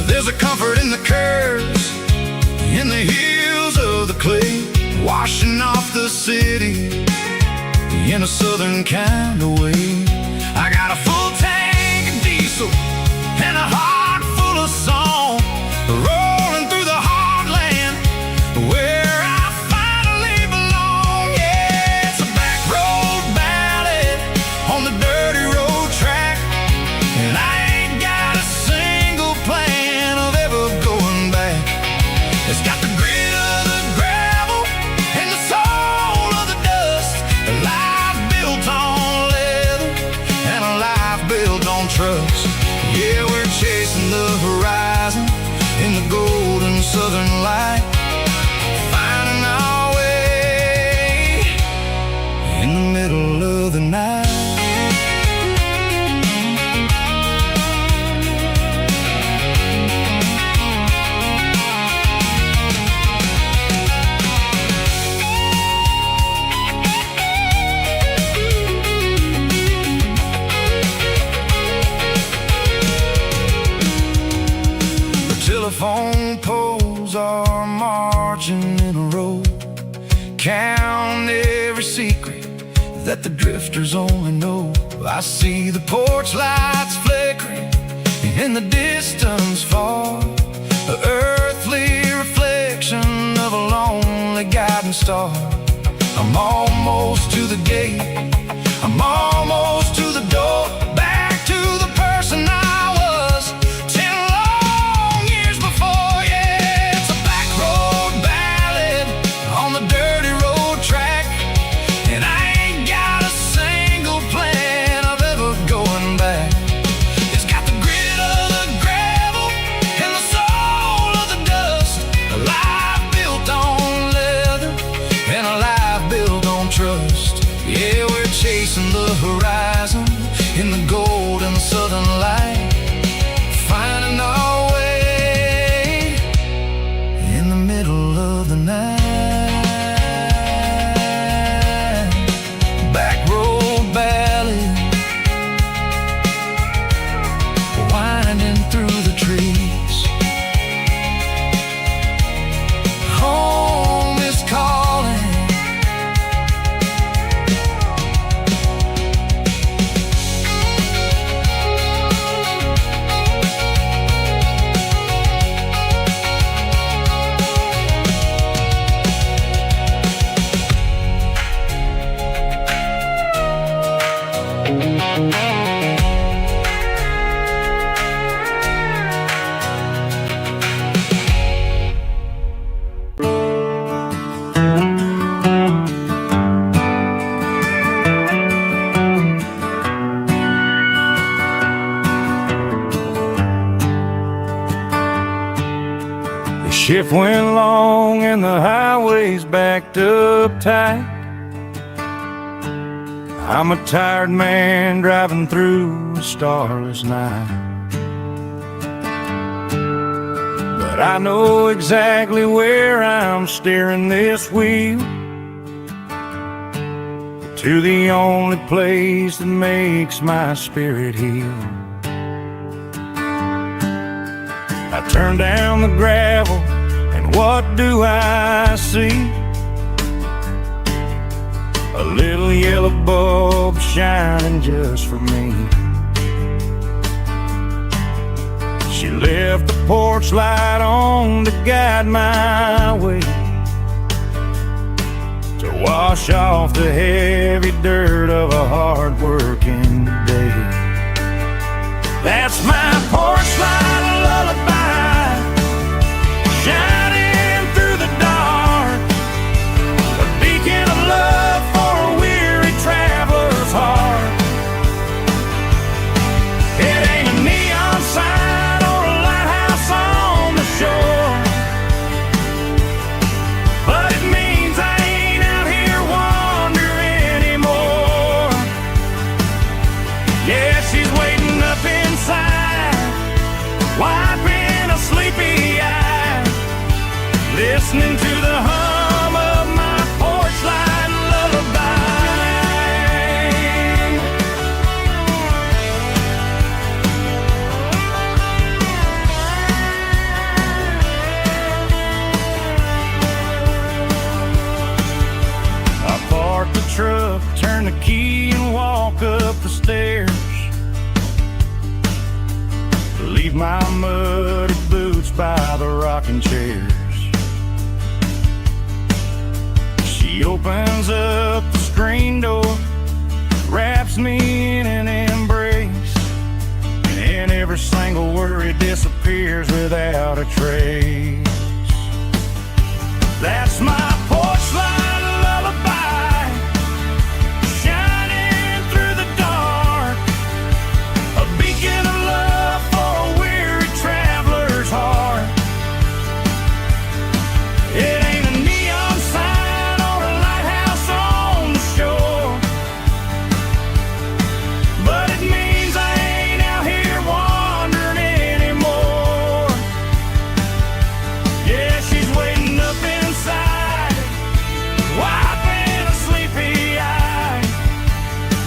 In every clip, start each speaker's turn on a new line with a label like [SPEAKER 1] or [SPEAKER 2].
[SPEAKER 1] There's a comfort in the curves, in the heels of the clay, washing off the city in a southern kind of way. I got a full tank of diesel and a heart full of song, rolling through the heartland where I finally belong. Yeah, it's a back road ballad on the dirty road track, and I ain't got a single plan of ever going back. It's got the grit of the gravel and the soul of the dust, a life built on leather and a life built on trust. Yeah, we're chasing the horizon in the golden southern light, finding our way in the middle of the night. Telephone poles are marching in a row, count every secret that the drifters only know. I see the porch lights flickering in the distance far, an earthly reflection of a lonely guiding star. I'm almost to the gate, I'm almost to the door, back to the person I was 10 long years before. Yeah, it's a back road ballad on the dirty road track, and I ain't got a single plan of ever going back. It's got the grit of the gravel and the soul of the dust, a life built on leather and a life built on trust. Yeah, we're chasing the horizon in the golden southern light, finding our way in the middle of the night. Back road ballad, winding through the trees. Home is calling.
[SPEAKER 2] The shift went long and the highway's backed up tight. I'm a tired man driving through a starless night, but I know exactly where I'm steering this wheel, to the only place that makes my spirit heal. I turn down the gravel, and what do I see? A little yellow bulb shining just for me. She left the porch light on to guide my way, to wash off the heavy dirt of a hard-working day. That's my porch light lullaby, shining through the dark, a beacon of love for a weary traveler's heart. It ain't a neon sign or a lighthouse on the shore, but it means I ain't out here wandering anymore. Yeah, she's waiting up inside, wiping a sleepy eye, listening to the hum of my porch light lullaby. my muddy boots by the rocking chairs. She opens up the screen door, wraps me in an embrace, and every single worry disappears without a trace. That's my porch light lullaby, shining through the dark, a beacon of love for a weary traveler's heart. It ain't a neon sign or a lighthouse on the shore, but it means I ain't out here wandering anymore. Yeah, she's waiting up inside, wiping a sleepy eye,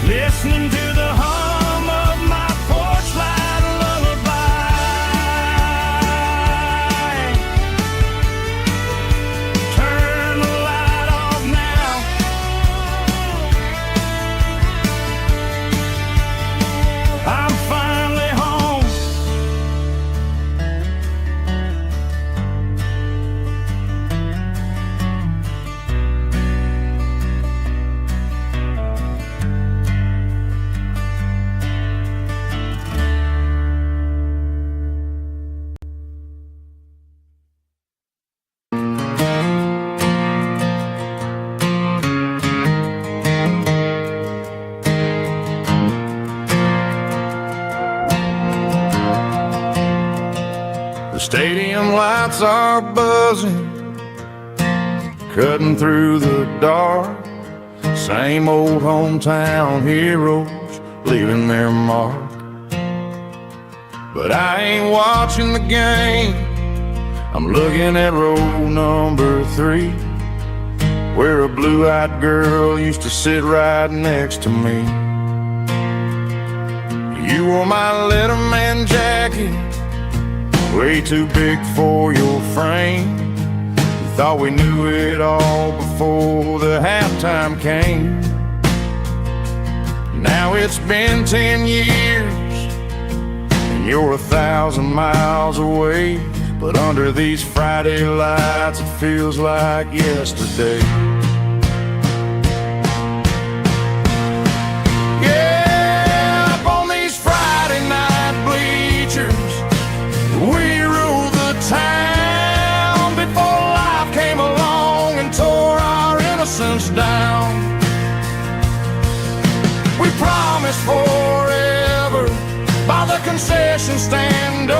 [SPEAKER 2] listening to the hum of my porch light lullaby. Turn the light off now. I'm finally home.
[SPEAKER 1] The stadium lights are buzzing, cutting through the dark. Same old hometown heroes leaving their mark. But I ain't watching the game, I'm looking at row number 3, where a blue-eyed girl used to sit right next to me. You wore my Letterman jacket, way too big for your frame. We thought we knew it all before the halftime came. Now it's been 10 years and you're 1,000 miles away, but under these Friday lights it feels like yesterday. Yeah, up on these Friday night bleachers, we ruled the town before life came along and tore our innocence down. We promised forever by the concession stand door.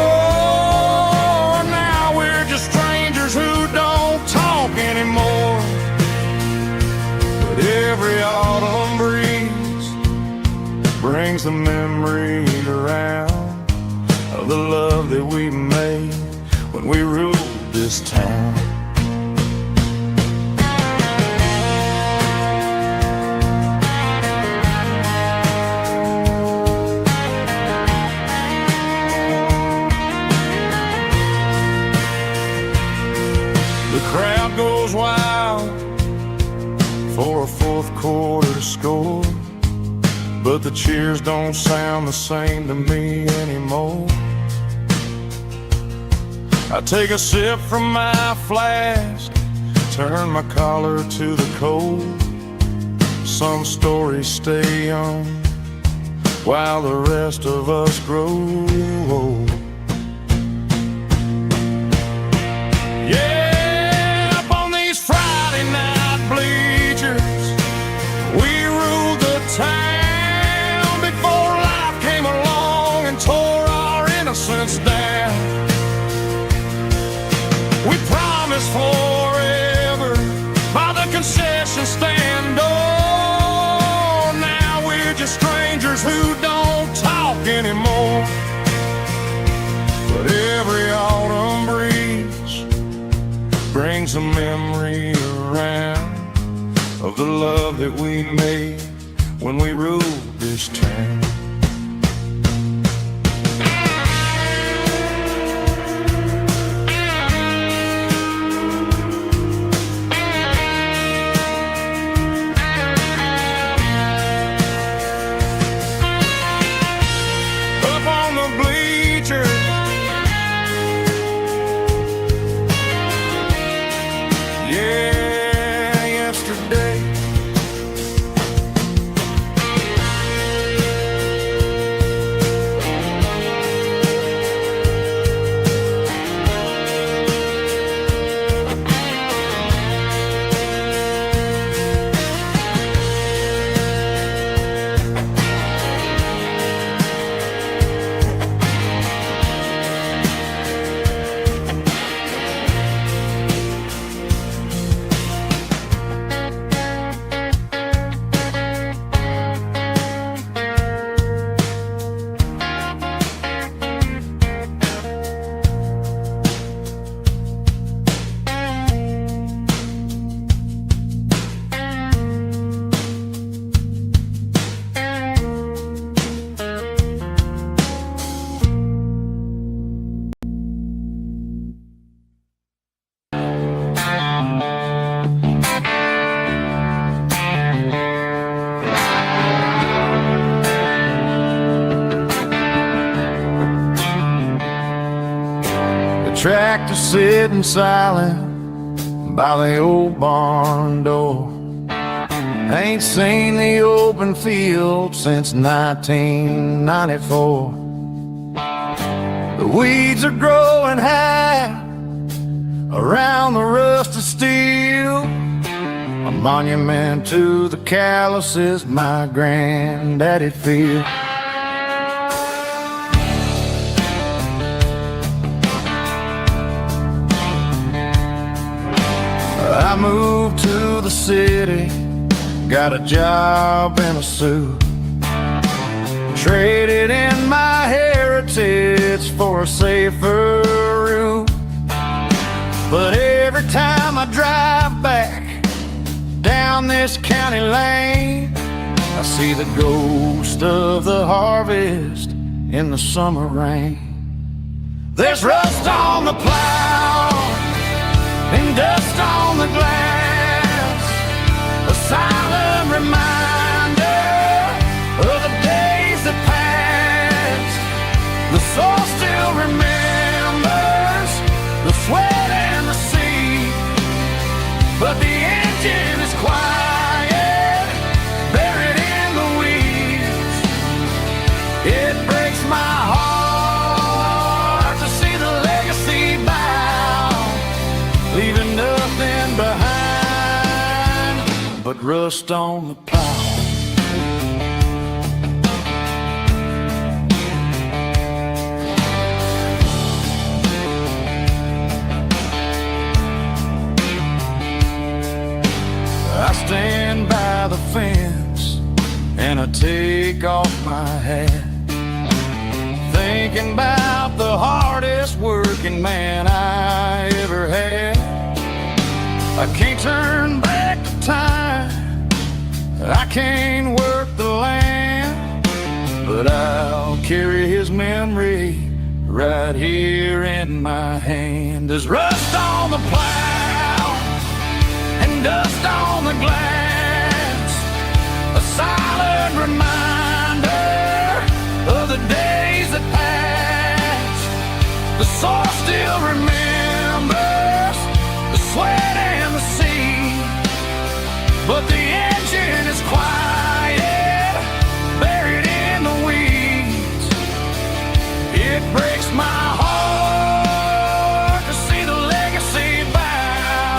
[SPEAKER 1] Now we're just strangers who don't talk anymore. But every autumn breeze brings the memory around of the love that we made when we ruled this town. The crowd goes wild for a fourth quarter score, but the cheers don't sound the same to me anymore. I take a sip from my flask, turn my collar to the cold. Some stories stay young while the rest of us grow old. Yeah, up on these Friday night bleachers, we ruled the town before life came along and tore our innocence down. We promised forever by the concession stand door. Now we're just strangers who don't talk anymore. But every autumn breeze brings a memory around of the love that we made when we ruled this town. Up on the bleachers,
[SPEAKER 2] The tractor sitting silent by the old barn door. Ain't seen the open field since 1994. The weeds are growing high around the rusted steel, a monument to the calluses my granddaddy feel. I moved to the city, got a job and a suit, traded in my heritage for a safer route. But every time I drive back down this county lane, I see the ghost of the harvest in the summer rain. There's rust on the plow and dust on the glass, a silent reminder of the days that passed. The soul still remembers the sweat and the sea, but the engine is quiet, buried in the weeds. It breaks my heart to see the legacy bow, leaving nothing behind but rust on the plow. I stand by the fence and I take off my hat, thinking about the hardest working man I ever had. I can't turn back the time, I can't work the land, but I'll carry his memory right here in my hand. There's rust on the plow and dust on the glass, a silent reminder of the days that passed. The soul still remembers the sweat and the sea, but the engine is quiet, buried in the weeds. It breaks my heart to see the legacy bow,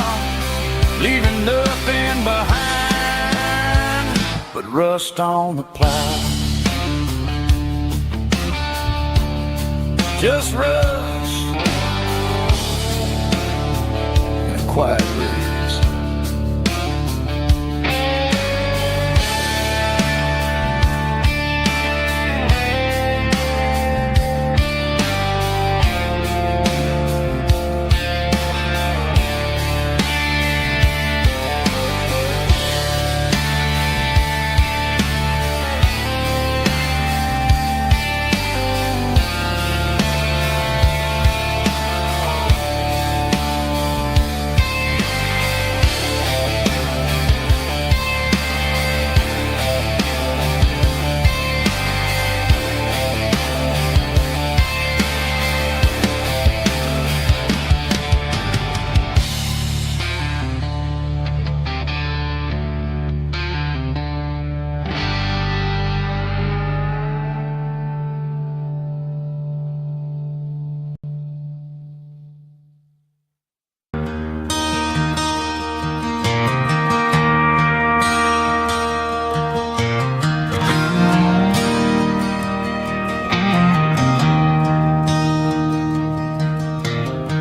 [SPEAKER 2] leaving nothing behind but rust on the plow. Just rust and a quiet breeze.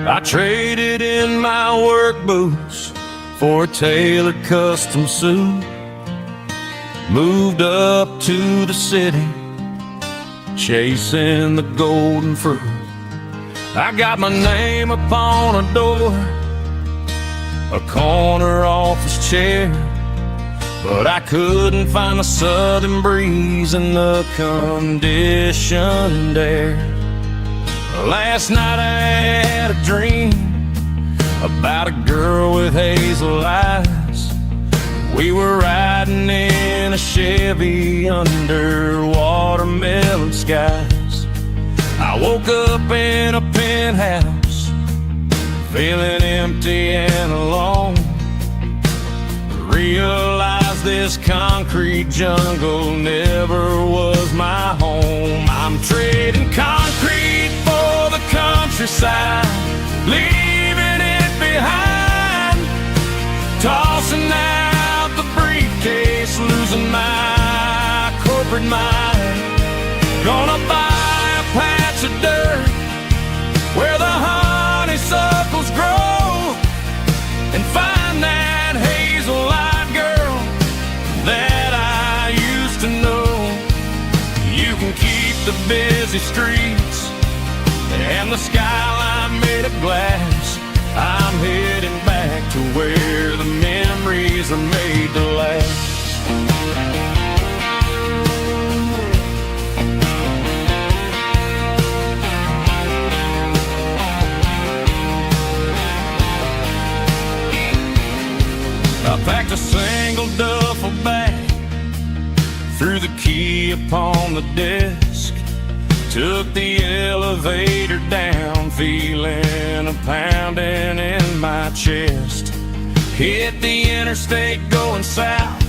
[SPEAKER 2] I traded in my work boots for a tailored custom suit, moved up to the city, chasing the golden fruit. I got my name upon a door, a corner office chair, but I couldn't find the southern breeze in the conditioned air. Last night I had a dream about a girl with hazel eyes. We were riding in a Chevy under watermelon skies. I woke up in a penthouse feeling empty and alone. Realize this concrete jungle never was my home. I'm trading concrete for the countryside, leaving it behind, tossing out the briefcase, losing my corporate mind. Gonna buy a patch of dirt where the honeysuckles grow, and find that hazel-eyed girl that I used to know. You can keep the busy streets and the skyline made of glass. I'm heading back to where the memories are made to last. I packed a single duffel bag, threw the key upon the desk, took the elevator down, feeling a pounding in my chest. Hit the interstate going south,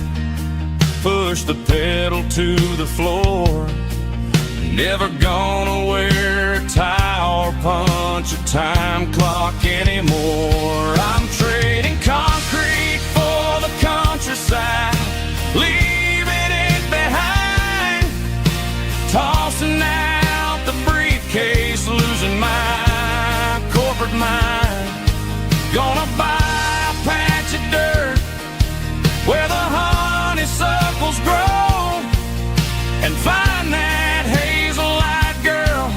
[SPEAKER 2] pushed the pedal to the floor. Never gonna wear a tie or punch a time clock anymore. I'm trading concrete for the countryside, leaving it behind, tossing out the briefcase, losing my corporate mind. Gonna buy a patch of dirt where the honeysuckles grow, and find that hazel-eyed girl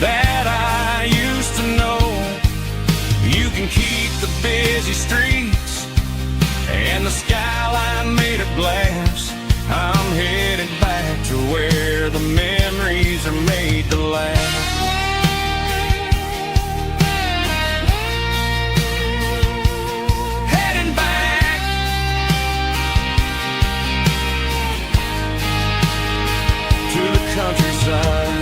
[SPEAKER 2] that I used to know. You can keep the busy streets and the skyline made of glass. I'm headed back to where the memories are made to last. Heading back to the countryside.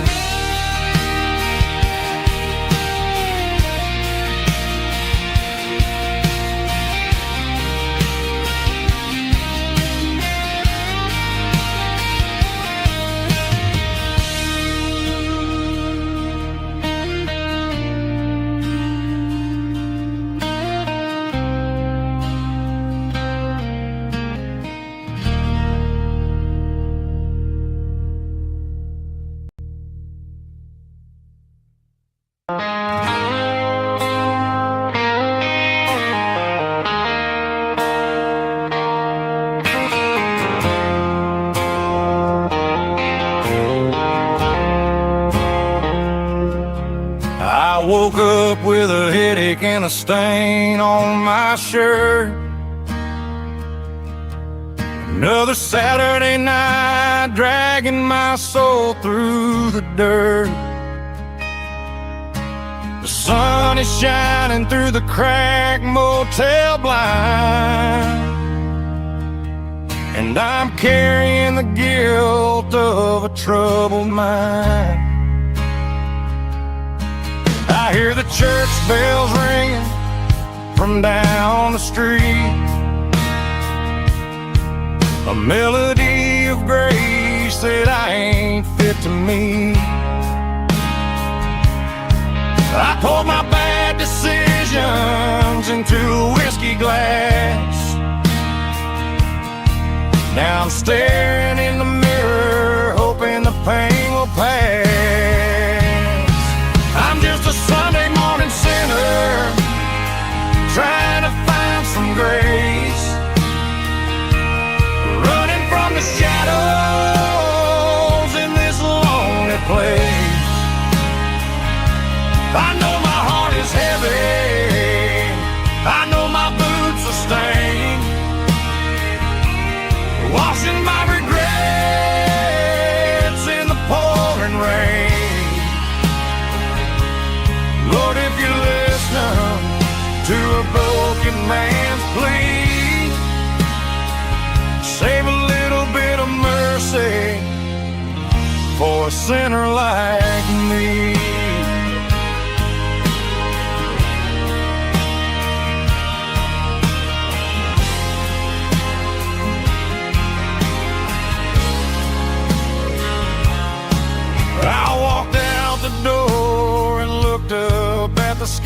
[SPEAKER 2] I woke up with a headache and a stain on my shirt. Another Saturday night, dragging my soul through the dirt. The sun is shining through the cracked motel blind, and I'm carrying the guilt of a troubled mind. I hear the church bells ringing from down the street, a melody of grace that I ain't fit to meet. I poured my bad decisions into a whiskey glass. Now I'm staring in the mirror, hoping the pain will pass. I'm just a Sunday morning sinner, trying to find some grace, running from the shadows in this lonely place. I know my heart is heavy, I know my boots are stained, washing my regrets in the pouring rain. Lord, if you listen to a broken man's plea, save a little bit of mercy for a sinner like me.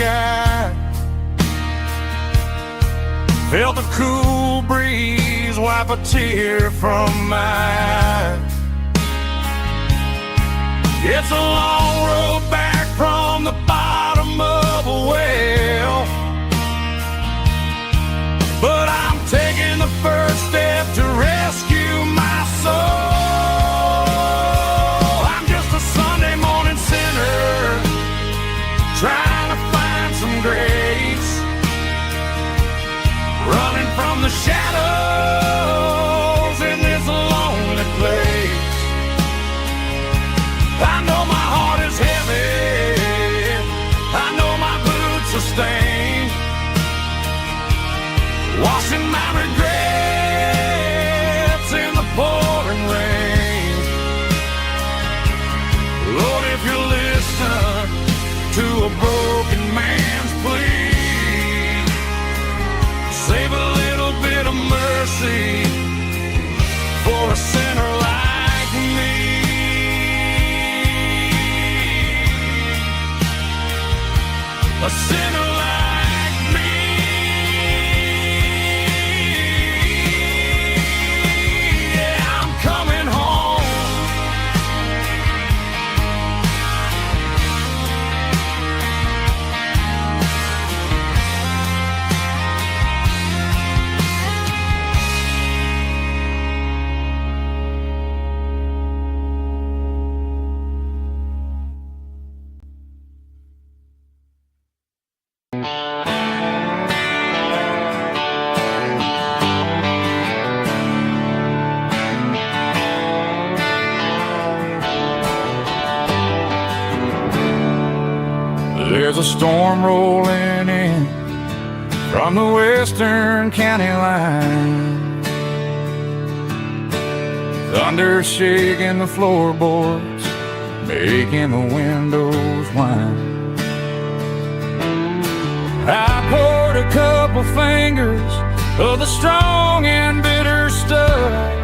[SPEAKER 2] sky. Felt the cool breeze wipe a tear from my eye. It's a long road back from the bottom of a well, but I'm taking the first step to rescue my soul. I'm just a Sunday morning sinner trying to find some grace, running from the shadows in this lonely place. I know my heart is heavy, I know my boots are stained, washing my regrets in the pouring rain. Lord, if you listen to a broken man's plea, save a little bit of mercy for a sinner like me. A sinner like me. Yeah, I'm coming home. There's a storm rolling in from the western county line, thunder shaking the floorboards, making the windows whine. I poured a couple fingers of the strong and bitter stuff,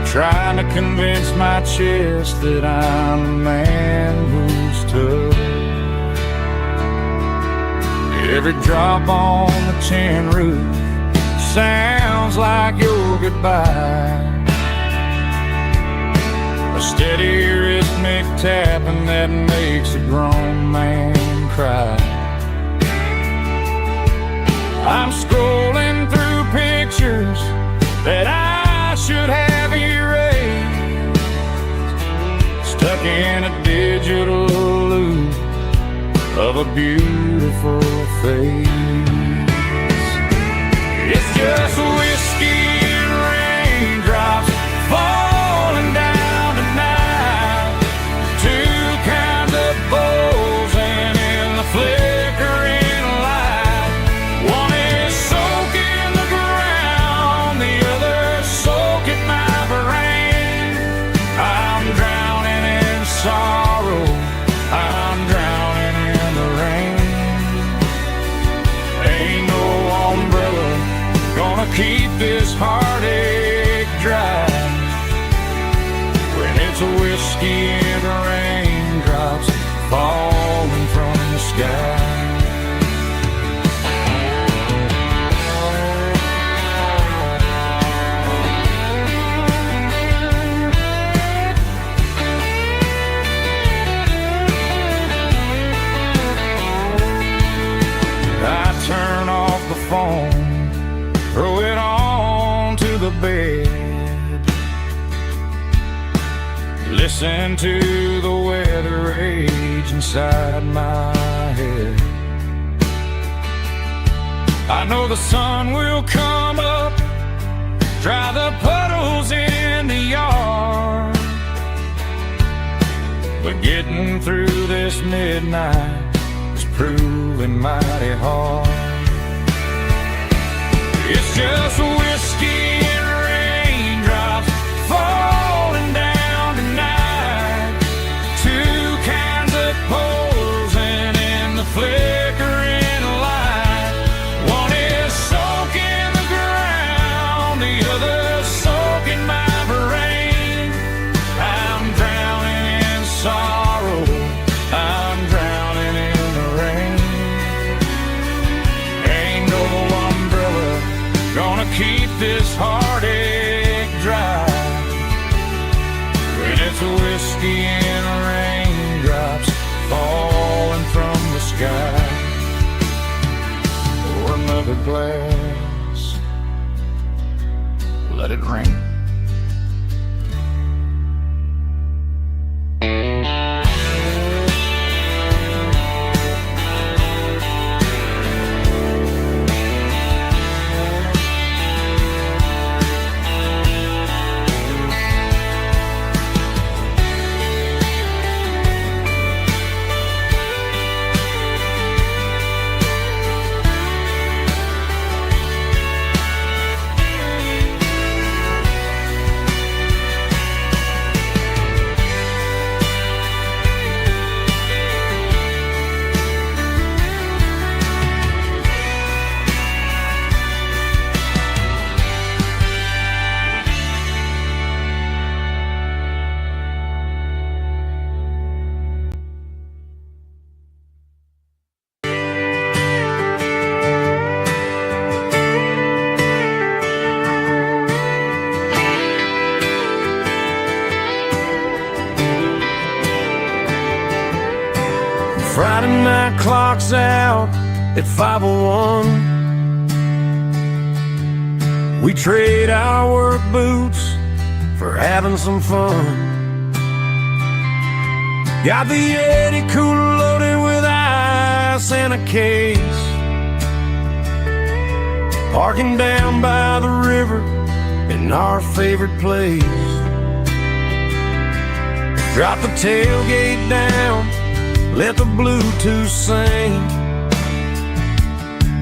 [SPEAKER 2] trying to convince my chest that I'm a man who's tough. Every drop on the tin roof sounds like your goodbye, a steady rhythmic tapping that makes a grown man cry. I'm scrolling through pictures that I should have erased, stuck in a digital loop of a beautiful face. It's just whiskey and raindrops falling down tonight, two kinds of bowls and in the flickering light. One is soaking the ground, the other soaking my brain. I'm drowning in sorrow, I'm drowning in the rain. Ain't no umbrella gonna keep this heartache dry when it's a whiskey and raindrops falling from the sky. I turn off the phone, throw it on to the bed, listen to the weather rage inside my head. I know the sun will come up, dry the puddles in the yard, but getting through this midnight is proving mighty hard. It's just whiskey and raindrops falling down tonight, two kinds of poles and in the flickering light. One is soaking the ground, the other soaking my brain. I'm drowning in sorrow, I'm drowning glass. Let it rain. Friday night clock's out at 5:01. We trade our work boots for having some fun. Got the Yeti cooler loaded with ice and a case, parking down by the river in our favorite place. Drop the tailgate down, let the Bluetooth sing.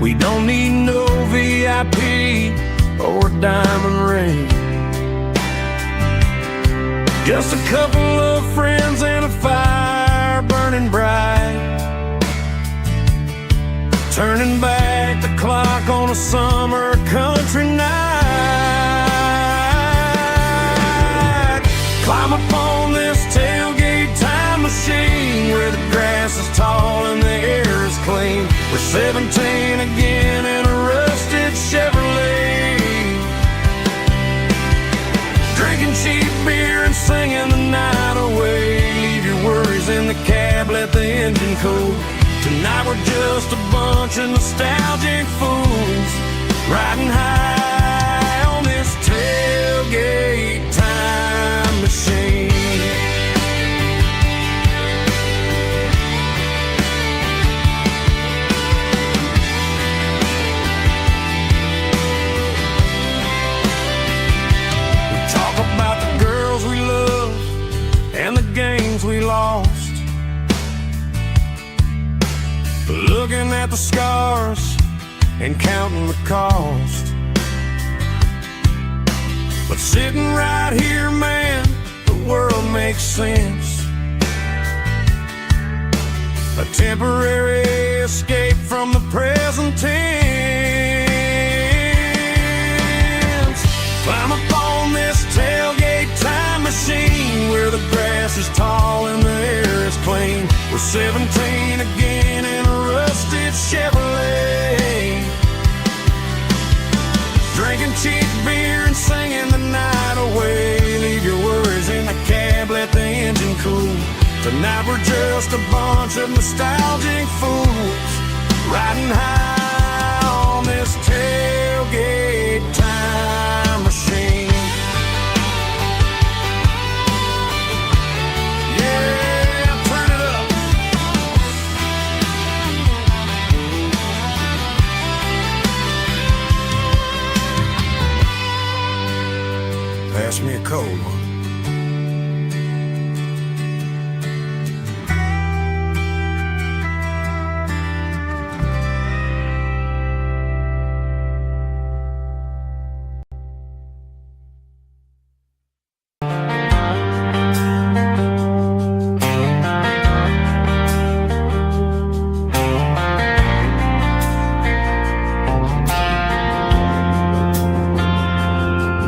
[SPEAKER 2] We don't need no VIP or a diamond ring. Just a couple of friends and a fire burning bright, turning back the clock on a summer country night. Climb up on this tailgate time machine where the grass is tall and the air is clean. We're 17 again in a rusted Chevrolet, drinking cheap beer and singing the night away. Leave your worries in the cab, let the engine cool. Tonight we're just a bunch of nostalgic fools, riding high on this tailgate time machine. We lost, looking at the scars and counting the cost. But sitting right here, man, the world makes sense. A temporary escape from the present tense. Climb up on this tailgate time machine where the grass is tall and the air is clean. We're 17 again in a rusted Chevrolet, drinking cheap beer and singing the night away. Leave your worries in the cab, let the engine cool. Tonight we're just a bunch of nostalgic fools, riding high on this tailgate time machine. Pass me a cold one.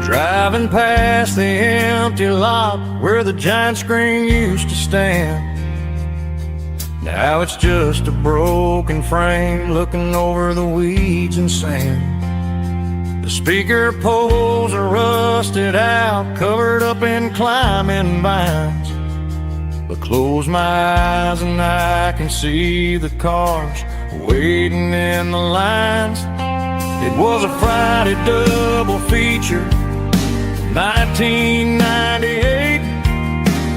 [SPEAKER 2] Driving past the empty lot where the giant screen used to stand. Now it's just a broken frame looking over the weeds and sand. The speaker poles are rusted out, covered up in climbing vines. But close my eyes and I can see the cars waiting in the lines. It was a Friday double feature, 1998.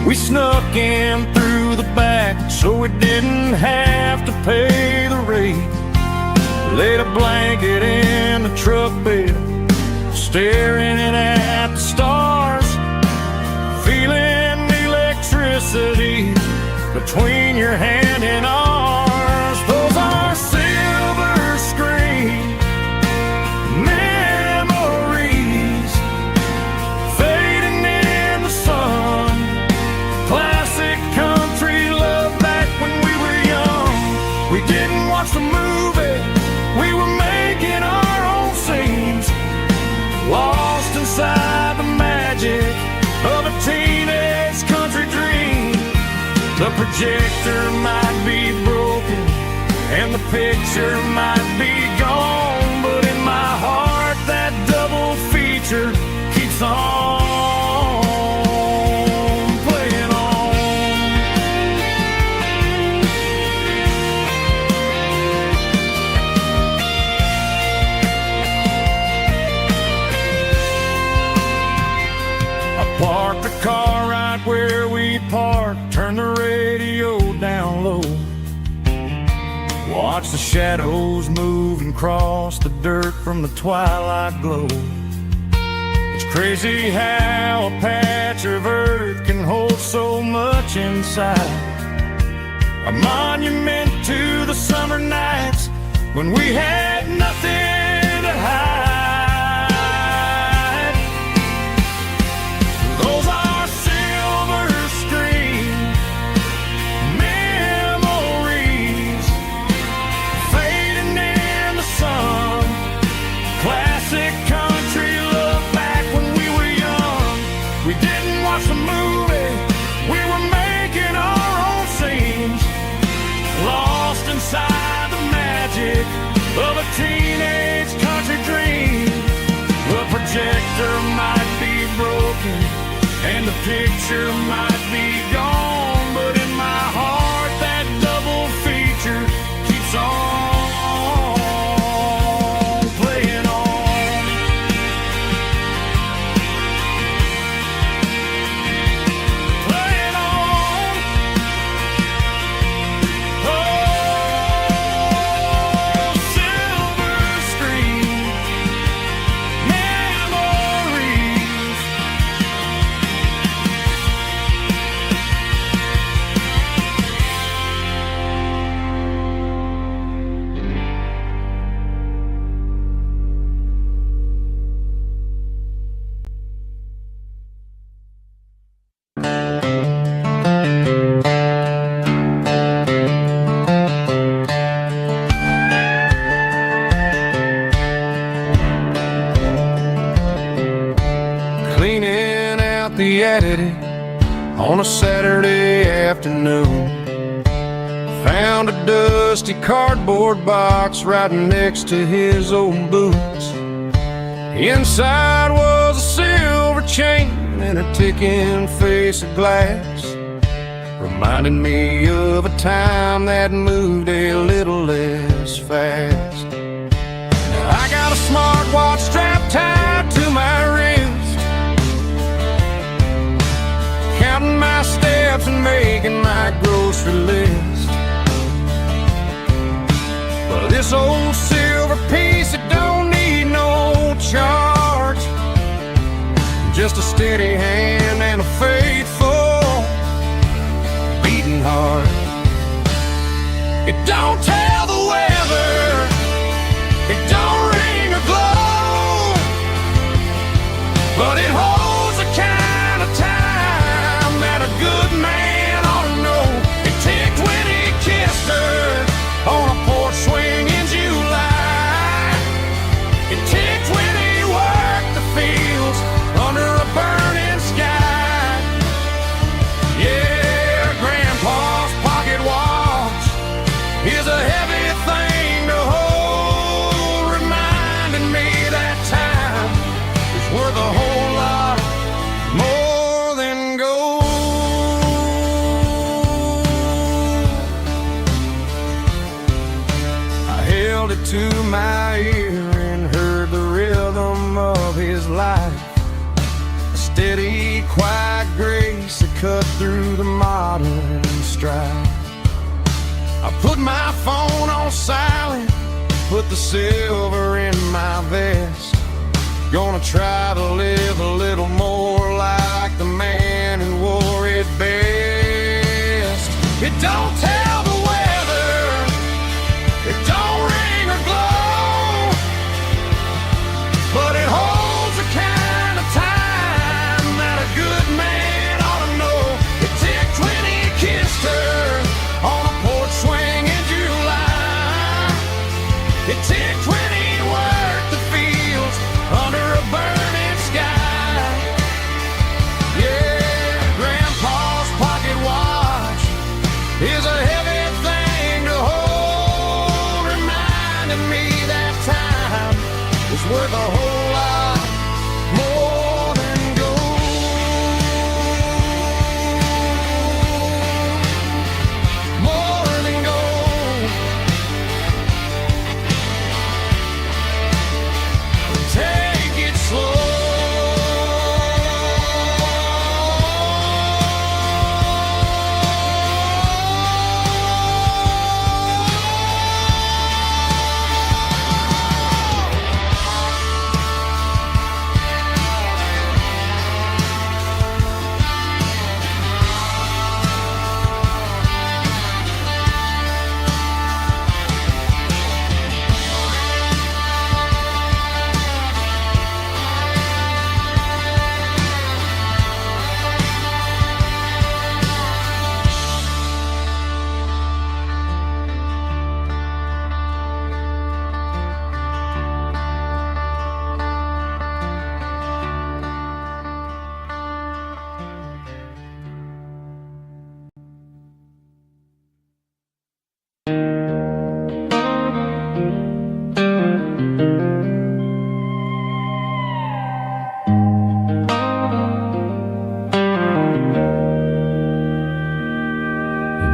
[SPEAKER 2] We snuck in through the back so we didn't have to pay the rate. Laid a blanket in the truck bed, staring at the stars, feeling the electricity between your hand and ours. Those are silver screen memories fading in the sun. Classic country love back when we were young. We didn't watch the movie, we were making our own scenes, lost inside the magic of a teenage country dream. The projector might be broken and the picture might be gone, but in my heart that double feature keeps on playing on. I parked the car right where we parked, turned the radio down low, watch the shadows move and cross the dirt from the twilight glow. It's crazy how a patch of earth can hold so much inside, a monument to the summer nights when we had nothing to hide. Those are silver screen memories fading in the sun. Classic country love back when we were young. We didn't watch the movie, we were making our own scenes, lost inside the magic of a teenage country dream. The projector might be broken and the picture might be gone, but in my heart that double feature keeps on playing on. Playing on. Oh, silver screen memories. Cleaning out the attic on a Saturday afternoon, found a dusty cardboard box right next to his old boots. Inside was a silver chain and a ticking face of glass, reminding me of a time that moved a little less fast. I got a smartwatch strapped tied to my wrist, counting my steps and making my grocery list. But this old silver piece, it don't need no charge, just a steady hand and a faithful beating heart. It don't tell the weather, it don't ring or glow, but it holds the kind of time that a good man ought to know. It ticked when he kissed her on a porch swing in July. It ticked when he worked the fields under a burning sky. Yeah, Grandpa's pocket watch is a heavy thing to hold, reminding me that time is worth a whole lot more than gold. I held it to my ear and heard of his life, a steady, quiet grace that cut through the modern strife. I put my phone on silent, put the silver in my vest. Gonna try to live a little more like the man who wore it best. It don't tell the weather, it don't ring or glow, but it holds the kind of time that a good man ought to know. It ticked when he kissed her on a porch swing in July. It ticked when he worked the fields under a burning sky. Yeah, Grandpa's pocket watch is a heavy thing to hold, reminding me that time is worth a whole lot more than gold. More than gold. Take it slow.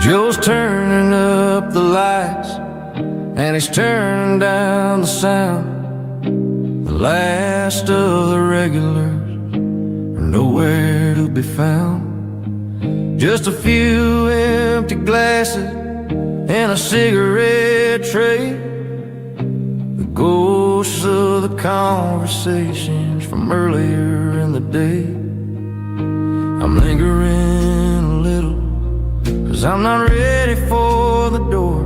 [SPEAKER 2] Joe's turning up the lights, and he's turning down the sound. The last of the regulars are nowhere to be found. Just a few empty glasses and a cigarette tray, the ghosts of the conversations from earlier in the day. I'm lingering a little, 'cause I'm not ready for the door,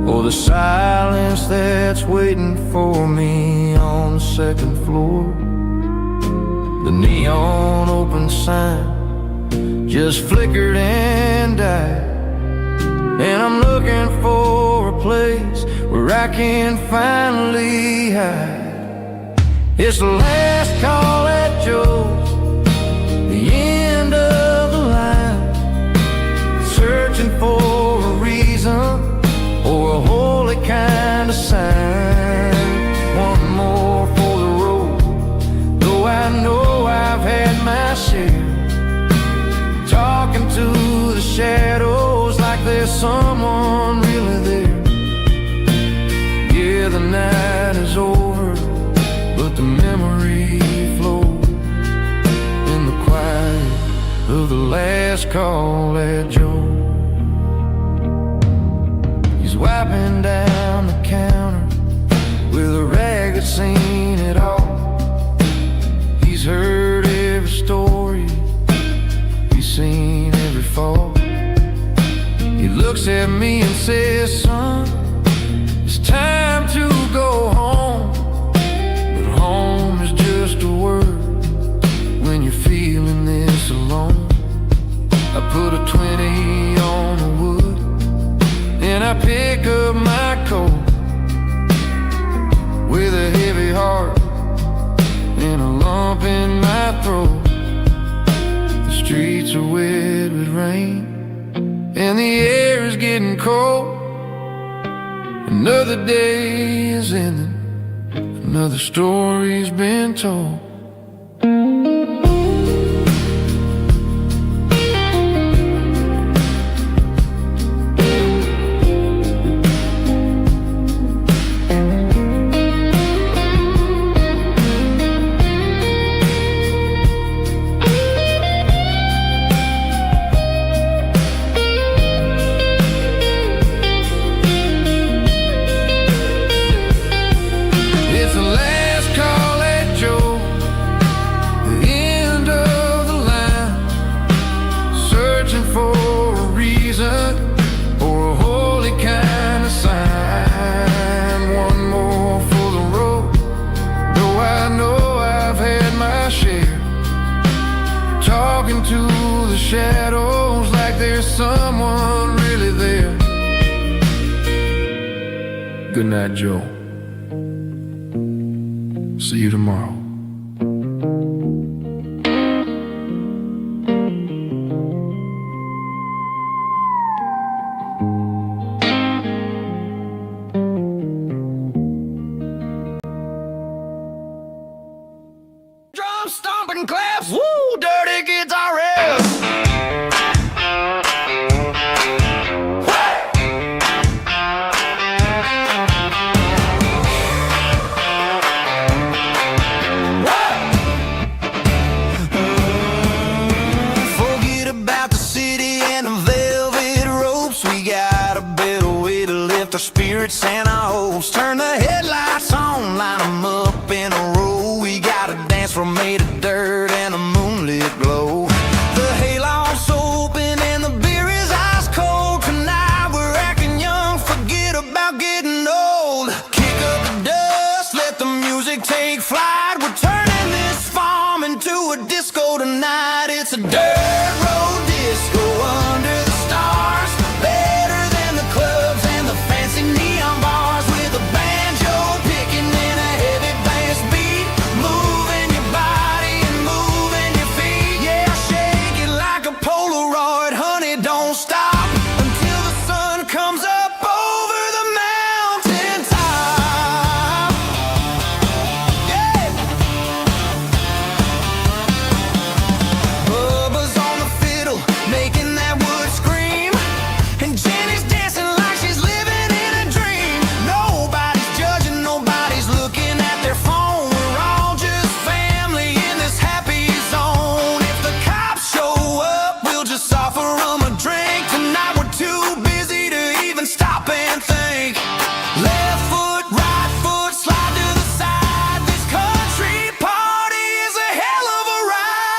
[SPEAKER 2] or the silence that's waiting for me on the second floor. The neon open sign just flickered and died, and I'm looking for a place where I can finally hide. It's the last call at Joe's, the end of the line, searching for a reason or a holy kind of sign. One more for the road, though I know I've had my share, talking to the shadows like there's someone really there. Yeah, the night is over, but the memory flows in the quiet of the last call at Joe. He's wiping down the counter with a rag that's seen it all. He's heard every story, he's seen every fall. He looks at me and says, son, it's time to go home. But home is just a word when you're feeling this alone. I put a 20 on the wood, and I pick up my coat with a heavy heart and a lump in my throat. The streets are wet with rain, and the air is getting cold. Another day is ending, another story's been told.
[SPEAKER 1] Good night, Joe. See you tomorrow.
[SPEAKER 2] Drum stomping claps, woo, dirty guitar riffs. Forget about the city and the velvet ropes. We got a better way to lift our spirits and our hopes. Turn the headlights on, line them up in a row. We got a dance floor made of dirt and a moonlit glow. The hayloft's open and the beer is ice cold. Tonight we're acting young, forget about getting old. Kick up the dust, let the music take flight. We're turning this farm into a disco tonight. It's a dirt road disco under the stars. Better than the clubs and the fancy neon bars. With a banjo picking in a heavy bass beat. Moving your body and moving your feet. Yeah, shake it like a Polaroid, honey, don't stop until the sun comes up over the mountain top. Yeah. Bubba's on the fiddle, making that wood scream. And Jenny's dancing like she's living in a dream. Nobody's judging, nobody's looking at their phone. We're all just family in this happy zone. If the cops show up, we'll just offer them a drink. Tonight we're too busy to even stop and think. Left foot, right foot, slide to the side. This country party is a hell of a ride.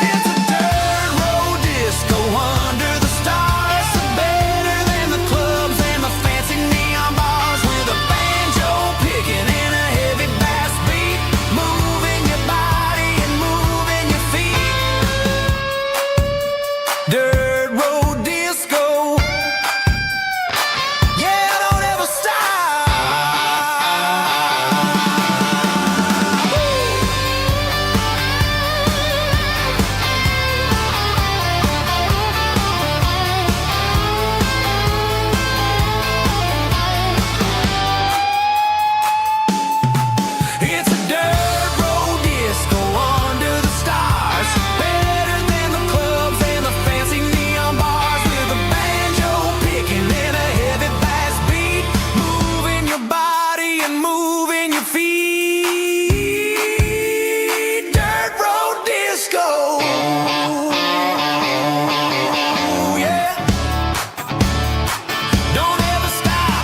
[SPEAKER 2] It's a dirt road disco under the stars. Better than the clubs and the fancy neon bars. With a banjo picking in a heavy bass beat. Moving your body and moving your feet. Dirt road disco. Yeah, don't ever stop. It's a dirt road disco under the stars. Better than the clubs and the fancy neon bars. With a banjo picking in a heavy bass beat. Moving your body and moving your feet. Dirt road disco. Yeah. Don't ever stop.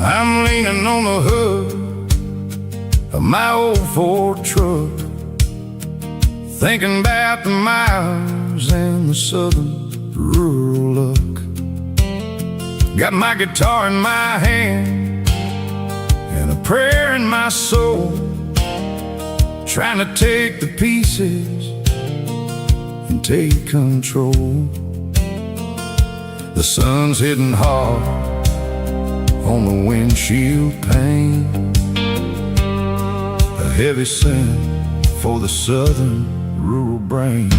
[SPEAKER 1] I'm leaning on the hood of my old Ford truck, thinking about the miles and the southern rural look. Got my guitar in my hand and a prayer in my soul, trying to take the pieces and take control. The sun's hitting hard on the windshield pane, a heavy scent for the southern rural brain.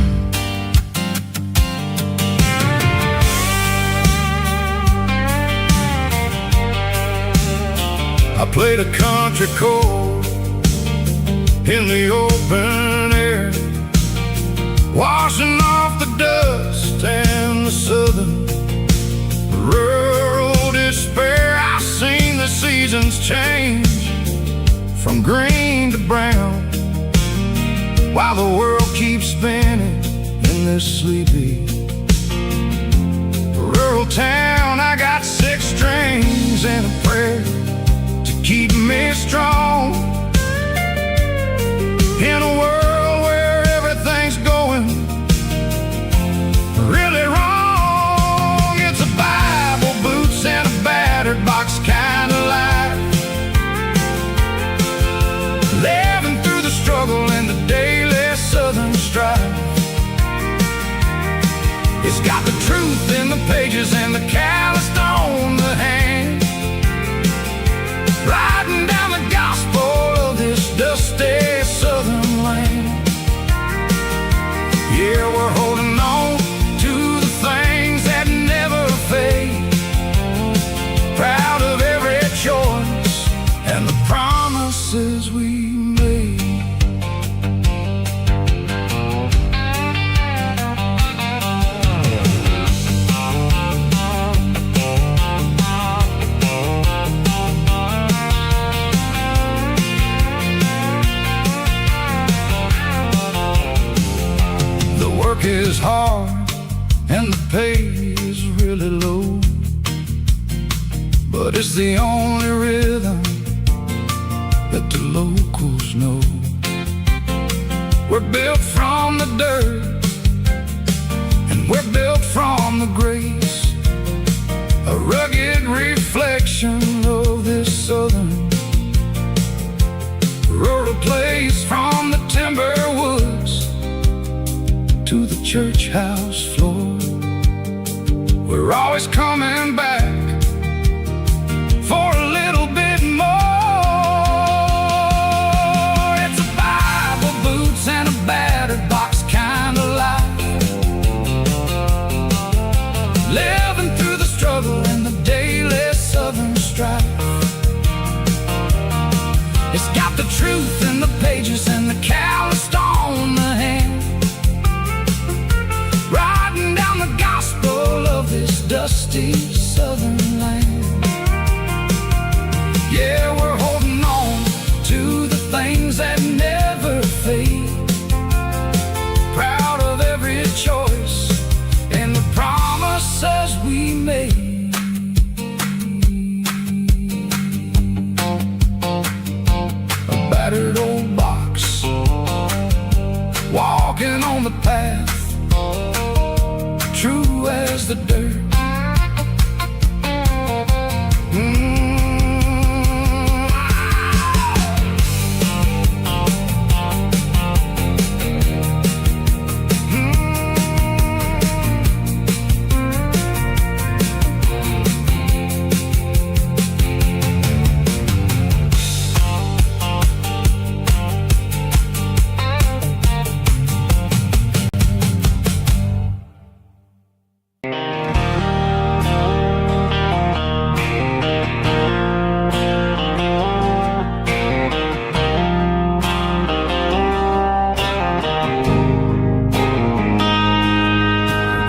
[SPEAKER 1] I played a country chord in the open air, washing off the dust and the southern rural despair. I've seen the seasons change from green to brown, while the world keeps spinning in this sleepy rural town. I got 6 strings and a prayer to keep me strong. In a world where everything's going really wrong, it's a Bible, boots, and a battered box kind of life. Living through the struggle and the daily southern strife. It's got the truth in the pages and the calloused on the hand, writing down the gospel of this dusty southern land. Yeah, we're holding on to the things that never fade, proud of every choice and the promises we made. The work is hard and the pay is really low, but it's the only rhythm that the locals know. We're built from the dirt and we're built from the grace, a rugged reflection of this southern rural place. From the timber woods to the church house floor, we're always coming back for a little bit more. It's a Bible, boots, and a battered box kind of life. Living through the struggle and the daily southern strife. It's got the truth in the pages and the calloused on the hand, writing down the gospel of this dusty southern land. Yeah, we're holding on to the things that never fade, proud of every choice and the promises we made. A battered old box, walking on the path, true as the dirt.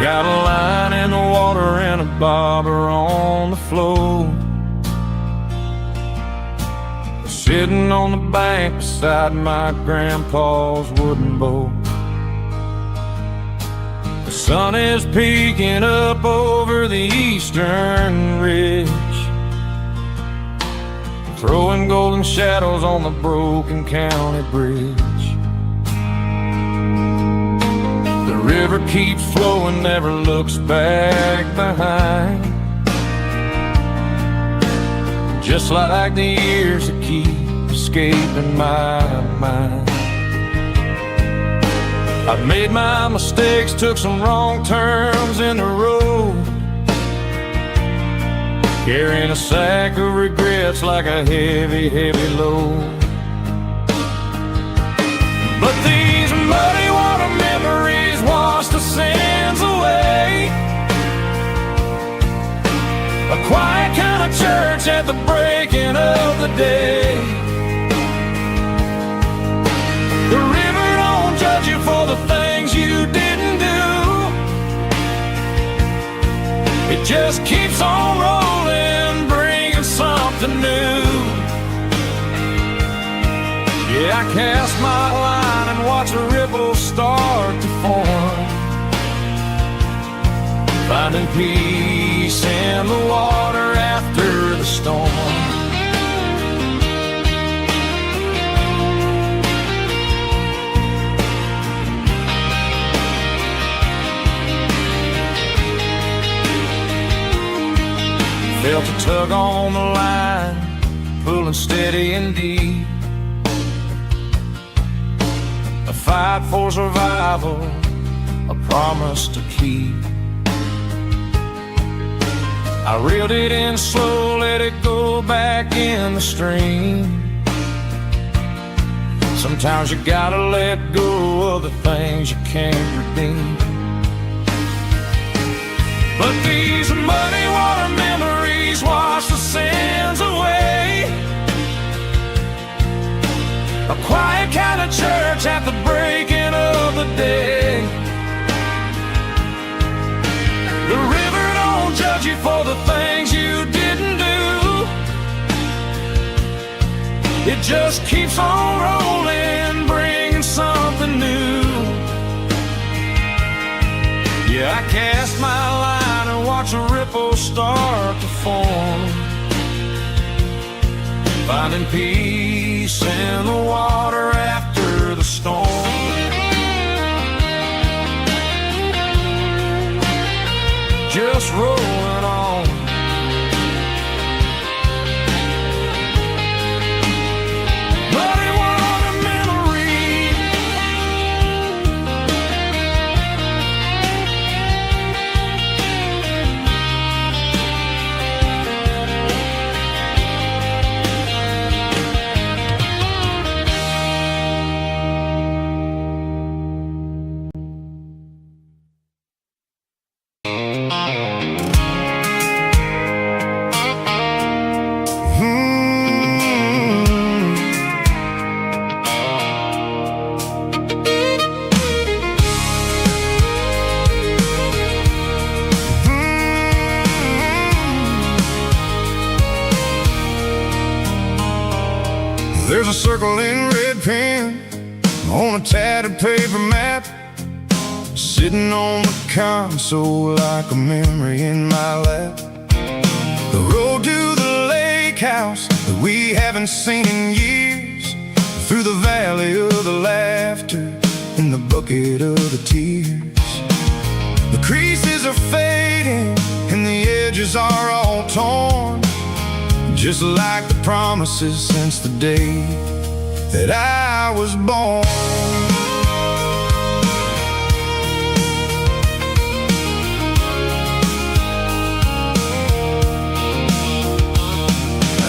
[SPEAKER 2] Got a line in the water and a bobber on the floor, sitting on the bank beside my grandpa's wooden boat. The sun is peeking up over the eastern ridge, throwing golden shadows on the broken county bridge. The river keeps flowing, never looks back behind, just like the years that keep escaping my mind. I've made my mistakes, took some wrong turns in the road, carrying a sack of regrets like a heavy, heavy load. But these muddy water memories wash the sins away, a quiet kind of church at the breaking of the day. The river don't judge you for the things you didn't do, it just keeps on rolling, bringing something new. Yeah, I cast my line and watch a ripple start to form, finding peace in the water after the storm. Felt a tug on the line, pulling steady and deep. A fight for survival, a promise to keep. I reeled it in slow, let it go back in the stream. Sometimes you gotta let go of the things you can't redeem. But these muddy water memories wash the sins away. A quiet kind of church at the breaking of the day. The river don't judge you for the things you didn't do. It just keeps on rolling, bringing something new. Yeah, I cast my line and watch a ripple start to form, finding peace in the water after the storm. Just rolling on. Muddy water memory.
[SPEAKER 1] There's a circle in red pen on a tattered paper map, sitting on the console like a memory in my lap. The road to the lake house that we haven't seen in years, through the valley of the laughter and the bucket of the tears. The creases are fading and the edges are all torn, just like the promises since the day that I was born.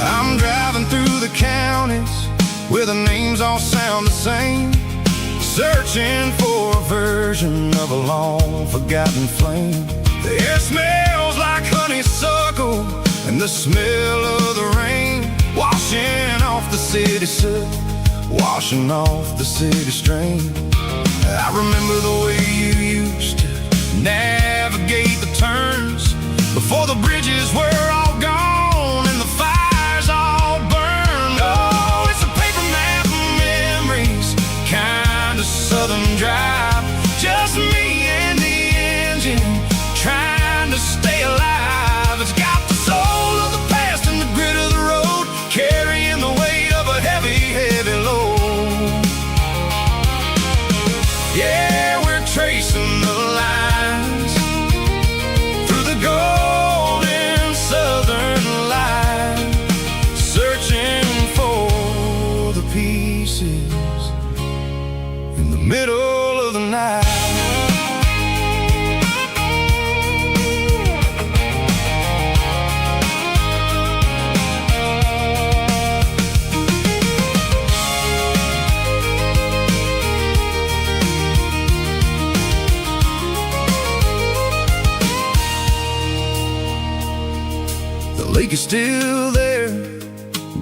[SPEAKER 1] I'm driving through the counties where the names all sound the same, searching for a version of a long forgotten flame. The air smells like honeysuckle and the smell of the rain, washing off the city soot, washing off the city strain. I remember the way you used to navigate the turns before the bridges were all gone and the fires all burned. Oh, it's a paper map of memories, kind of southern drive, just me and the engine trying to stay alive. It's got the soul of the past and the grit of the road, carrying the weight of a heavy, heavy load. Yeah, we're tracing the lines through the golden southern light, searching for the pieces in the middle of the night. The lake is still there,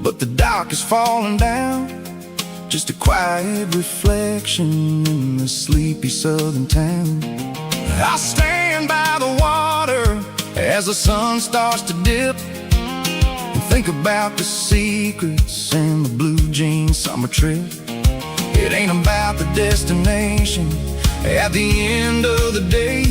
[SPEAKER 1] but the dock is falling down, just a quiet reflection in the sleepy southern town. I stand by the water as the sun starts to dip, and think about the secrets and the blue jean summer trip. It ain't about the destination at the end of the day.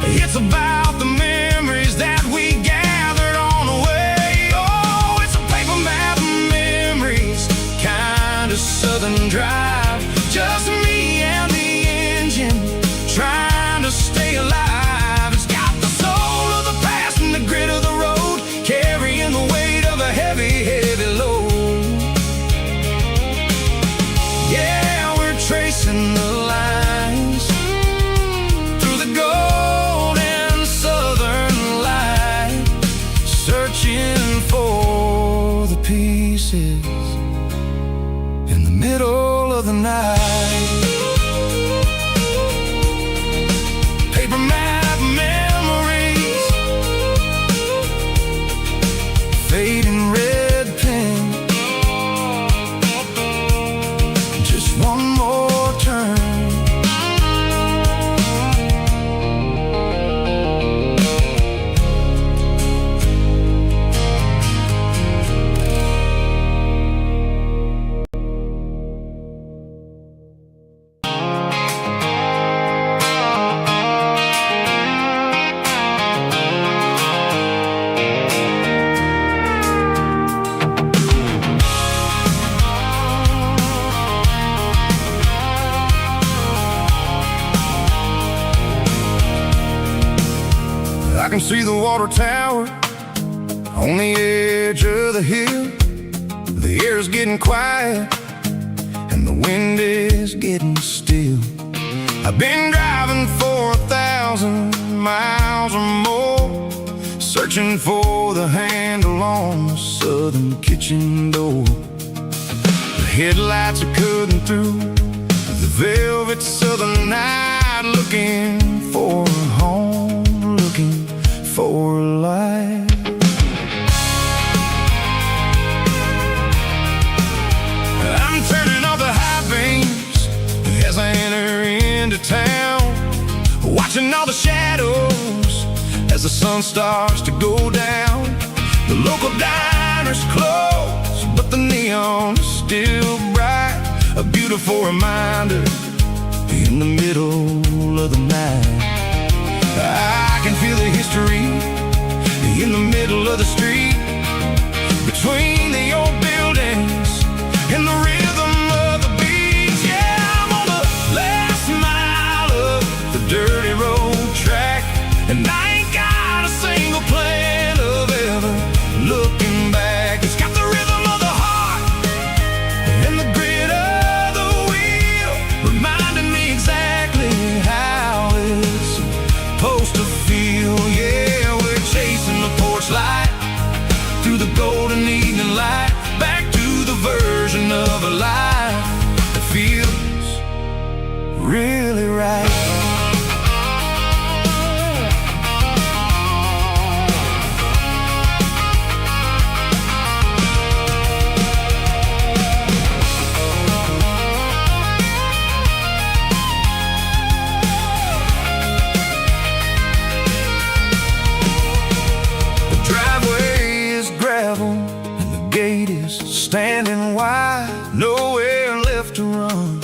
[SPEAKER 1] It's about the memories that we gathered on the way. Oh, it's a paper map of memories, kind of southern drive. Just me and the engine, trying to stay alive. It's got the soul of the past and the grit of the road, carrying the weight of a heavy, heavy load. Yeah, we're tracing the lines through the golden southern light, searching for the pieces in the middle of the night. Paper map memories, fading red pen, just one more turn. I can see the water tower on the edge of the hill. The air is getting quiet and the wind is getting still. I've been driving for 1,000 miles or more, searching for the handle on the southern kitchen door. The headlights are cutting through the velvet southern night, looking for a home, looking for life. I'm turning off the high beams as I enter into town, watching all the shadows as the sun starts to go down. The local diner's closed, but the neon is still bright, a beautiful reminder in the middle of the night. I can feel the history in the middle of the street, between the old buildings and the rhythm of the beats. Yeah, I'm on the last mile of the dirty road track, and I ain't got a single plan of ever looking back. It's got the rhythm of the heart and the grit of the wheel, reminding me exactly how it's supposed to feel. Yeah, we're chasing the porch light through the golden evening light, back to the version of a life that feels really right. And the gate is standing wide, nowhere left to run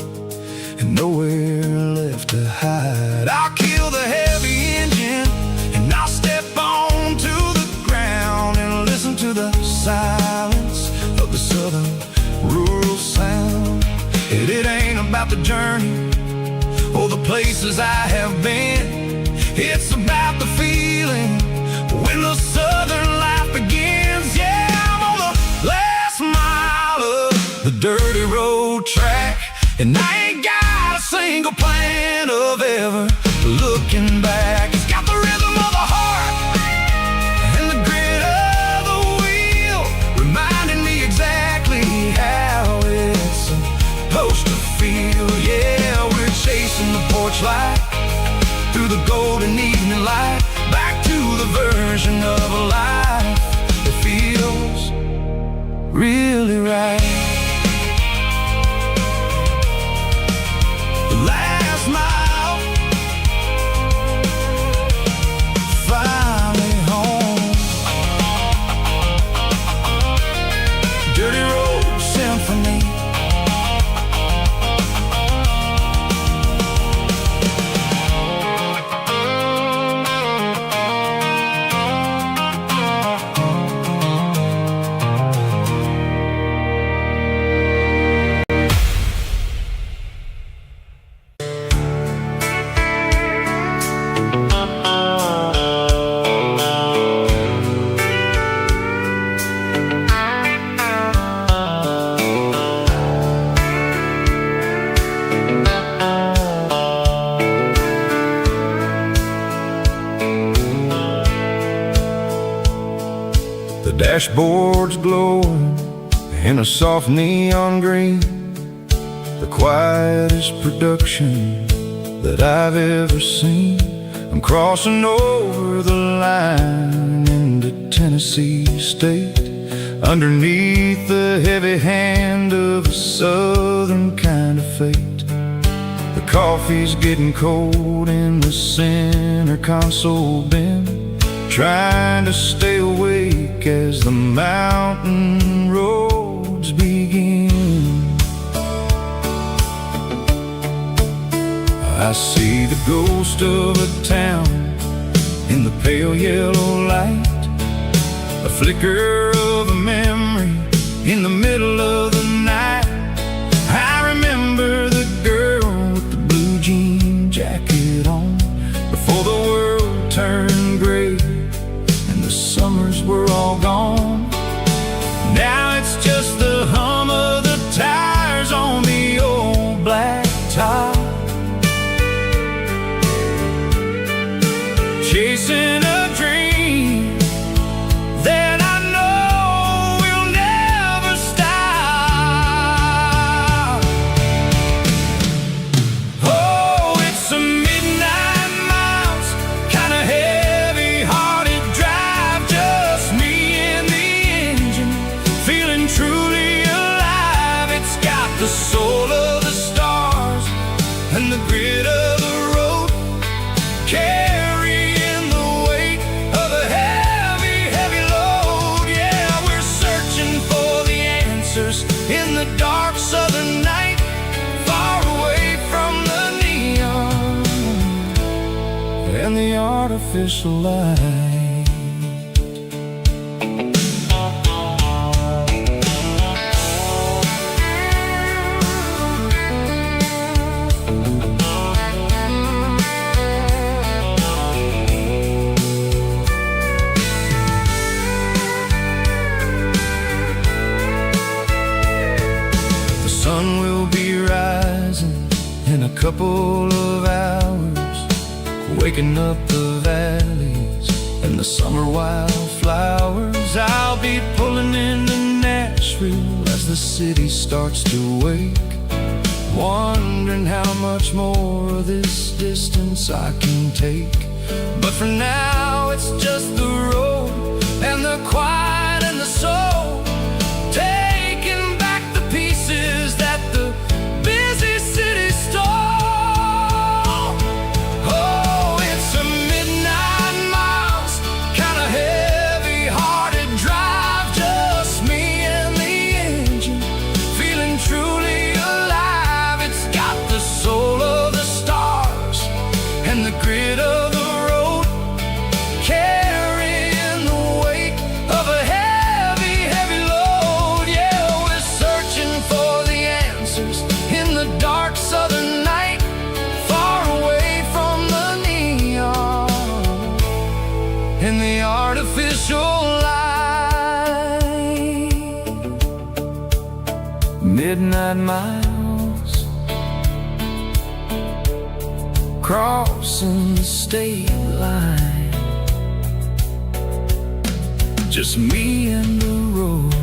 [SPEAKER 1] and nowhere left to hide. I'll kill the heavy engine and I'll step onto the ground and listen to the silence of the southern rural sound. It ain't about the journey or the places I have been, it's about the feeling when the southern life begins. Yeah, I'm on the last mile of the dirty road track, and I ain't got a single plan of ever looking back. It's got the rhythm of the heart and the grit of the wheel, reminding me exactly how it's supposed to feel. Yeah, we're chasing the porch light through the golden evening light, back to the version of a life that feels really right. The last mile, finally home. Dirty road symphony, dashboard's glowing in a soft neon green, the quietest production that I've ever seen. I'm crossing over the line into Tennessee State, underneath the heavy hand of a southern kind of fate. The coffee's getting cold in the center console bin, trying to stay awake as the mountain roads begin. I see the ghost of a town in the pale yellow light, a flicker of a memory in the middle of the night. I remember the girl with the blue jean jacket on, before the world turned gray and the summers were all gone. Now it's just the hum of the tires on the old black top, chasing a dream that I know will never stop. Oh, it's a midnight miles, kinda heavy-hearted drive, just me and the engine, feeling truly alive. It's got the soul of the stars and the grit of the road, carrying the weight of a heavy, heavy load. Yeah, we're searching for the answers in the dark southern night, far away from the neon and the artificial light. The sun will be rising in a couple of hours, waking up the valleys and the summer wildflowers. I'll be pulling into Nashville as the city starts to wake, wondering how much more of this distance I can take. But for now it's just the road and the quiet and the soul, taking back the pieces that the busy city stole. Oh, it's a midnight miles, kinda heavy-hearted drive, just me and the engine, feeling truly alive. It's got the soul of the stars and the grit of the road, carrying the weight of a heavy, heavy load. Yeah, we're searching for the answers in the dark southern night, far away from the neon and the artificial light. Midnight miles, crossing the state line, just me and the road.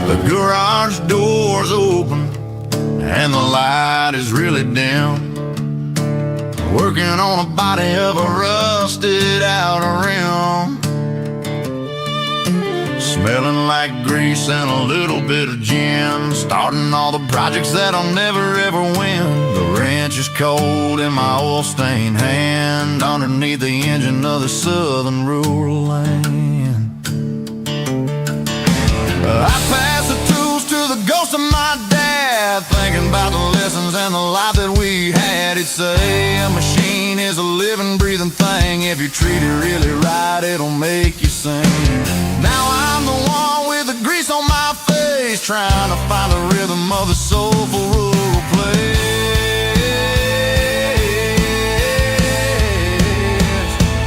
[SPEAKER 2] The garage door's open and the light is really dim, working on a body of a rusted out rim, smelling like grease and a little bit of gin, starting all the projects that I'll never ever win. The wrench is cold in my oil-stained hand, underneath the engine of the southern rural land. I pass the tools to the ghost of my dad,
[SPEAKER 1] sad thinking about the lessons and the life that we had. It'd say a machine is a living, breathing thing. If you treat it really right, it'll make you sing. Now I'm the one with the grease on my face, trying to find the rhythm of the soulful rural place.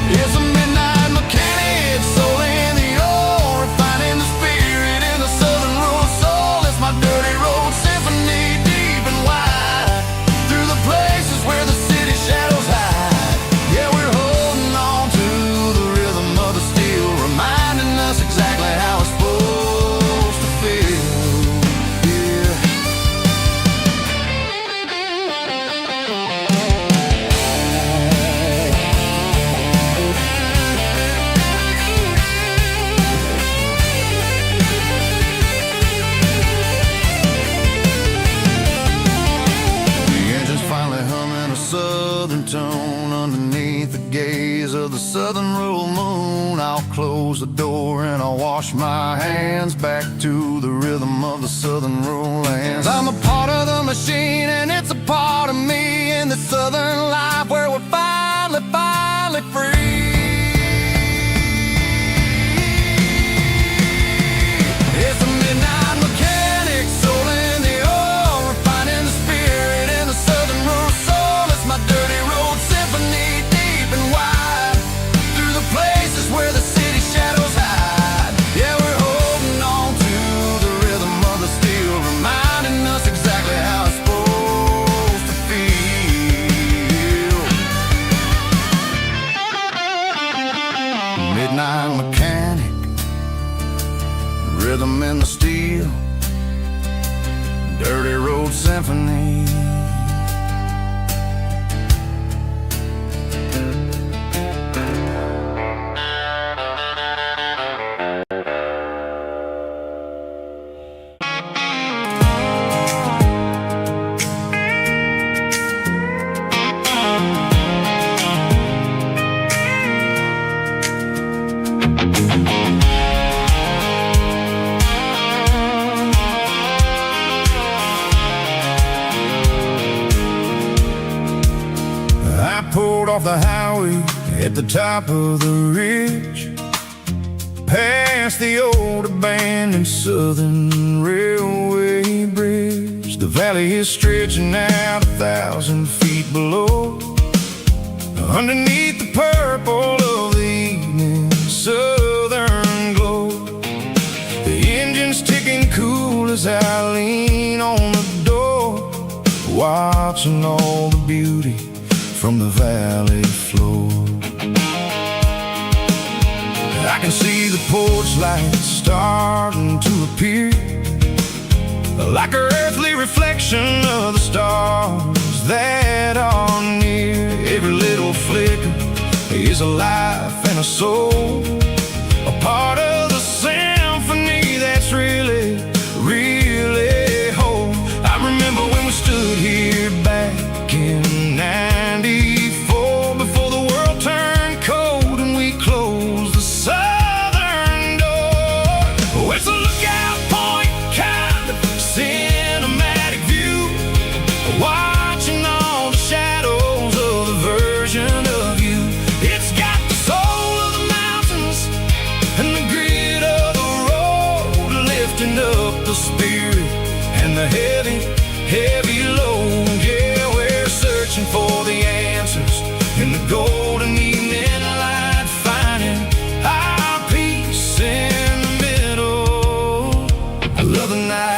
[SPEAKER 1] It's a midnight mechanic, soul in the ore, refining the spirit in the southern rural soul. It's my dirty road symphony, deep and wide, through the places where the city shadows hide. Yeah, we're holding on to the rhythm of the steel, reminding us exactly how it's supposed to feel. Yeah. The engine's finally humming a southern tone underneath the gaze of the southern rural moon. I'll close the door and I'll wash my hands back to the rhythm of the southern rural lands. I'm a part of the machine and it's a part of me in the southern life where we're finally free. It's a midnight mechanic, soul in the ore, refining the spirit in the southern rural soul. It's my dirty road symphony, deep and wide, through the places where the city shadows hide. Yeah, we're holding on to the rhythm of the steel, reminding us exactly how it's supposed to feel. Midnight mechanic, rhythm in the steel, dirty road symphony. I pulled off the highway at the top of the ridge, past the old abandoned southern railway bridge. The valley is stretching out 1,000 feet below, underneath the purple of the evening southern glow. The engine's ticking cool as I lean on the door, watching all the beauty from the valley floor. I can see the porch lights starting to appear, like an earthly reflection of the stars that are near. Every little flicker is a life and a soul, a part of the symphony that's really whole. I remember when we stood here back in '94, before the world turned cold and we closed the southern door. Oh, it's a lookout point, kind of cinematic view, watching all the shadows of the version of you. It's got the soul of the mountains and the grit of the road, lifting up the spirit and the heavy load. Yeah, we're searching for the answers in the golden evening light, finding our peace in the middle of the night.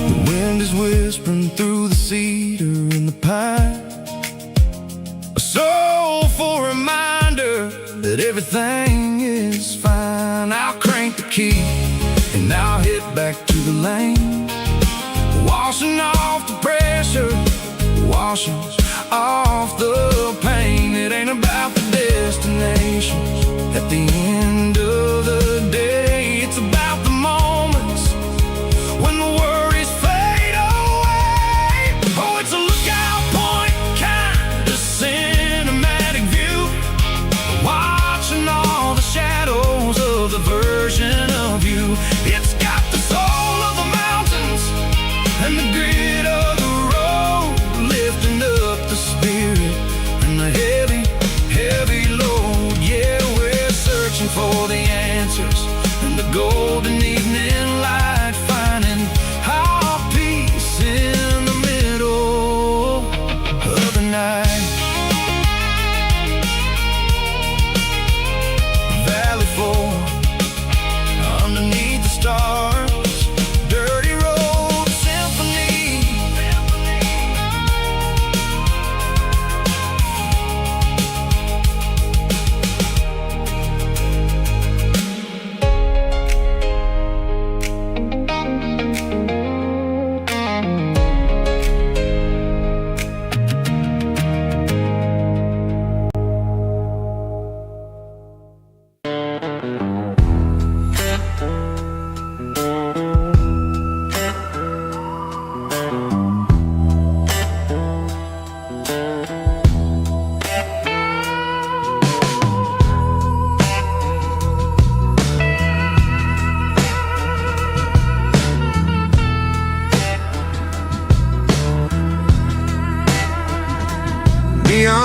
[SPEAKER 1] The wind is whispering through the cedar and the pine, a soulful reminder that everything is fine. I'll crank the key and I'll hit back to the lane, washing off the pressure, washing off the pain. It ain't about the destinations at the end of the day, it's about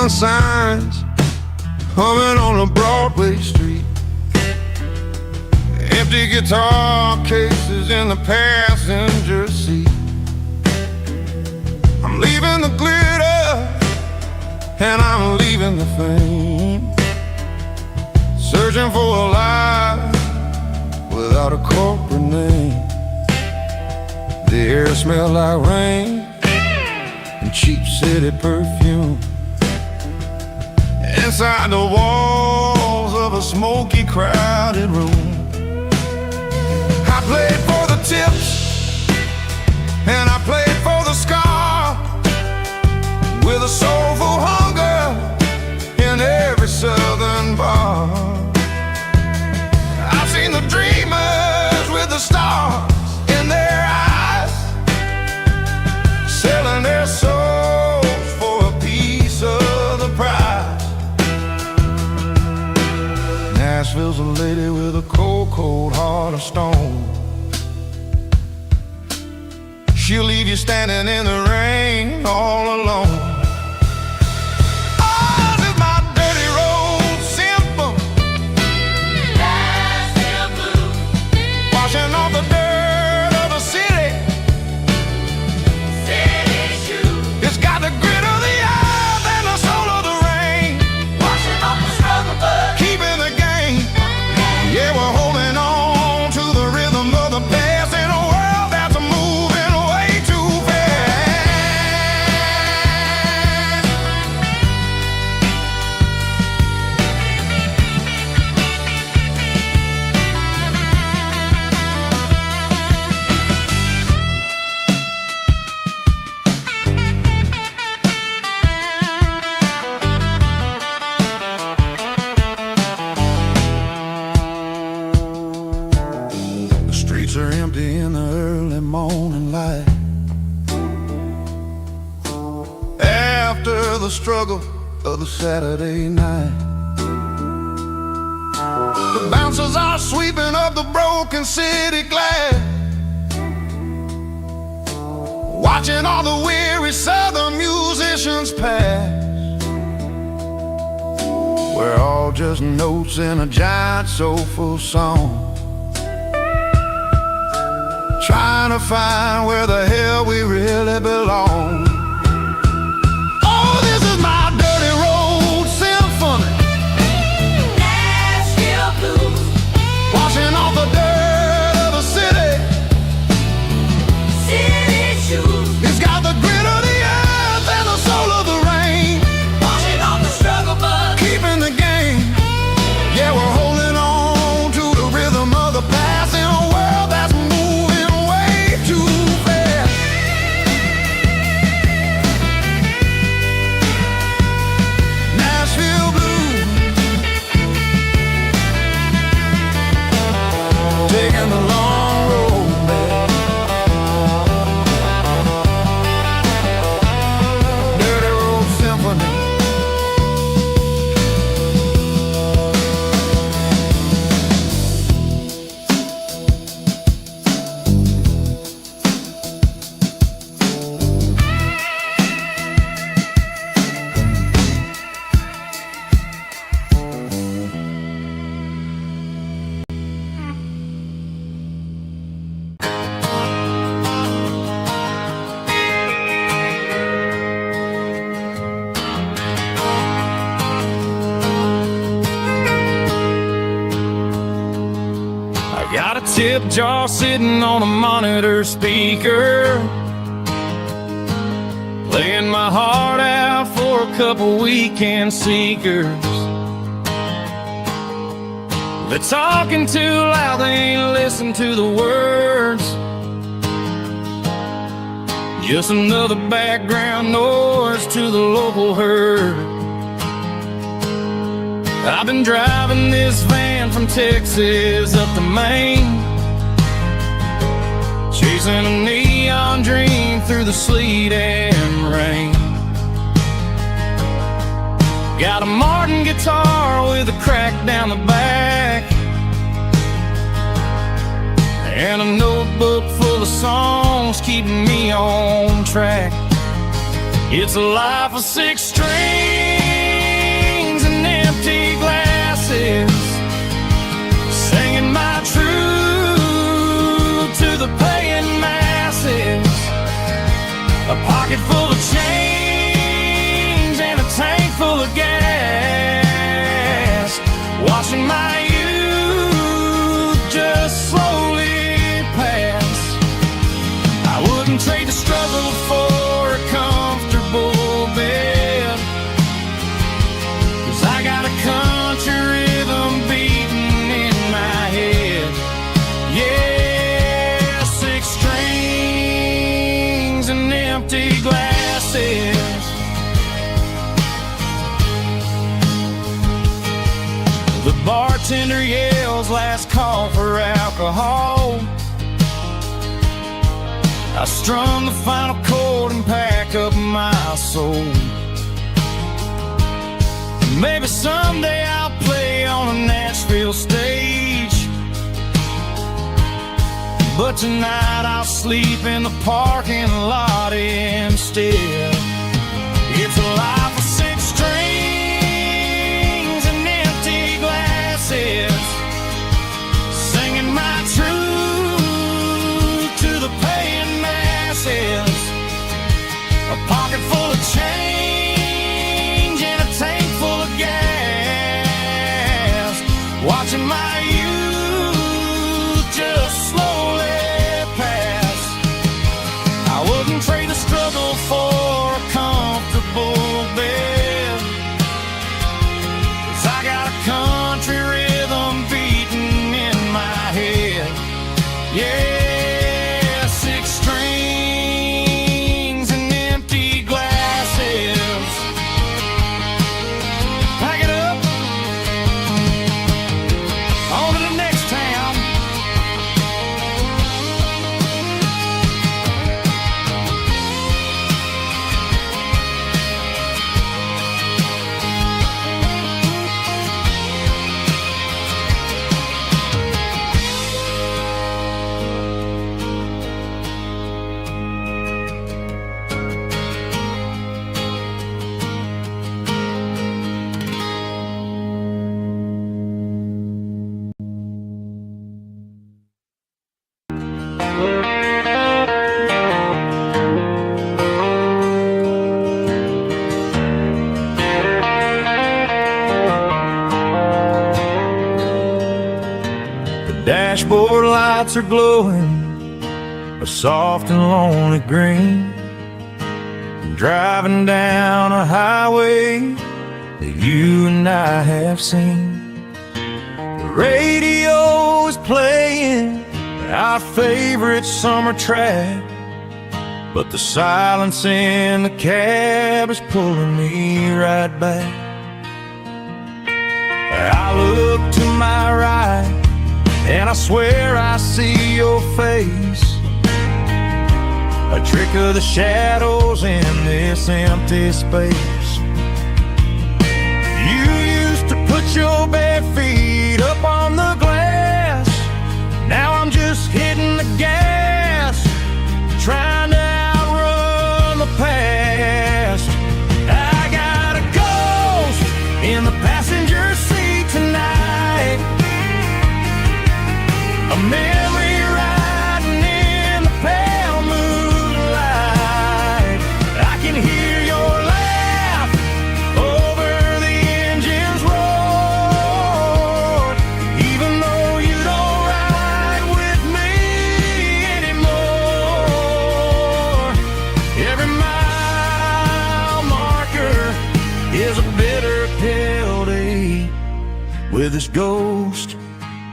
[SPEAKER 1] neon signs humming on a Broadway street. Empty guitar cases in the passenger seat. I'm leaving the glitter and I'm leaving the fame, searching for a life without a corporate name. The air smelled like rain and cheap city perfume. Inside the walls of a smoky, crowded room, I played for the tips and I played for the scar, with a soulful hunger in every southern bar. I've seen the dreamers with the stars in their eyes, selling their souls for a piece of the prize. Nashville's a lady with a cold, cold heart of stone. She'll leave you standing in the rain all alone. Oh, this is my dirty road symphony, Nashville blues, washing off the dirt of the city, city shoes. It's got the grit of the earth and the soul of the rain, washing off the struggle but keeping the game. Yeah, we're holding on to the rhythm of the past in a world that's moving way too The streets are empty in the early morning light, after the struggle of the Saturday night. The bouncers are sweeping up the broken city glass, watching all the weary southern musicians pass. We're all just notes in a giant soulful song, trying to find where the hell we really belong. Oh, this is my dirty road symphony, Nashville blues, washing off the dirt of the city, city shoes. It's got the grit of the earth and the soul of the rain, washing off the struggle but keeping the game. Yeah, we're holding on to the rhythm of the past in a world that's moving way too fast. Nashville blues, taking the long road back. Dirty road symphony. Got a tip jar sitting on a monitor speaker, playing my heart out for a couple weekend seekers. They're talking too loud, they ain't listen to the words. Just another background noise to the local herd. I've been driving this van from Texas up to Maine, chasing a neon dream through the sleet and rain. Got a Martin guitar with a crack down the back, and a notebook full of songs keeping me on track. It's a life of 6 strings
[SPEAKER 2] pocket full of change and a tank full of gas, watching my youth just slowly pass. I wouldn't trade the struggle for a comfortable bed, 'cause I got a country rhythm beating in my head. Yeah, 6 strings and empty glasses. The bartender yells last call for alcohol. I strum the final chord and pack up my soul. Maybe someday I'll play on a Nashville stage, but tonight I'll sleep in the parking lot instead. It's a life of 6 strings and empty glasses, singing my truth to the paying masses. A pocket full of change and a tank full of gas, watching my youth just slowly pass. I wouldn't trade the struggle for a comfortable bed, 'cause I got a country rhythm beating in my head. Yeah, 6 strings and empty glasses. Pack it up, on to the next town. Dashboard lights are glowing a soft and lonely green, driving down a highway that you and I have seen. The radio is playing our favorite summer track, but the silence in the cab is pulling me right back. I look to my right and I swear I see your face, a trick of the shadows in this empty space. You used to put your bare feet up on the glass, now I'm just hitting the gas, trying to outrun the past. I got a ghost in the passenger seat tonight, a memory riding in the pale moonlight. I can hear your laugh over the engine's roar, even though you don't ride with me anymore. Every mile marker is a bitter pill to eat, with this ghost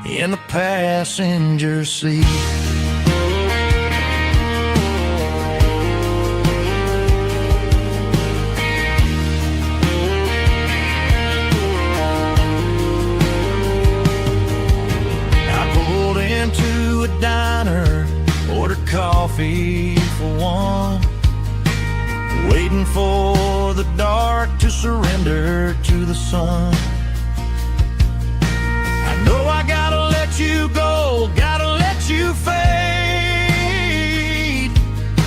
[SPEAKER 2] in the passenger seat. I pulled into a diner, ordered coffee for one, waiting for the dark to surrender to the sun. No, I gotta let you go, gotta let you fade,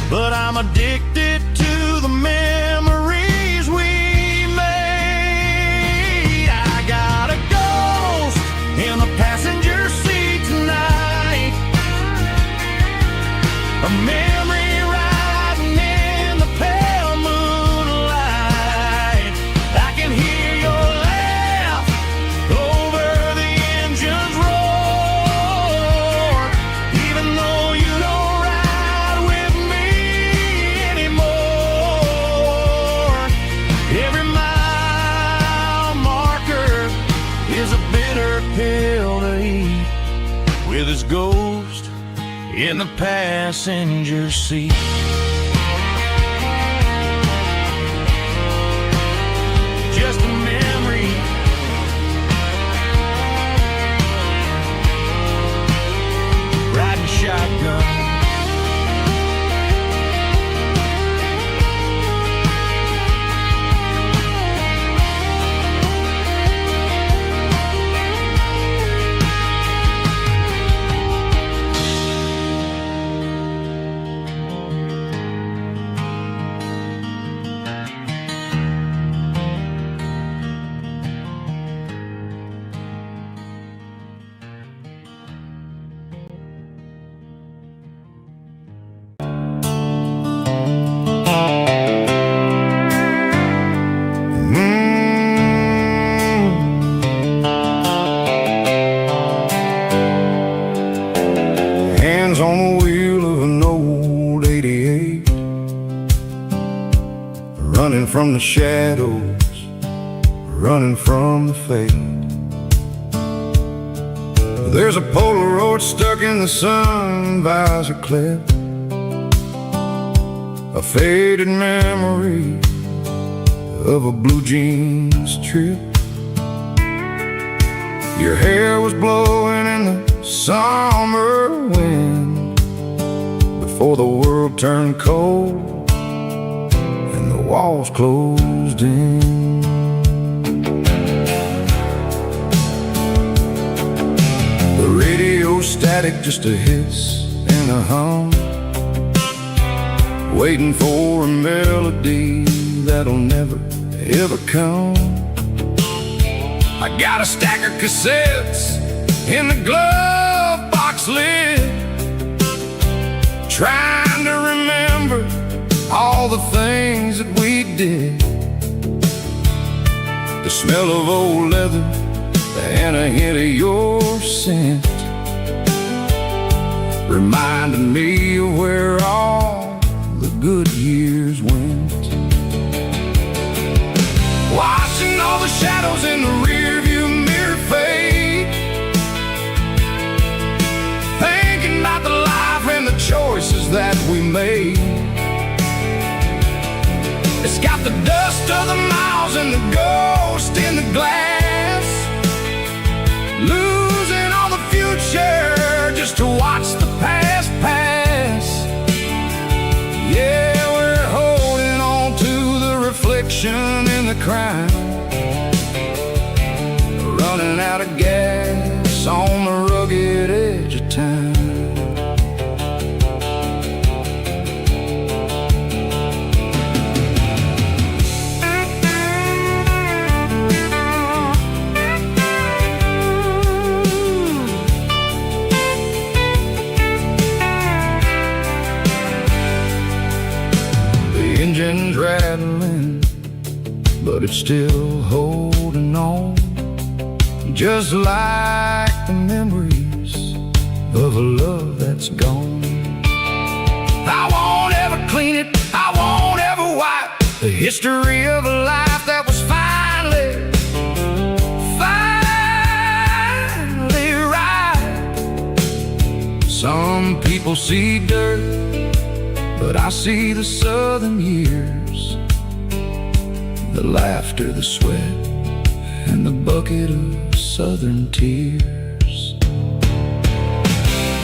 [SPEAKER 2] but I'm addicted to the memories we made. I got a ghost in the passenger seat tonight, a memory riding in the past. with his ghost in the passenger seat. Just a memory, riding shotgun.
[SPEAKER 1] Hands on the wheel of an old 88, running from the shadows, running from the fate. There's a Polaroid stuck in the sun visor clip, a faded memory of a blue jeans trip. Your hair was blowing in the summer wind before the world turned cold and the walls closed in. The radio static, just a hiss and a hum, waiting for a melody that'll never ever come. I got a stack of cassettes in the glove box lid, trying to remember all the things that we did. The smell of old leather and a hint of your scent reminded me of where all the good years went. Watching all the shadows in the rearview mirror fade, thinking about the life and the choices that we made. It's got the dust of the miles and the ghost in the glass, losing all the future just to watch the past pass. Yeah, we're holding on to the reflection in the crowd, running out of gas on the rugged edge of town. The engine's rattling, but it's still holding on, just like the memories of a love that's gone. I won't ever clean it, I won't ever wipe the history of a life that was finally right. Some people see dirt, but I see the southern years, the laughter, the sweat, and the bucket of southern tears.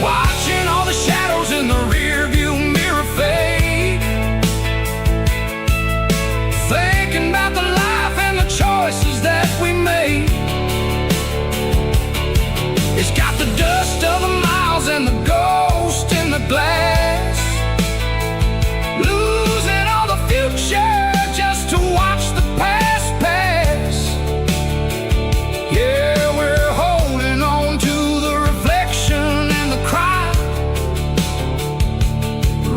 [SPEAKER 1] Watching all the shadows in the rearview mirror fade, thinking about the life and the choices that we made. It's got the dust of the miles and the ghost in the glass, losing all the future just to watch the past pass. Yeah, we're holding on to the reflection and the crowd,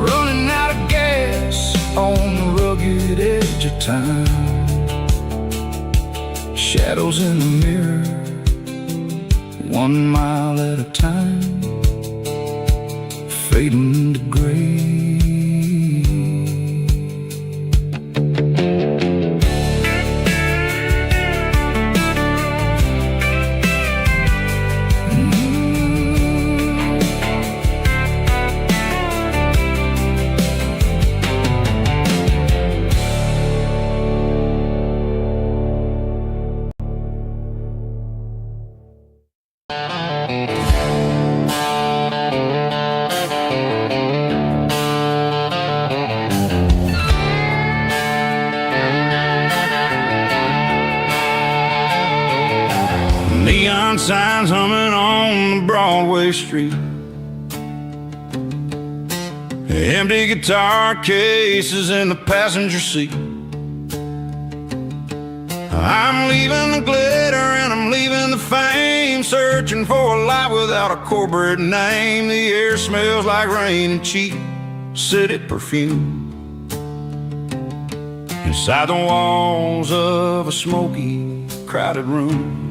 [SPEAKER 1] running out of gas on the rugged edge of time. Shadows in the mirror, 1 mile at a time, fading to gray.
[SPEAKER 2] Neon signs humming on the Broadway street, empty guitar cases in the passenger seat. I'm leaving the glitter and I'm leaving the fame, searching for a life without a corporate name. The air smells like rain and cheap city perfume inside the walls of a smoky, crowded room.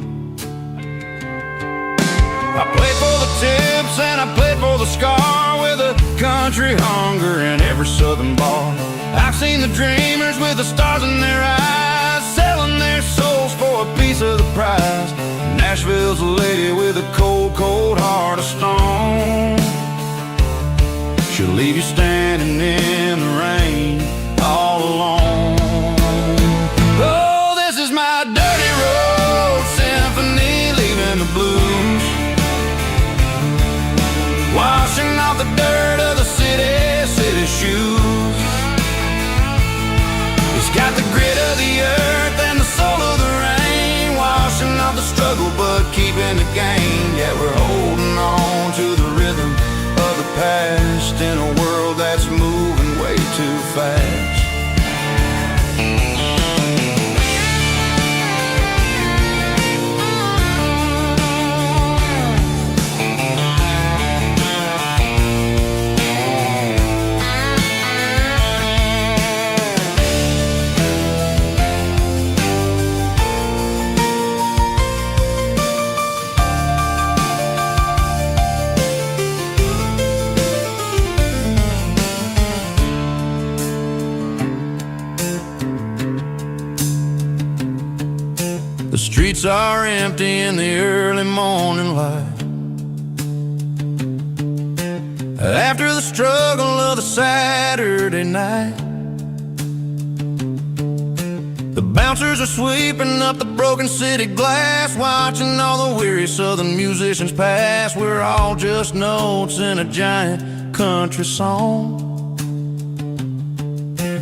[SPEAKER 2] I played for the tips and I played for the scar, with a country hunger in every southern bar. I've seen the dreamers with the stars in their eyes, selling their souls for a piece of the prize. Nashville's a lady with a cold, cold heart of stone. She'll leave you standing in the rain all alone. Oh, this is my dirty road symphony, leaving the blues, washing off the dirt of the city shoes. It's got the grit of the earth and the soul of the rain, washing off the struggle but keeping the gain. Yeah, we're holding on to the rhythm of the past in a world that's moving way too fast. The streets are empty in the early morning light, after the struggle of the Saturday night. The bouncers are sweeping up the broken city glass, watching all the weary southern musicians pass. We're all just notes in a giant country song,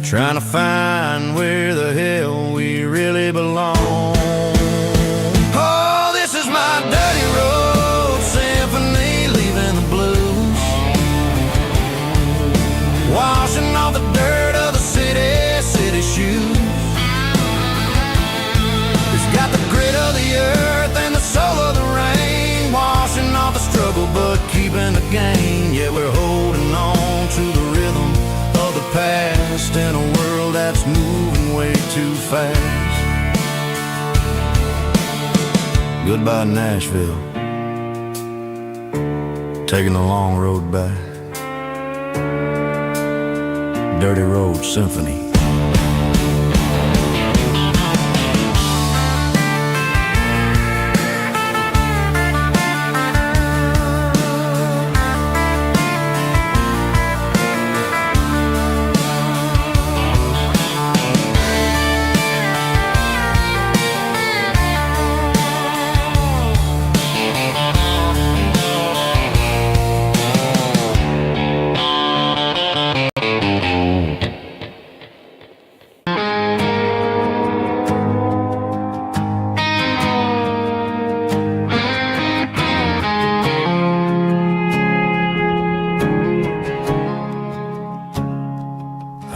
[SPEAKER 2] trying to find where the hell we really belong. Oh, this is my dirty road symphony, leaving the blues, washing off the dirt of the city shoes. It's got the grit of the earth and the soul of the rain, washing off the struggle but keeping the gain. Yeah, we're holding on to the rhythm of the past in a world that's moving way too fast. Goodbye, Nashville, taking the long road back. Dirty Road Symphony.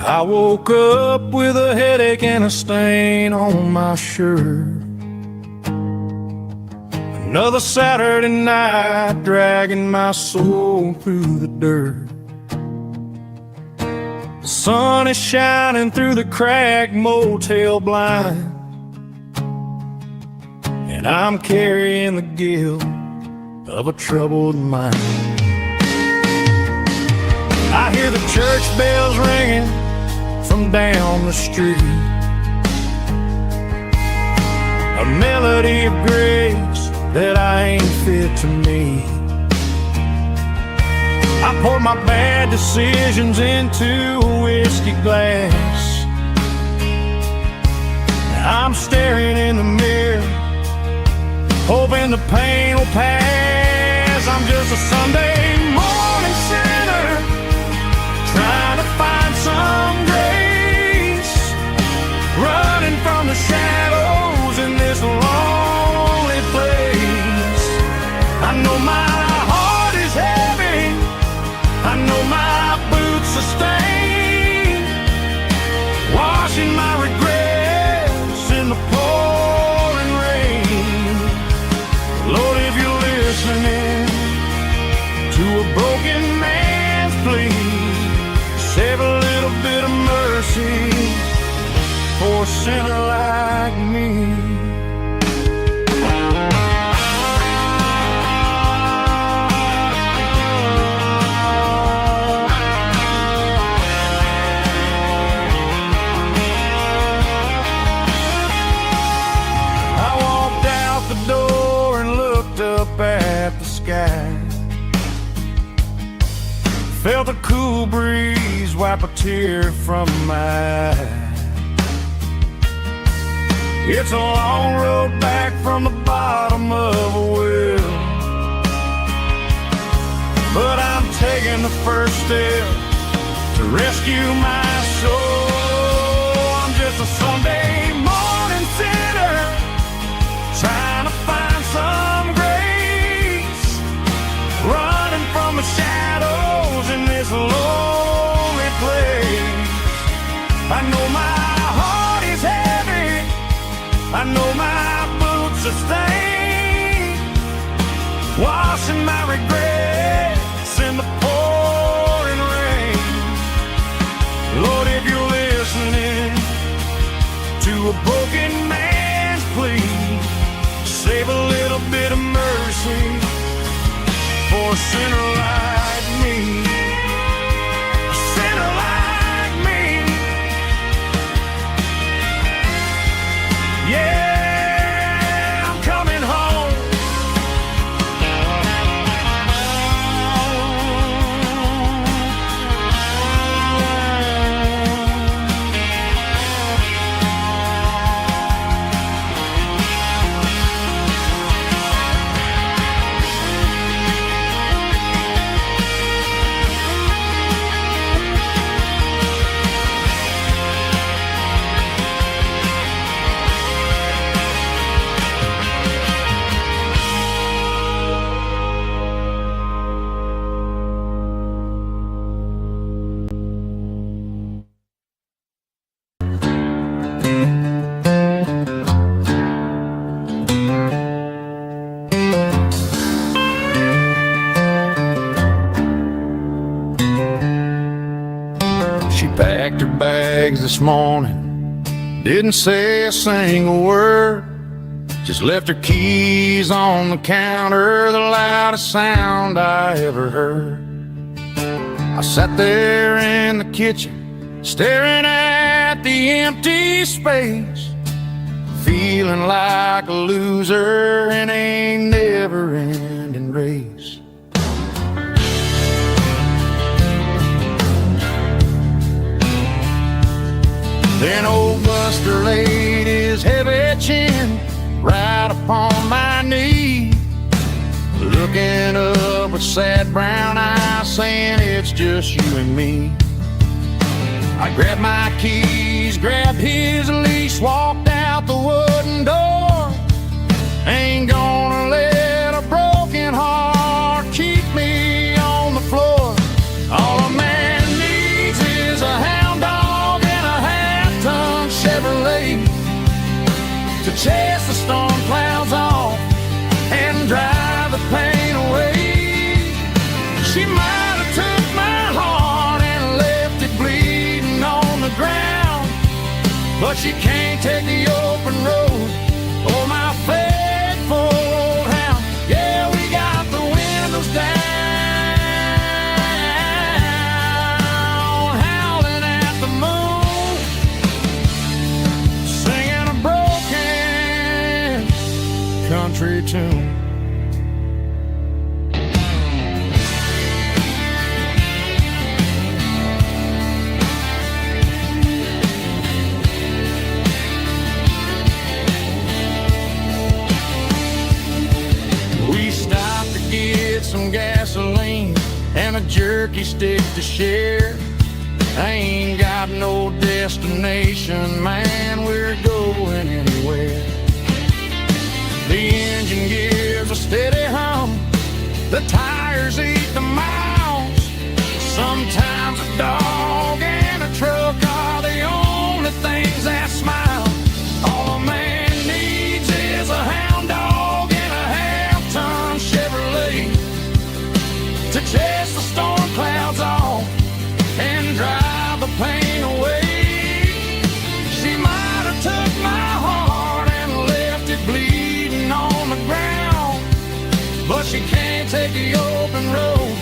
[SPEAKER 2] I woke up with a headache and a stain on my shirt. Another Saturday night, dragging my soul through the dirt. The sun is shining through the cracked motel blind, and I'm carrying the guilt of a troubled mind. I hear the church bells ringing from down the street, a melody of grace that I ain't fit to meet. I poured my bad decisions into a whiskey glass. Now I'm staring in the mirror, hoping the pain will pass. I'm just a Sunday morning sinner, trying to find some grace, running from the shadows in this lonely place. for a sinner like me. At the sky, felt a cool breeze wipe a tear from my eye. It's a long road back from the bottom of a well, but I'm taking the first step to rescue my soul. I'm just a Sunday morning sinner trying to find some running from the shadows in this lonely place. I know my heart is heavy, I know my boots are stained, washing my regrets in the pouring rain. Lord, if you're listening to a broken man's plea, save a little bit of mercy for a sinner like me. A sinner like me. Yeah, I'm coming home. Packed her bags this morning, didn't say a single word, just left her keys on the counter, the loudest sound I ever heard. I sat there in the kitchen, staring at the empty space, feeling like a loser in a never-ending race. Then old Buster laid his heavy chin right upon my knee, looking up with sad brown eyes, saying it's just you and me. I grabbed my keys, grabbed his leash, walked out the wooden door. Ain't gonna let a broken heart keep me on the floor. All a man needs is a hound dog and a half-ton Chevrolet to chase the storm clouds off and drive the pain away. She might have took my heart and left it bleeding on the ground, but she can't take the open road or my faithful old hound. Yeah, we got the windows down, howling at the moon, singing a broken country tune. We stopped to get some gasoline and a jerky stick to share. I ain't got no destination, man, we're going anywhere. The engine gives a steady hum, the tires eat the miles. Sometimes a dog and a truck are the only things that smile. All a man needs is a hound dog and a half-ton Chevrolet to chase the storm clouds off and drive the pain away. She might open road.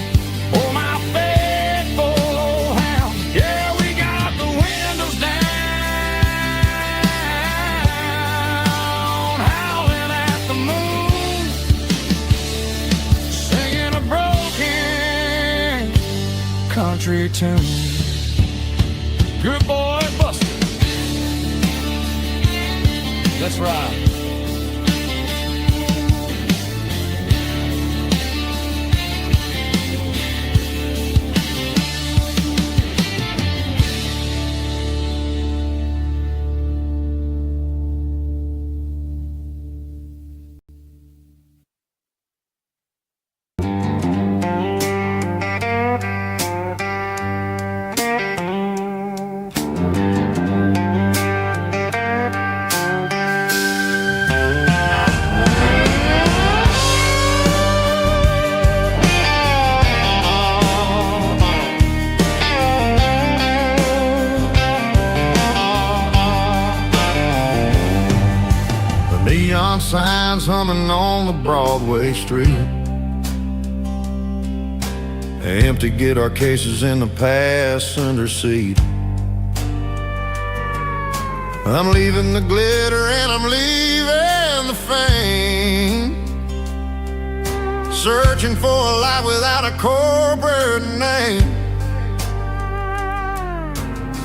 [SPEAKER 2] Oh, my faithful old hound. Yeah, we got the windows down, howling at the moon, singing a broken country tune. Good boy, Buster. Let's ride.
[SPEAKER 1] Neon signs humming on the Broadway street. Empty guitar cases in the passenger seat. I'm leaving the glitter and I'm leaving the fame, searching for a life without a corporate name.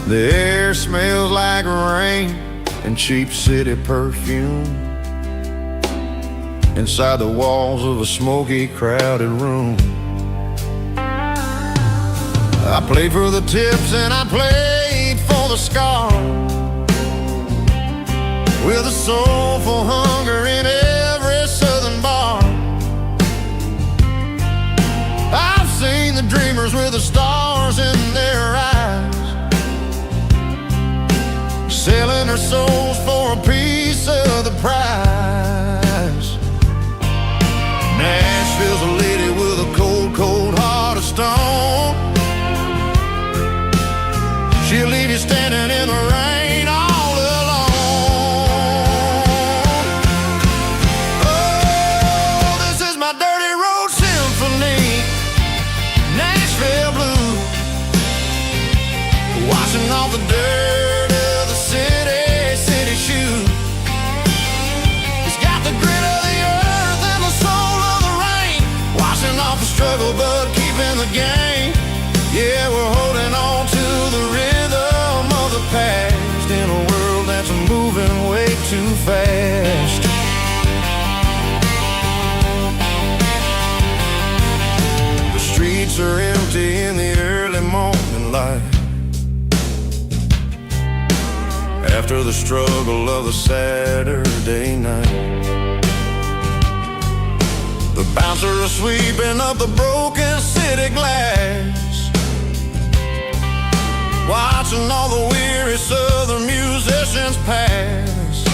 [SPEAKER 1] The air smells like rain and cheap city perfume inside the walls of a smoky, crowded room. I played for the tips and I played for the scars, with a soulful hunger in every southern bar. I've seen the dreamers with the stars in their eyes, selling their souls for a piece of the prize. Nashville's a lady with a cold, cold heart of stone. She'll leave you standing in the rain all alone. Oh, this is my dirty road symphony, Nashville blues, washing off the dirt of the city shoes. It's got the grit of the earth and the soul of the rain, washing off the struggle but keeping the game. Yeah, we're holding on to the rhythm of the past in a world that's moving way too fast. The streets are empty in the early morning light, after the struggle of the Saturday night. The bouncers are sweeping up the broken city glass, watching all the weary southern musicians pass.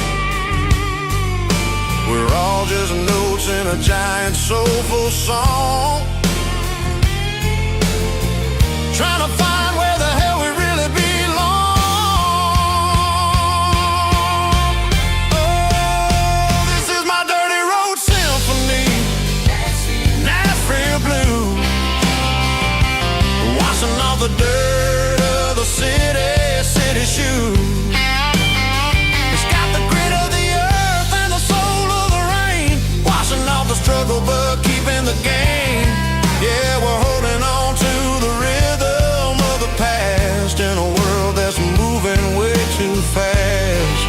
[SPEAKER 1] We're all just notes in a giant soulful song, trying to find where the hell we really belong. Oh, this is my dirty road symphony, Nashville blues, washing off the dirt of the city shoes. It's got the grit of the earth and the soul of the rain, washing off the struggle but keeping the game. Yeah, we're holding on to the rhythm of the past in a world that's moving way too fast.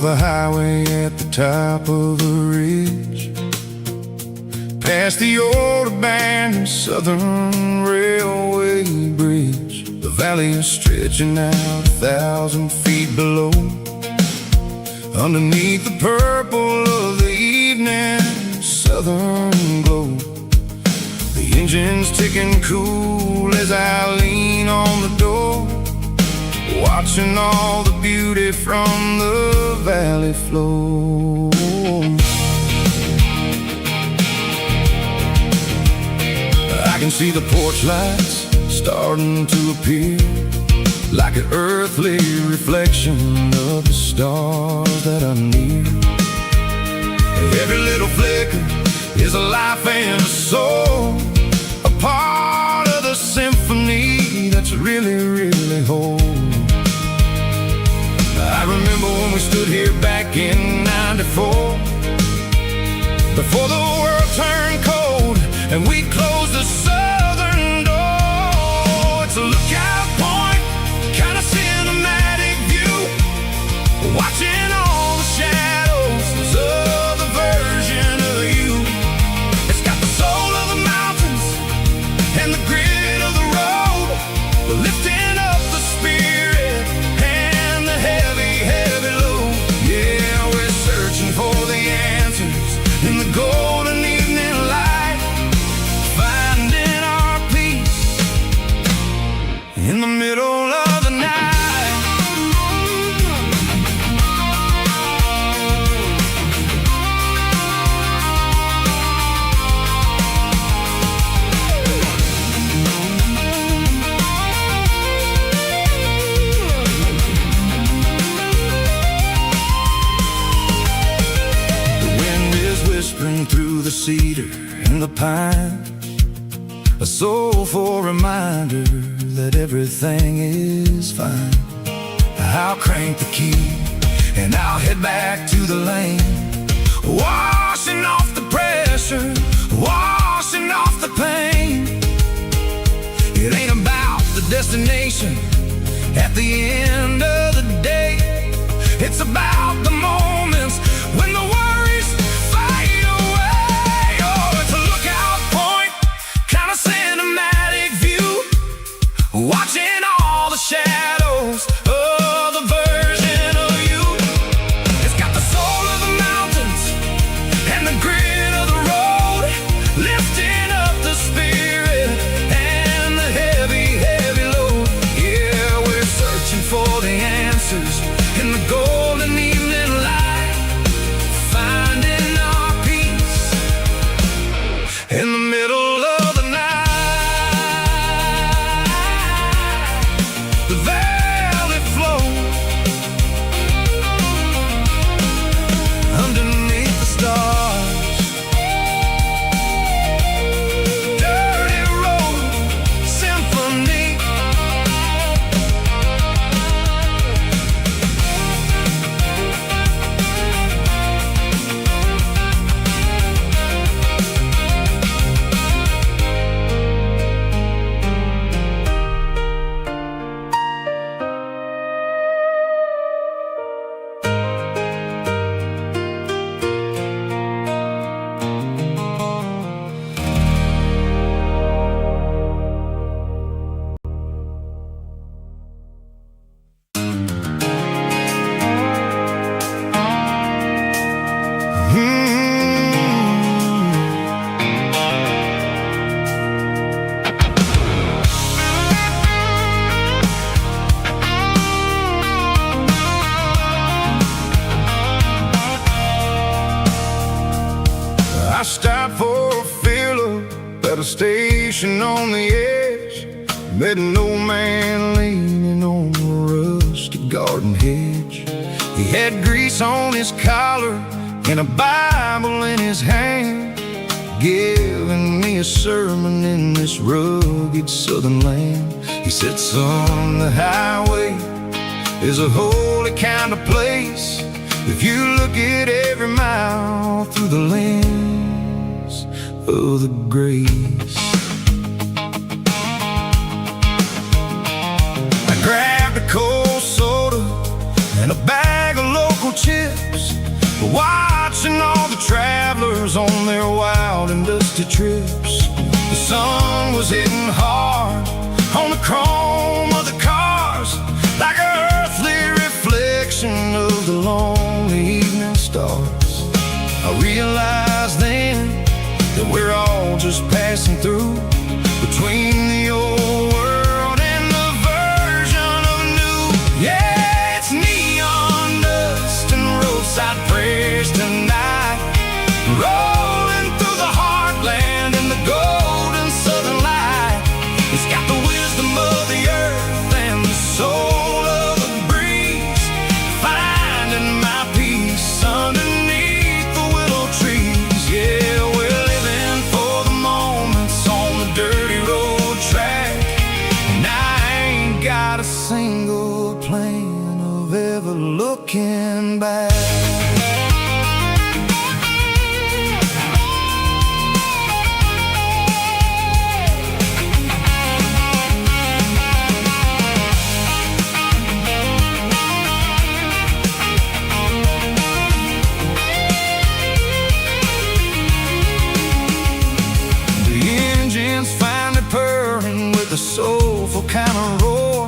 [SPEAKER 1] the highway at the top of a ridge, past the old abandoned Southern Railway bridge. The valley is stretching out 1,000 feet below. Underneath the purple of the evening southern glow, the engine's ticking cool as I lean on the door, watching all the beauty from the valley flow. I can see the porch lights starting to appear, like an earthly reflection of the stars that are near. Every little flicker is a life and a soul, a part of the symphony that's really, really whole. I remember when we stood here back in '94, before the world turned cold and we closed the southern door. It's a lookout point, kind of cinematic view, watching all the shadows of the version of you. It's got the soul of the mountains and the grit of the road, lifting up the spirit and the heavy, heavy load. Yeah, we're searching for the answers in the golden evening light, finding our peace in the middle of the night. Whispering through the cedar and the pine, a soulful reminder that everything is fine. I'll crank the key and I'll head back to the lane, washing off the pressure, washing off the pain. It ain't about the destination at the end of the day, it's about the moments when the worries fade away. Oh, it's a lookout point, kind of cinematic view, watching all the shadows of the version of you. It's got the soul of the mountains and the grit of the road, lifting up the spirit and the heavy, heavy load. Yeah, we're searching for the answers in the golden evening light, finding our peace in the middle of the night. The valley flow underneath the stars, dirty road symphony. I stopped for a fill-up at a station on the edge, met an old man leaning on a rusty garden hedge. He had grease on his collar and a Bible in his hand, giving me a sermon in this rugged southern land. He said, son, the highway is a holy kind of place if you look at every mile through the lens of the grace. I grabbed a cold soda and a bag of local chips, watching all the travelers on their wild and dusty trips. The sun was hitting hard on the chrome of the cars, like an earthly reflection of the lonely evening stars. I realized then that we're all just passing through, between the old world and the version of new. Yeah, it's neon dust and roadside prayers tonight, rolling through the heartland in the golden southern light. It's got the wisdom of the earth and the soul of the breeze, finding my peace underneath the willow trees. Yeah, we're living for the moments on the dirty road track, and I ain't got a single plan of ever looking back. A soulful kind of roar,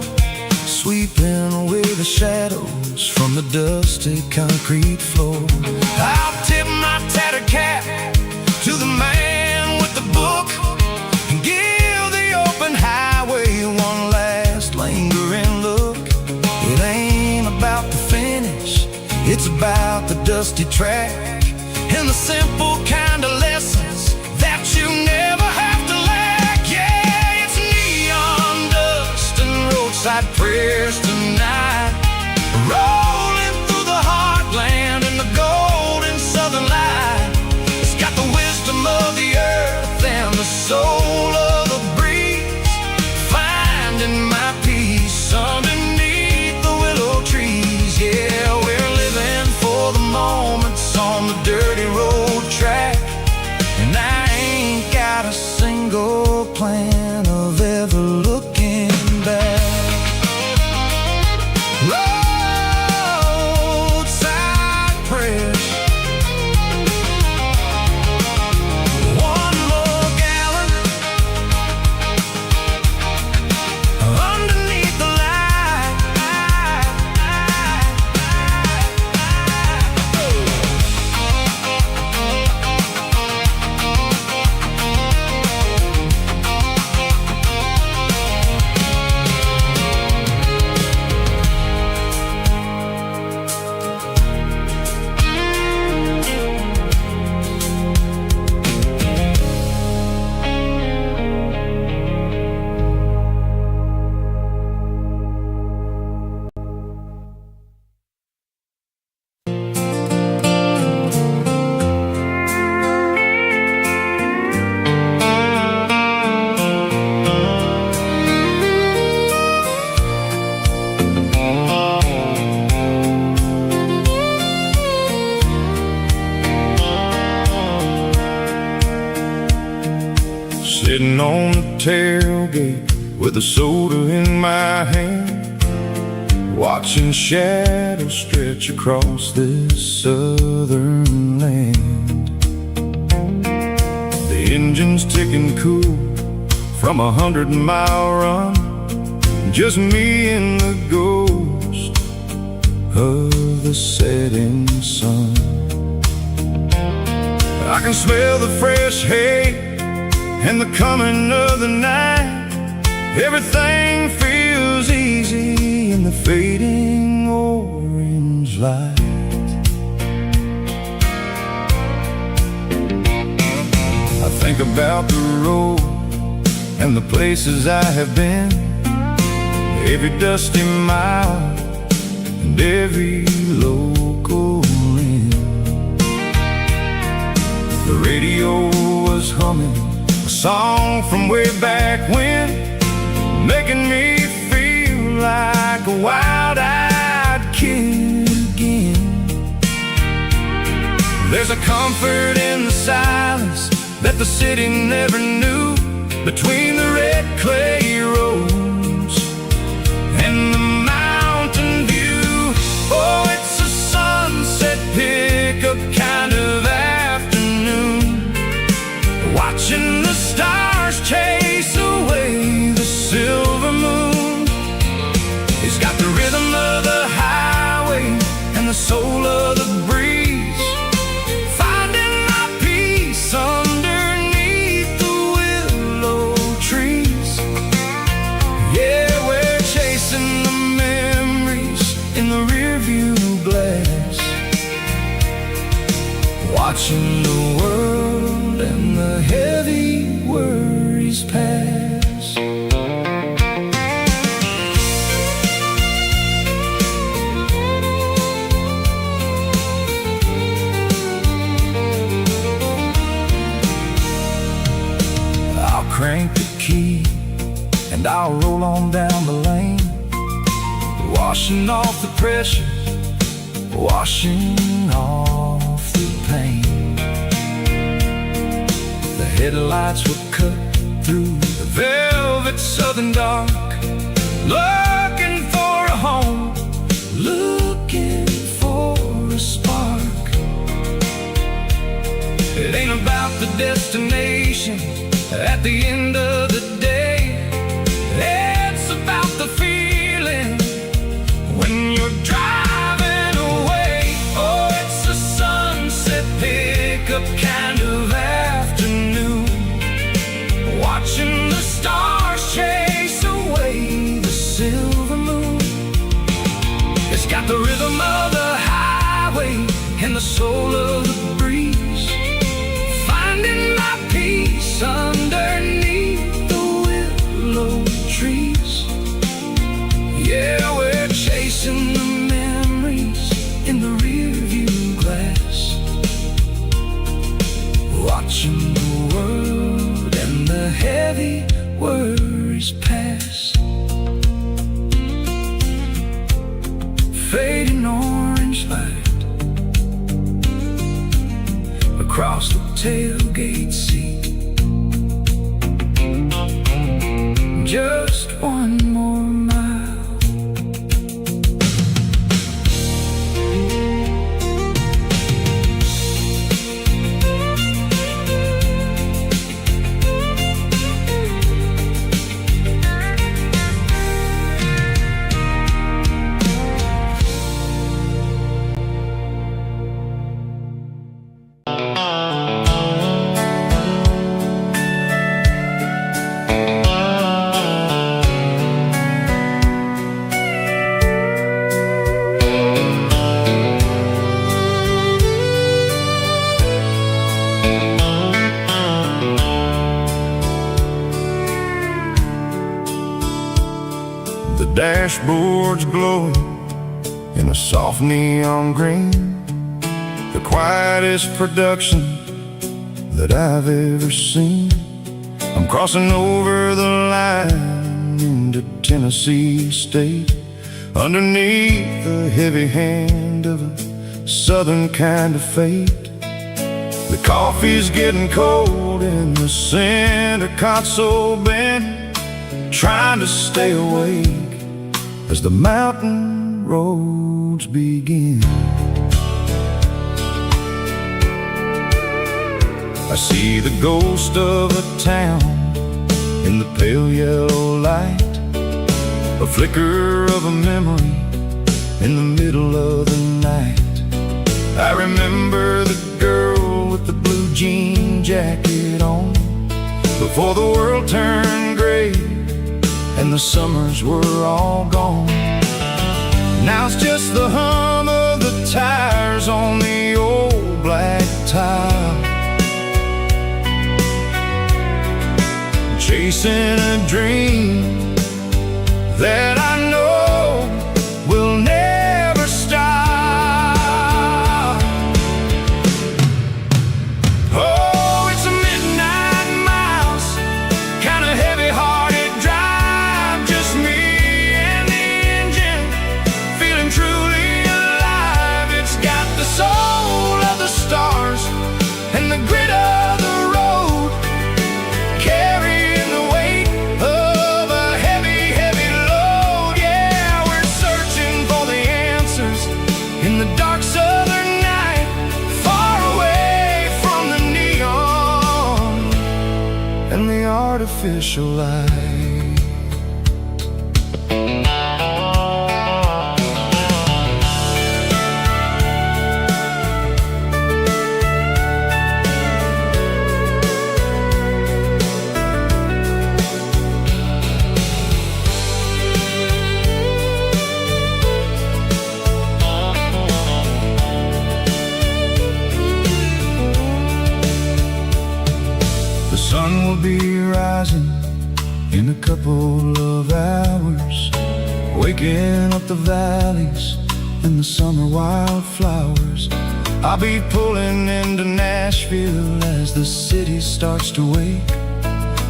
[SPEAKER 1] sweeping away the shadows from the dusty concrete floor. I'll tip my tattered cap to the man with the book and give the open highway one last lingering look. It ain't about the finish, it's about the dusty track and the simple kind of lessons that you never have to lack. Yeah, it's neon dust and roadside prayers tonight, rolling through the heartland in the golden southern light. It's got the wisdom of the earth and the soul of the breeze, finding my peace underneath the willow trees. Yeah, we're living for the moments on the dirty road track, and I ain't got a single plan of ever looking back. Roadside prayers, one more gallon underneath the light. Sitting on the tailgate with a soda in my hand, watching shadows stretch across this southern land. The engine's ticking cool from 100-mile run, just me and the ghost of the setting sun. I can smell the fresh hay and the coming of the night. Everything feels easy in the fading orange light. I think about the road and the places I have been, every dusty mile and every local inn. The radio was humming a song from way back when, making me feel like a wild-eyed kid again. There's a comfort in the silence that the city never knew, between the red clay roads and the mountain view. Oh, it's a sunset pickup watching the world and the heavy worries pass. I'll crank the key and I'll roll on down the lane, washing off the pressure, washing off the pain. The headlights will cut through the velvet southern dark, looking for a home, looking for a spark. It ain't about the destination at the end of the day, it's about the feeling when you're driving away. Oh, it's a sunset pickup kind of afternoon, watching the stars chase away the silver moon. It's got the rhythm of the highway and the soul of the breeze, finding my peace underneath the willow trees. Yeah, we're chasing the memories in the rearview glass, watching the world and the heavy worries pass. Fading orange light across the tailgate seat, just one more mile. The dashboard's glowing in a soft neon green, the quietest production that I've ever seen. I'm crossing over the line into Tennessee State, underneath the heavy hand of a southern kind of fate. The coffee's getting cold in the center console bin, trying to stay awake as the mountain roads begin. I see the ghost of a town in the pale yellow light, a flicker of a memory in the middle of the night. I remember the girl with the blue jean jacket on, before the world turned gray and the summers were all gone. Now it's just the hum of the tires on the old black tile, chasing a dream that I know will never stop. Oh, it's a midnight miles, kinda heavy-hearted drive, just me and the engine, feeling truly alive. It's got the soul of the stars and the grit of the road, carrying the weight of a heavy, heavy load. Yeah, we're searching for the answers in the dark southern night, far away from the neon and the artificial light. will be rising in a couple of hours, waking up the valleys and the summer wildflowers. I'll be pulling into Nashville as the city starts to wake,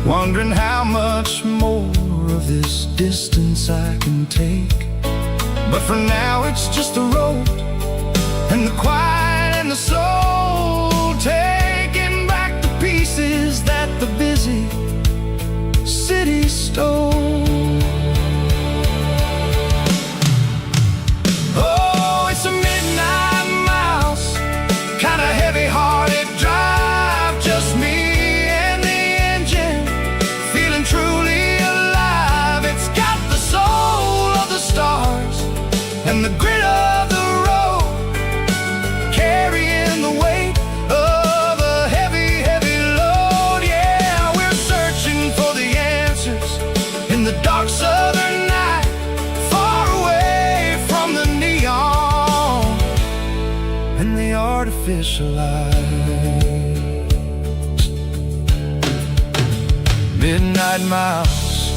[SPEAKER 1] wondering how much more of this distance I can take. But for now it's just the road and the quiet and the soul, taking back the pieces that the busy city stole. Oh, it's a midnight mouse, kinda heavy-hearted drive, just me and the engine, feeling truly alive. It's got the soul of the stars and the grit of the road, carrying the weight of a heavy, heavy load. Yeah, we're searching for the answers in the dark southern night, far away from the neon and the artificial lights. Midnight mouse,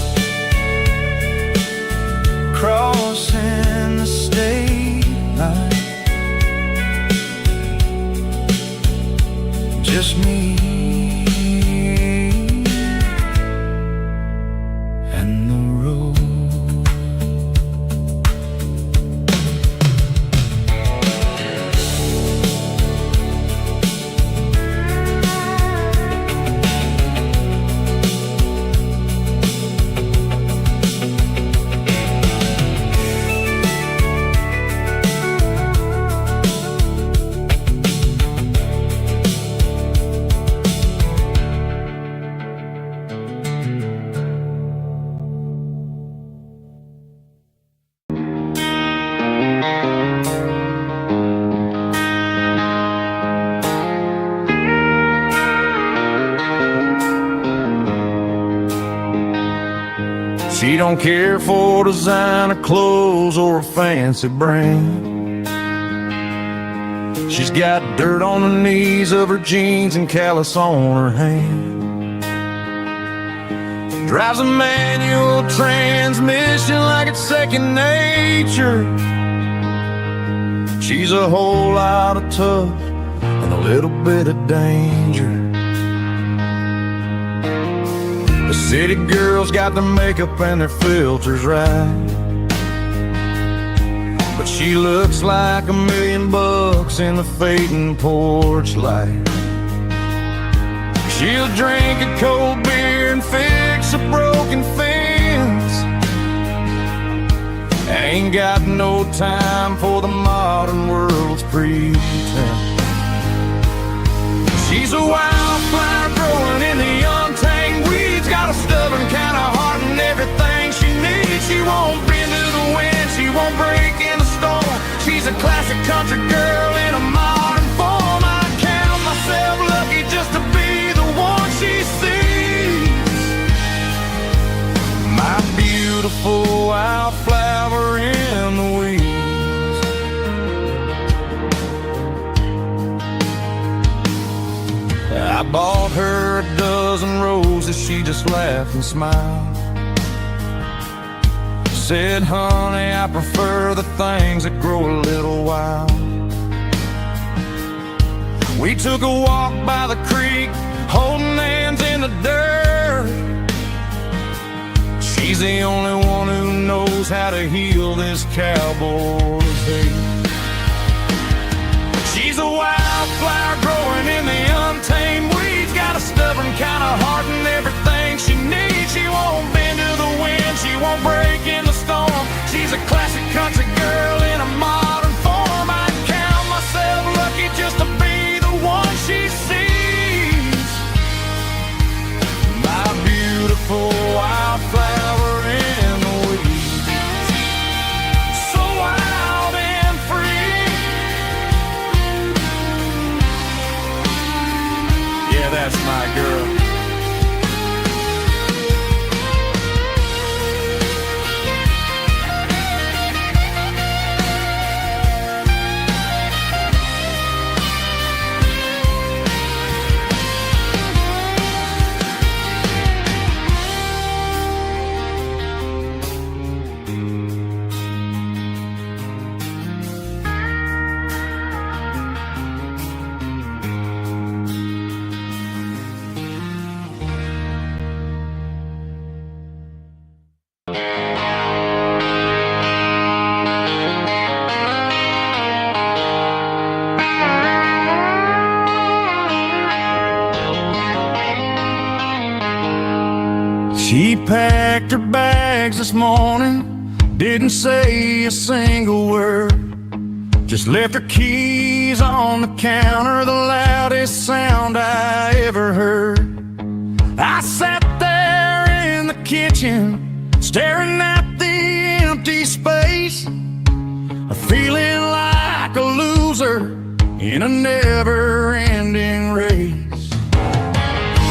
[SPEAKER 1] crossing the state line, just me and the road.
[SPEAKER 2] She don't care for designer clothes or a fancy brand. She's got dirt on the knees of her jeans and callus on her hand. Drives a manual transmission like it's second nature. She's a whole lot of tough and a little bit of danger. The city girls got their makeup and their filters right, but she looks like $1 million in the fading porch light. She'll drink a cold beer and fix a broken fence. Ain't got no time for the modern world's pretense. She's a wildflower growing in the untamed weeds, got a stubborn kind of heart and everything she needs. She won't bend to the wind, she won't break in the storm. She's a classic country girl in a modern form. I count myself lucky just to be the one she sees. My beautiful wildflower in the weeds. I bought her a dozen roses, she just laughed and smiled. Said, honey, I prefer the things that grow a little wild. We took a walk by the creek, holding hands in the dirt. She's the only one who knows how to heal this cowboy's hate. She's a wildflower growing in the untamed weeds, got a stubborn kind of heart and everything she needs. She won't bend to the wind, she won't break in the storm. She's a classic country girl in a modern form. I count myself lucky just to be the one she sees. My beautiful wildflower in the weeds, so wild and free. Yeah, that's my girl. She packed her bags this morning, didn't say a single word, just left her keys on the counter, the loudest sound I ever heard. I sat there in the kitchen, staring at the empty space, feeling like a loser in a never-ending race.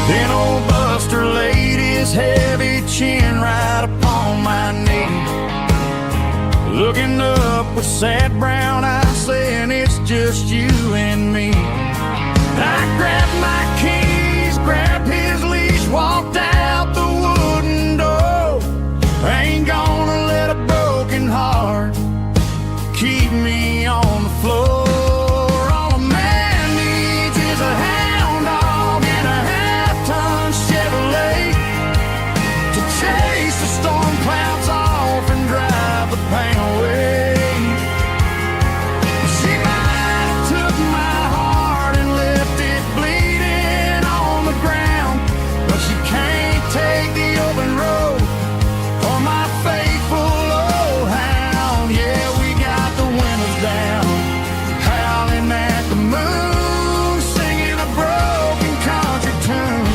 [SPEAKER 2] Then old Buster laid his heavy chin right upon my knee, looking up with sad brown eyes, saying it's just you and me. I grabbed my keys, grabbed his leash, walked out the wooden door. I ain't gonna let a broken heart keep me on the floor. All a man needs is a hound dog and a half-ton Chevrolet to chase the storm clouds off and drive the pain away. She might have took my heart and left it bleeding on the ground, but she can't take the open road or my faithful old hound. Yeah, we got the windows down, howling at the moon, singing a broken country tune.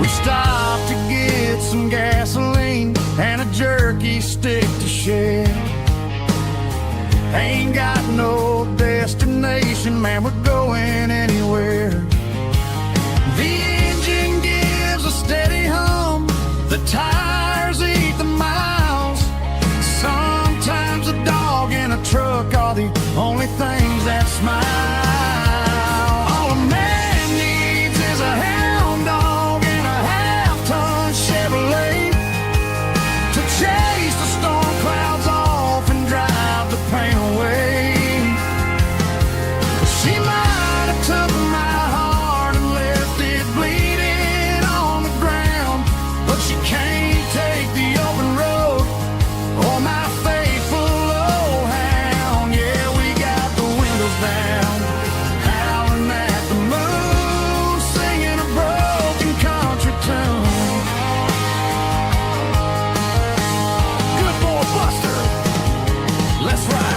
[SPEAKER 2] We stopped to get some gasoline and a jerky stick to share. Ain't got no destination, man, we're going anywhere. The engine gives a steady hum, the tires eat the miles. Sometimes a dog and a truck are the only things that smile. All a man needs is a hound dog and a half-ton Chevrolet to chase the storm clouds off and drive the pain away. She might have took my heart and left it bleeding on the ground, but she can't take the open road or my faithful old hound. Yeah, we got the windows down, howling at the moon, singing a broken country tune. Good boy Buster, let's ride.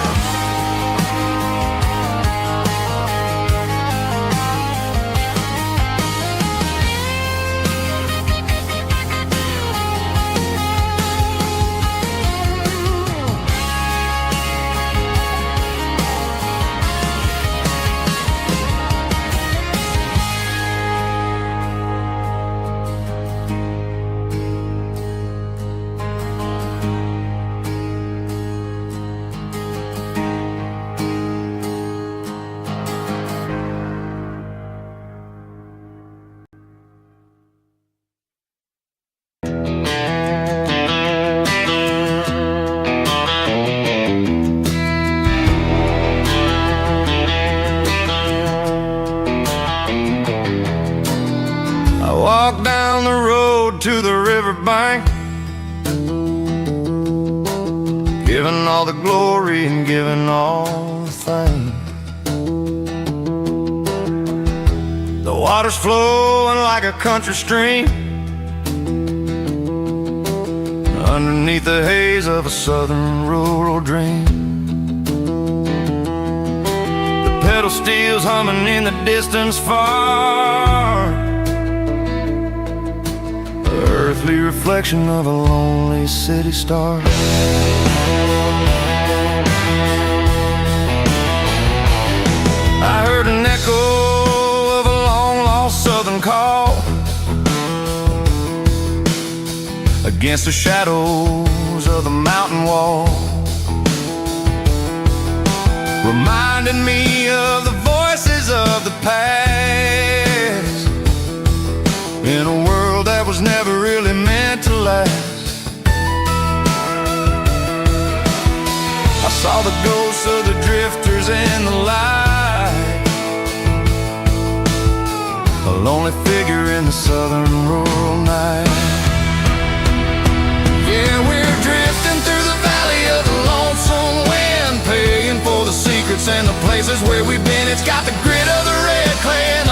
[SPEAKER 2] I walked down the road to the riverbank, giving all the glory and giving all the thanks. The water's flowing like a country stream underneath the haze of a southern rural dream. The pedal steel's humming in the distance far, the earthly reflection of a lonely city star. I heard an echo of a long-lost southern call against the shadows of the mountain wall, reminding me of the voices of the past in a world that was never really meant to last. I saw the ghosts of the drifters in the light, a lonely figure in the southern rural night. Yeah, we're drifting through the valley of the lonesome wind, paying for the secrets and the places where we've been. It's got the grit of the red clay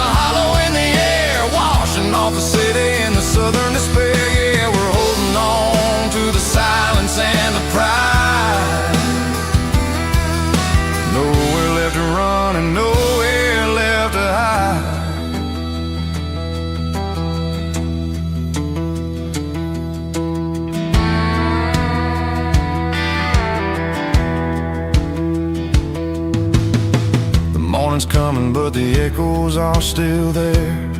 [SPEAKER 1] coming, but the echoes are still there.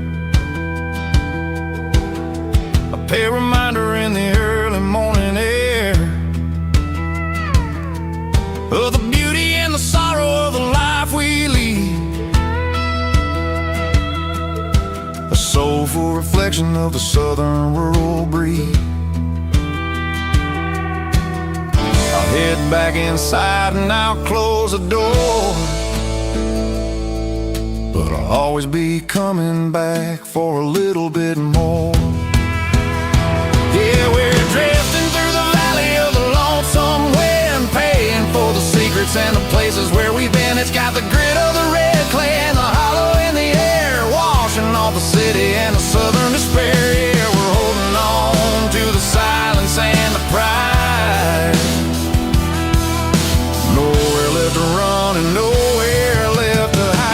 [SPEAKER 1] A pale reminder in the early morning air of the beauty and the sorrow of the life we lead. A soulful reflection of the southern rural breed. I'll head back inside and I'll close the door, but I'll always be coming back for a little bit more. Yeah, we're drifting through the valley of the lonesome wind, paying for the secrets and the places where we've been. It's got the grit of the red clay and the hollow in the air, washing off the city and the southern despair. Yeah, we're holding on to the silence and the pride. Nowhere left to run and nowhere left to hide.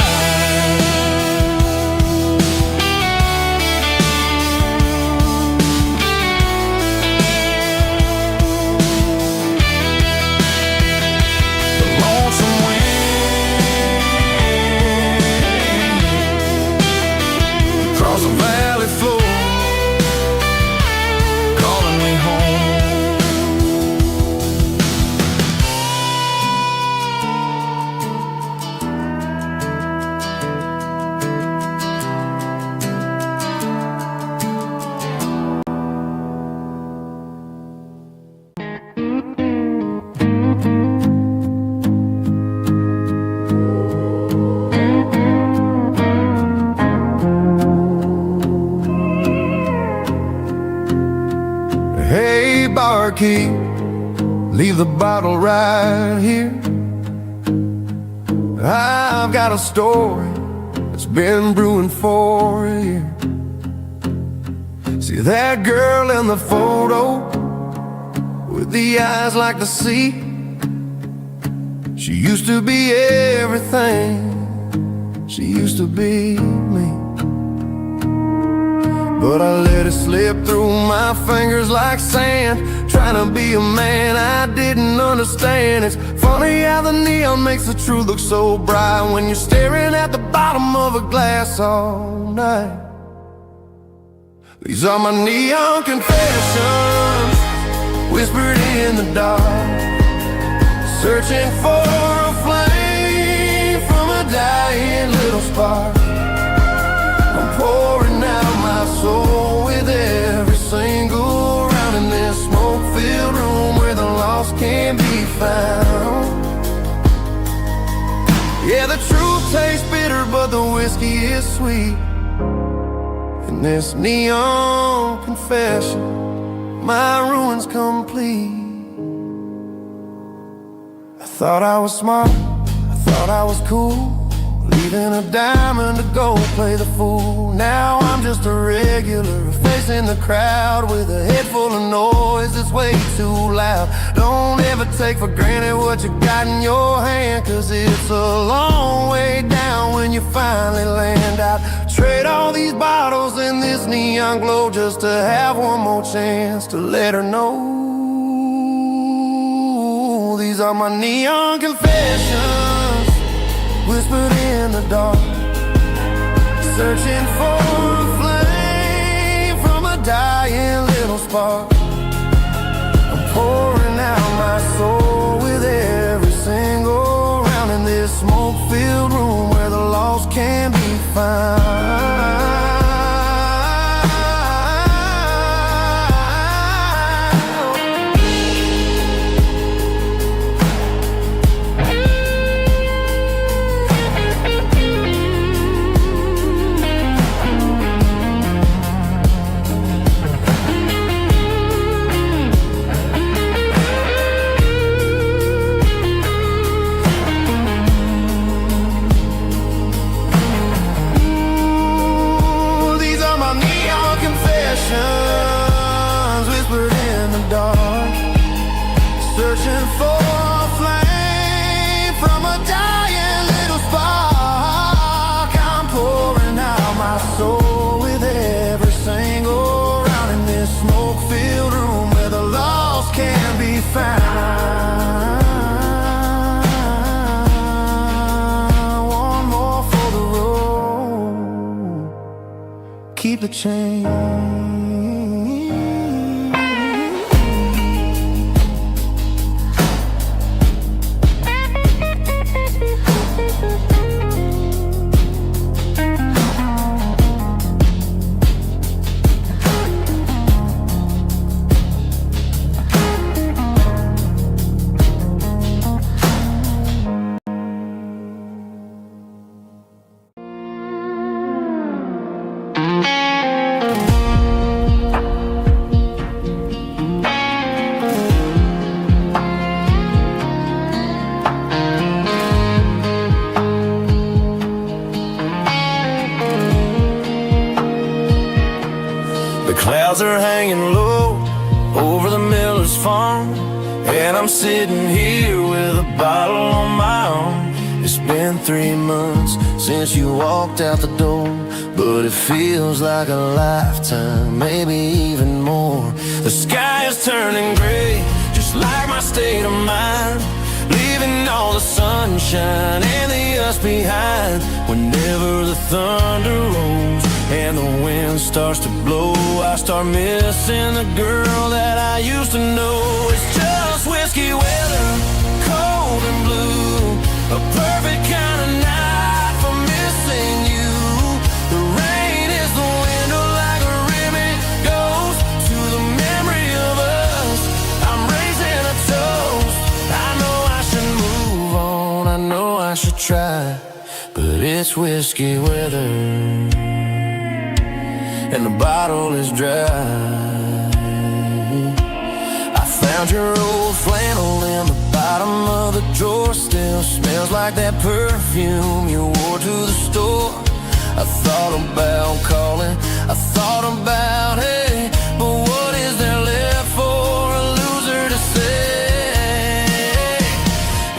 [SPEAKER 1] The lonesome wind across the valley floor, calling me home. Hey, barkeep, leave the bottle right here. I've got a story that's been brewing for a year. See that girl in the photo with the eyes like the sea? She used to be everything, she used to be me. But I let it slip through my fingers like sand, trying to be a man I didn't understand. It's funny how the neon makes the truth look so bright when you're staring at the bottom of a glass all night. These are my neon confessions, whispered in the dark, searching for a flame from a dying little spark. I'm pouring out my soul with every single round in this smoke-filled room where the lost can be found. Yeah, the truth tastes bitter, but the whiskey is sweet. In this neon confession, my ruin's complete. I thought I was smart, I thought I was cool, leaving a diamond to go play the fool. Now I'm just a regular, facing the crowd with a head full of noise that's way too loud. Don't ever take for granted what you got in your hand, cause it's a long way down when you finally land out. Trade all these bottles and this neon glow just to have one more chance to let her know. These are my neon confessions, whispered in the dark, searching for a flame from a dying little spark. I'm pouring out my soul with every single round in this smoke-filled room where the lost can be found. the change.
[SPEAKER 3] Clouds are hanging low over the miller's farm, and I'm sitting here with a bottle on my arm. It's been 3 months since you walked out the door, but it feels like a lifetime, maybe even more. The sky is turning gray, just like my state of mind, leaving all the sunshine and the us behind. Whenever the thunder rolls and the wind starts to blow, I start missing the girl that I used to know. It's just whiskey weather, cold and blue, a perfect kind of night for missing you. The rain is the window like a ribbon goes to the memory of us. I'm raising a toast. I know I should move on, I know I should try, but it's whiskey weather and the bottle is dry. I found your old flannel in the bottom of the drawer, still smells like that perfume you wore to the store. I thought about calling, I thought about, hey, but what is there left for a loser to say?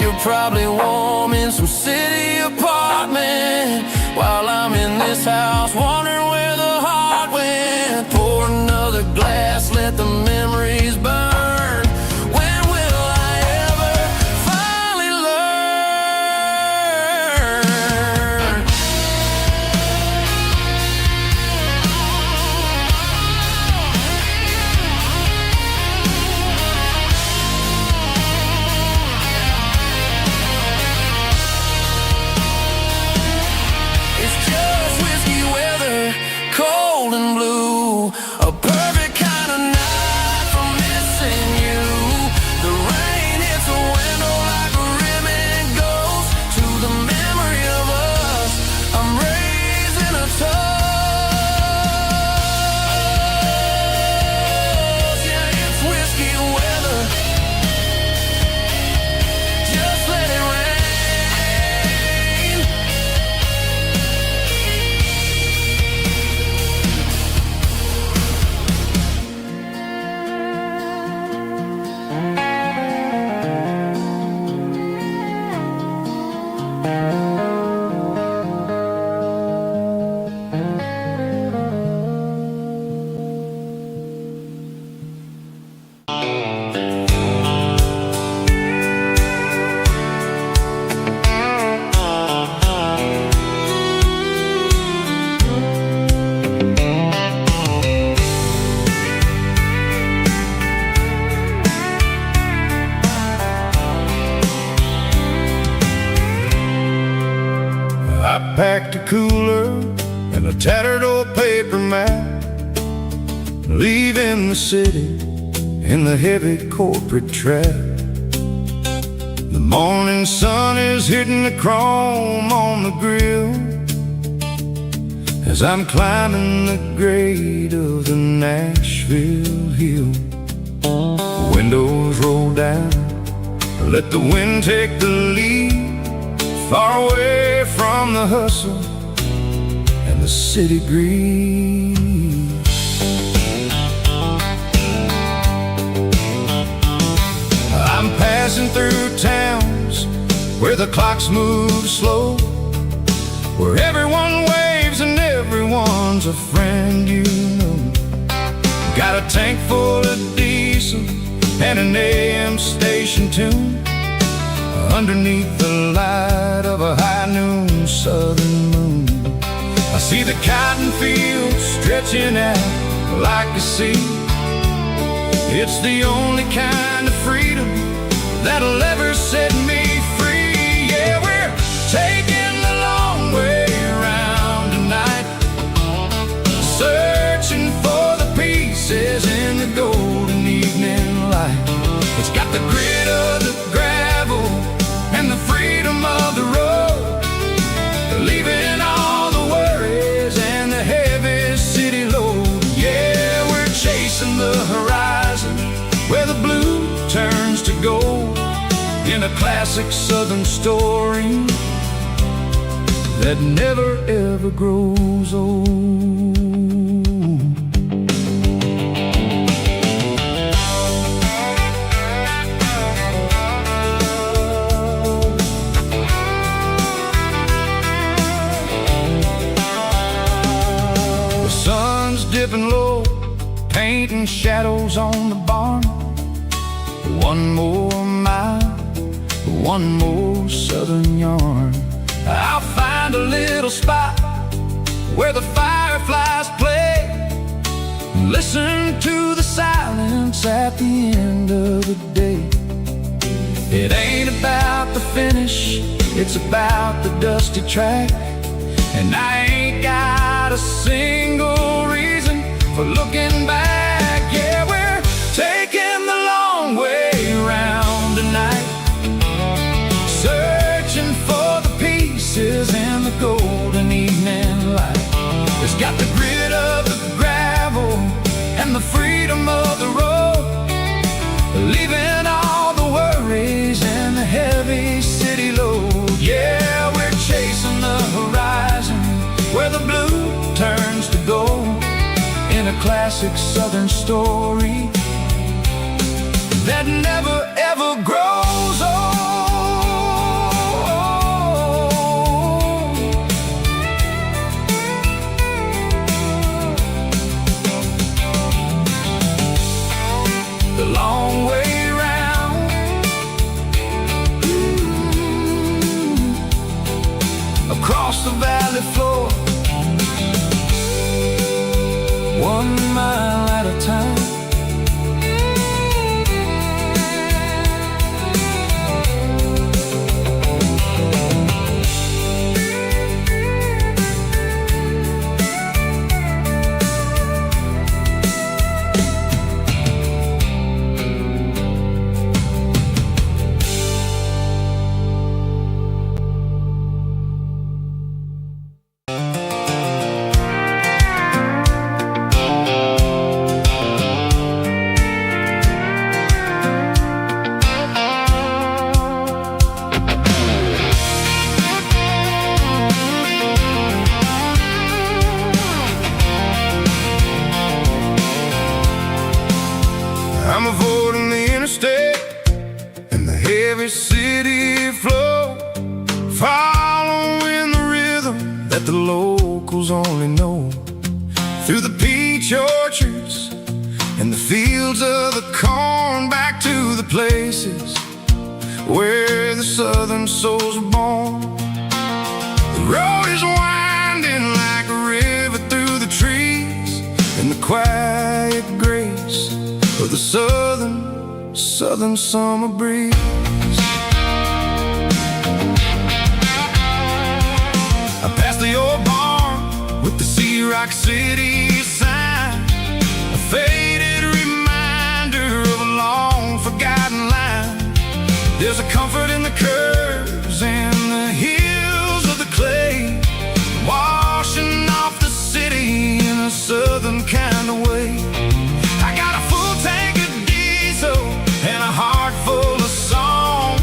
[SPEAKER 3] You're probably warm in some city apartment, while I'm in this house wondering where the heart went. Pour another glass, let the memories burn. When will I ever finally learn? It's just whiskey weather, cold and blue, a perfect kind of night for missing you. The rain hits a window like a ribbon goes to the memory of us. I'm raising a toast. Yeah, it's whiskey weather, just let it rain.
[SPEAKER 1] I packed a cooler and a tattered old paper map, leaving the city in the heavy corporate trap. The morning sun is hitting the chrome on the grill as I'm climbing the grade of the Nashville hill. The windows roll down, let the wind take the lead, far away from the hustle and the city breeze. I'm passing through towns where the clocks move slow, where everyone waves and everyone's a friend you know. Got a tank full of diesel and an AM station tune underneath the light of a high noon southern moon. I see the cotton fields stretch stretching out like a sea. It's the only kind of freedom that'll ever set me free. Yeah, we're taking the long way around tonight, searching for the pieces in the golden evening light. It's got the grit of the gravel and the freedom of the road, leaving all the worries and the heavy city load. Yeah, we're chasing the horizon where the blue turns to gold, in a classic southern story that never ever grows old. The sun's dipping low, painting shadows on the barn. One more mile, one more southern yarn. I'll find a little spot where the fireflies play, listen to the silence at the end of the day. It ain't about the finish, it's about the dusty track. And I ain't got a single reason for looking back. Yeah, we're taking the long way around tonight, searching for the pieces in the golden evening light. It's got the grit of the gravel and the freedom of the road, leaving all the worries and the heavy city load. Yeah, we're chasing the horizon where the blue turns to gold, in a classic southern story that never ever grows old. The long way round, across the valley floor, 1 mile at a time. I'm avoiding the interstate and the heavy city flow, following the rhythm that the locals only know, through the peach orchards and the fields of the corn, back to the places where the southern souls were born. The road is winding like a river through the trees, and the quiet grace of the southern summer breeze. I passed the old barn with the Sea Rock City sign, a faded reminder of a long forgotten line. There's a comfort in the curves and the hills of the clay, washing off the city in a southern kind of way. I got a full tank of diesel and a heart full of song,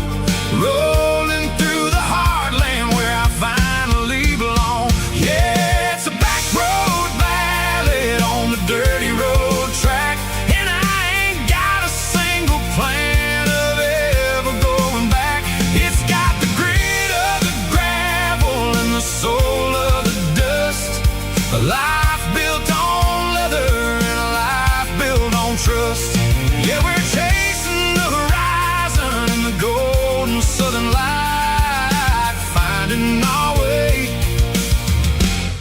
[SPEAKER 1] rolling through the heartland where I finally belong. Yeah, it's a back road ballad on the dirty road track, and I ain't got a single plan of ever going back. It's got the grit of the gravel and the soul of the dust, a life built on leather and a life built on trust. Yeah, we're chasing the horizon in the golden southern light, finding our way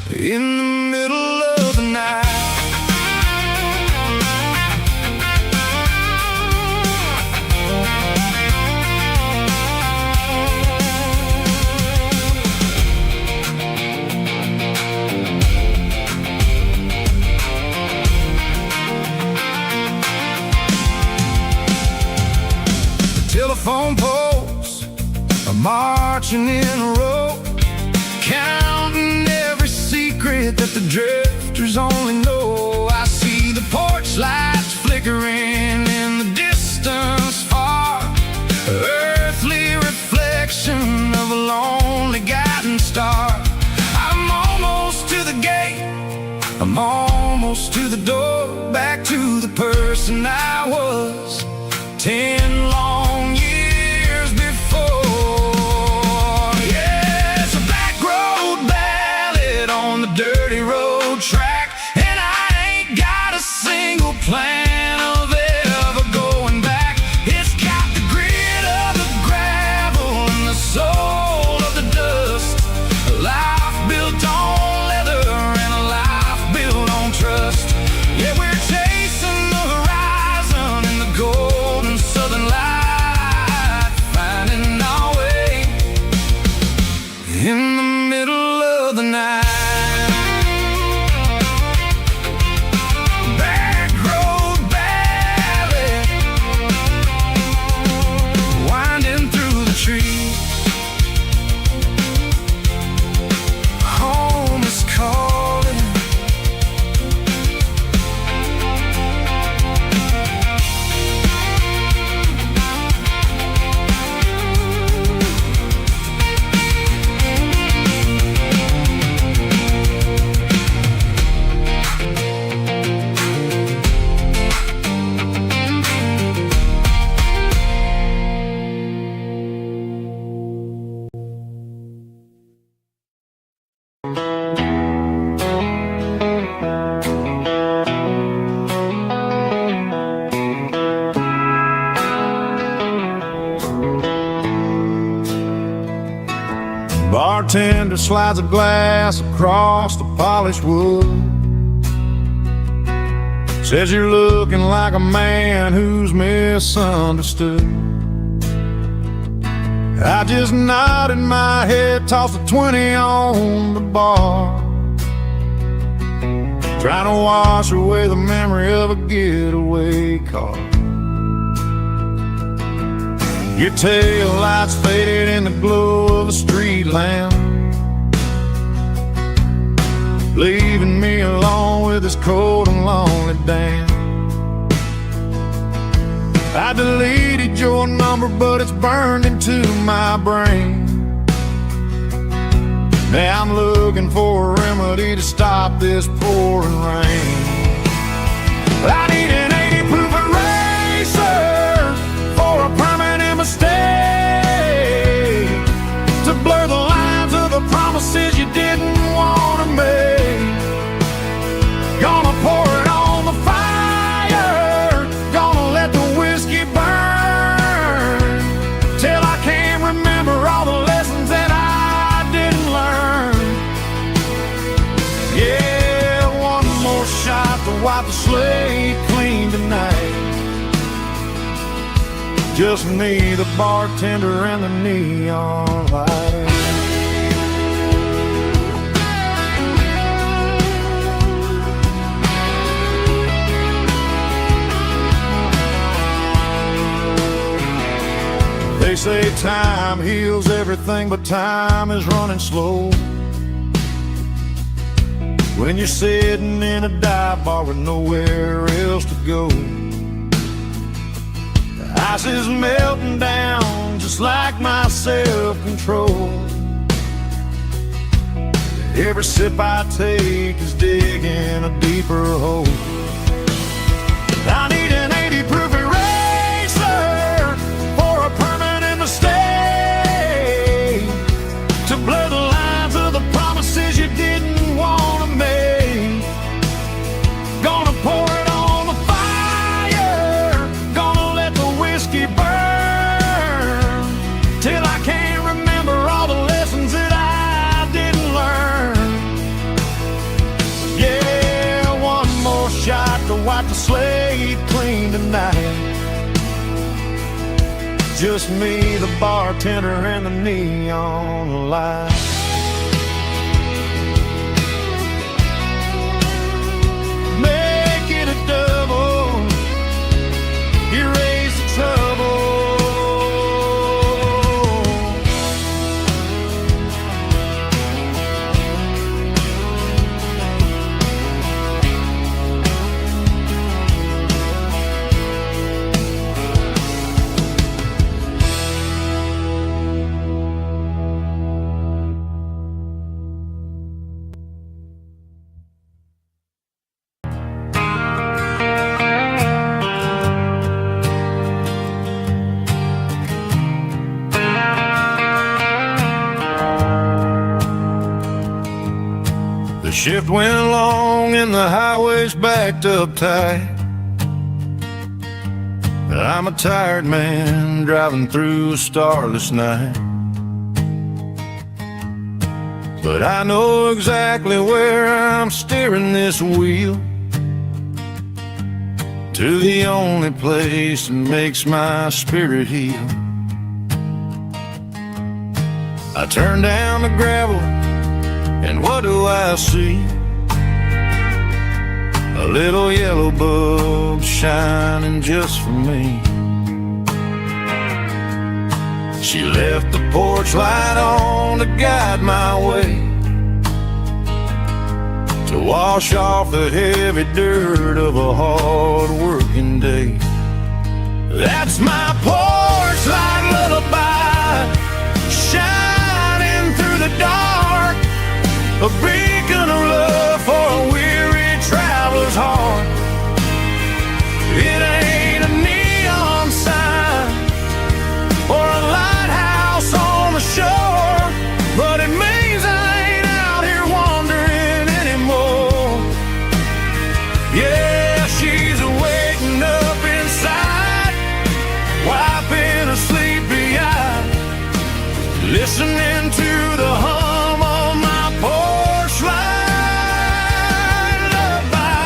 [SPEAKER 1] in the middle of the night. marching in a row, counting every secret that the drifters only know. I see the porch lights flickering in the distance far, earthly reflection of a lonely guiding star. I'm almost to the gate, I'm almost to the door, back to the person I was 10 long years before. Yeah, it's a back road ballad on the dirty road track, and I ain't got a single plan of ever going back. It's got the grit of the gravel and the soul of the dust, a life built on leather and a life built on trust. Yeah, we're chasing the horizon in the golden southern light, finding our way in the middle of the night. Back road ballad, winding through the trees. Home is calling.
[SPEAKER 2] Bartender slides a glass across the polished wood, says you're looking like a man who's misunderstood. I just nodded my head, tossed a 20 on the bar, trying to wash away the memory of a getaway car. Your tail lights faded in the glow of a street lamp, leaving me alone with this cold and lonely damn. I deleted your number, but it's burned into my brain. Now I'm looking for a remedy to stop this pouring rain. I need an 80 proof eraser for a permanent mistake, to blur the lines of the promises you didn't want to make. Gonna pour it on the fire, gonna let the whiskey burn, till I can't remember all the lessons that I didn't learn. Yeah, one more shot to wipe the slate clean tonight. Just me, the bartender, and the neon light. They say time heals everything, but time is running slow when you're sitting in a dive bar with nowhere else to go. The ice is melting down just like my self-control. Every sip I take is digging a deeper hole. I need an 80 proof eraser for a permanent mistake, to blur the lines of the promises you didn't want to make. Gonna pour it on the fire, gonna let the whiskey burn, till I can't remember all the lessons that I didn't learn. Yeah, one more shot to wipe the slate clean tonight. Just me, the bartender, and the neon light. Make it a double, erase the trouble. shift went long and the highway's backed up tight. I'm a tired man driving through a starless night, but I know exactly where I'm steering this wheel, to the only place that makes my spirit heal. I turn down the gravel, and what do I see? A little yellow bulb shining just for me. She left the porch light on to guide my way, to wash off the heavy dirt of a hard-working day. That's my porch light lullaby, shining through the dark, a beacon of love for a weary traveler's heart. It ain't a neon sign or a lighthouse on the shore, but it means I ain't out here wandering anymore. Yeah, she's waking up inside, wiping a sleepy eye, listening to the hum of my porch light lullaby.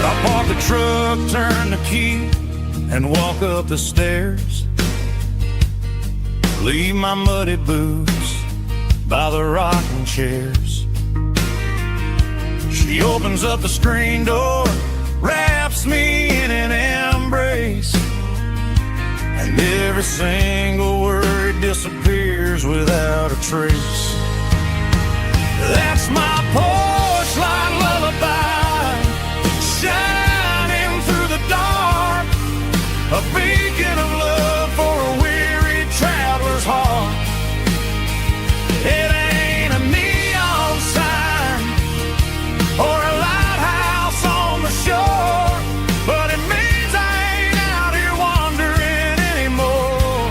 [SPEAKER 2] I park the truck, turn the key, and walk up the stairs. Leave my muddy boots by the rocking chairs. She opens up the screen door, wraps me in an embrace, and every single word disappears without a trace. That's my porch light lullaby, shining through the dark, a beacon of love for a weary traveler's heart. It ain't a neon sign or a lighthouse on the shore, but it means I ain't out here wandering anymore.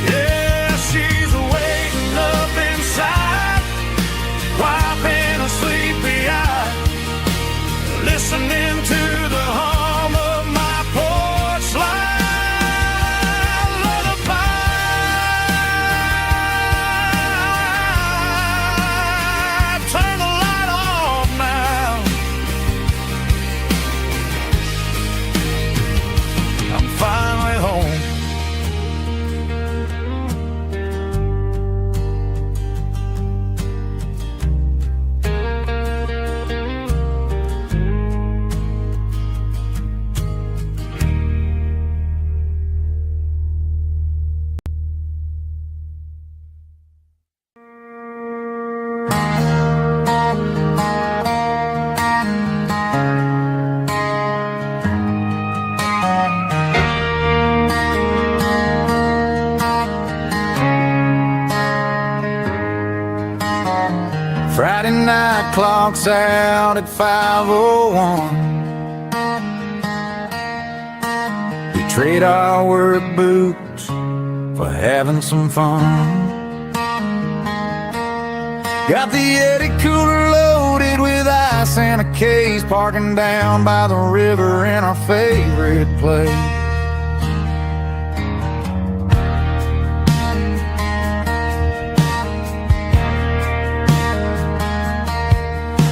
[SPEAKER 2] Yeah, she's waking up inside, wiping a sleepy eye, listening to the hum of my porch light lullaby. Turn the light off now. I'm finally home. Friday night clock's out at 5:01. We trade our work boots for having some fun. Got the Yeti cooler loaded with ice and a case, parking down by the river in our favorite place.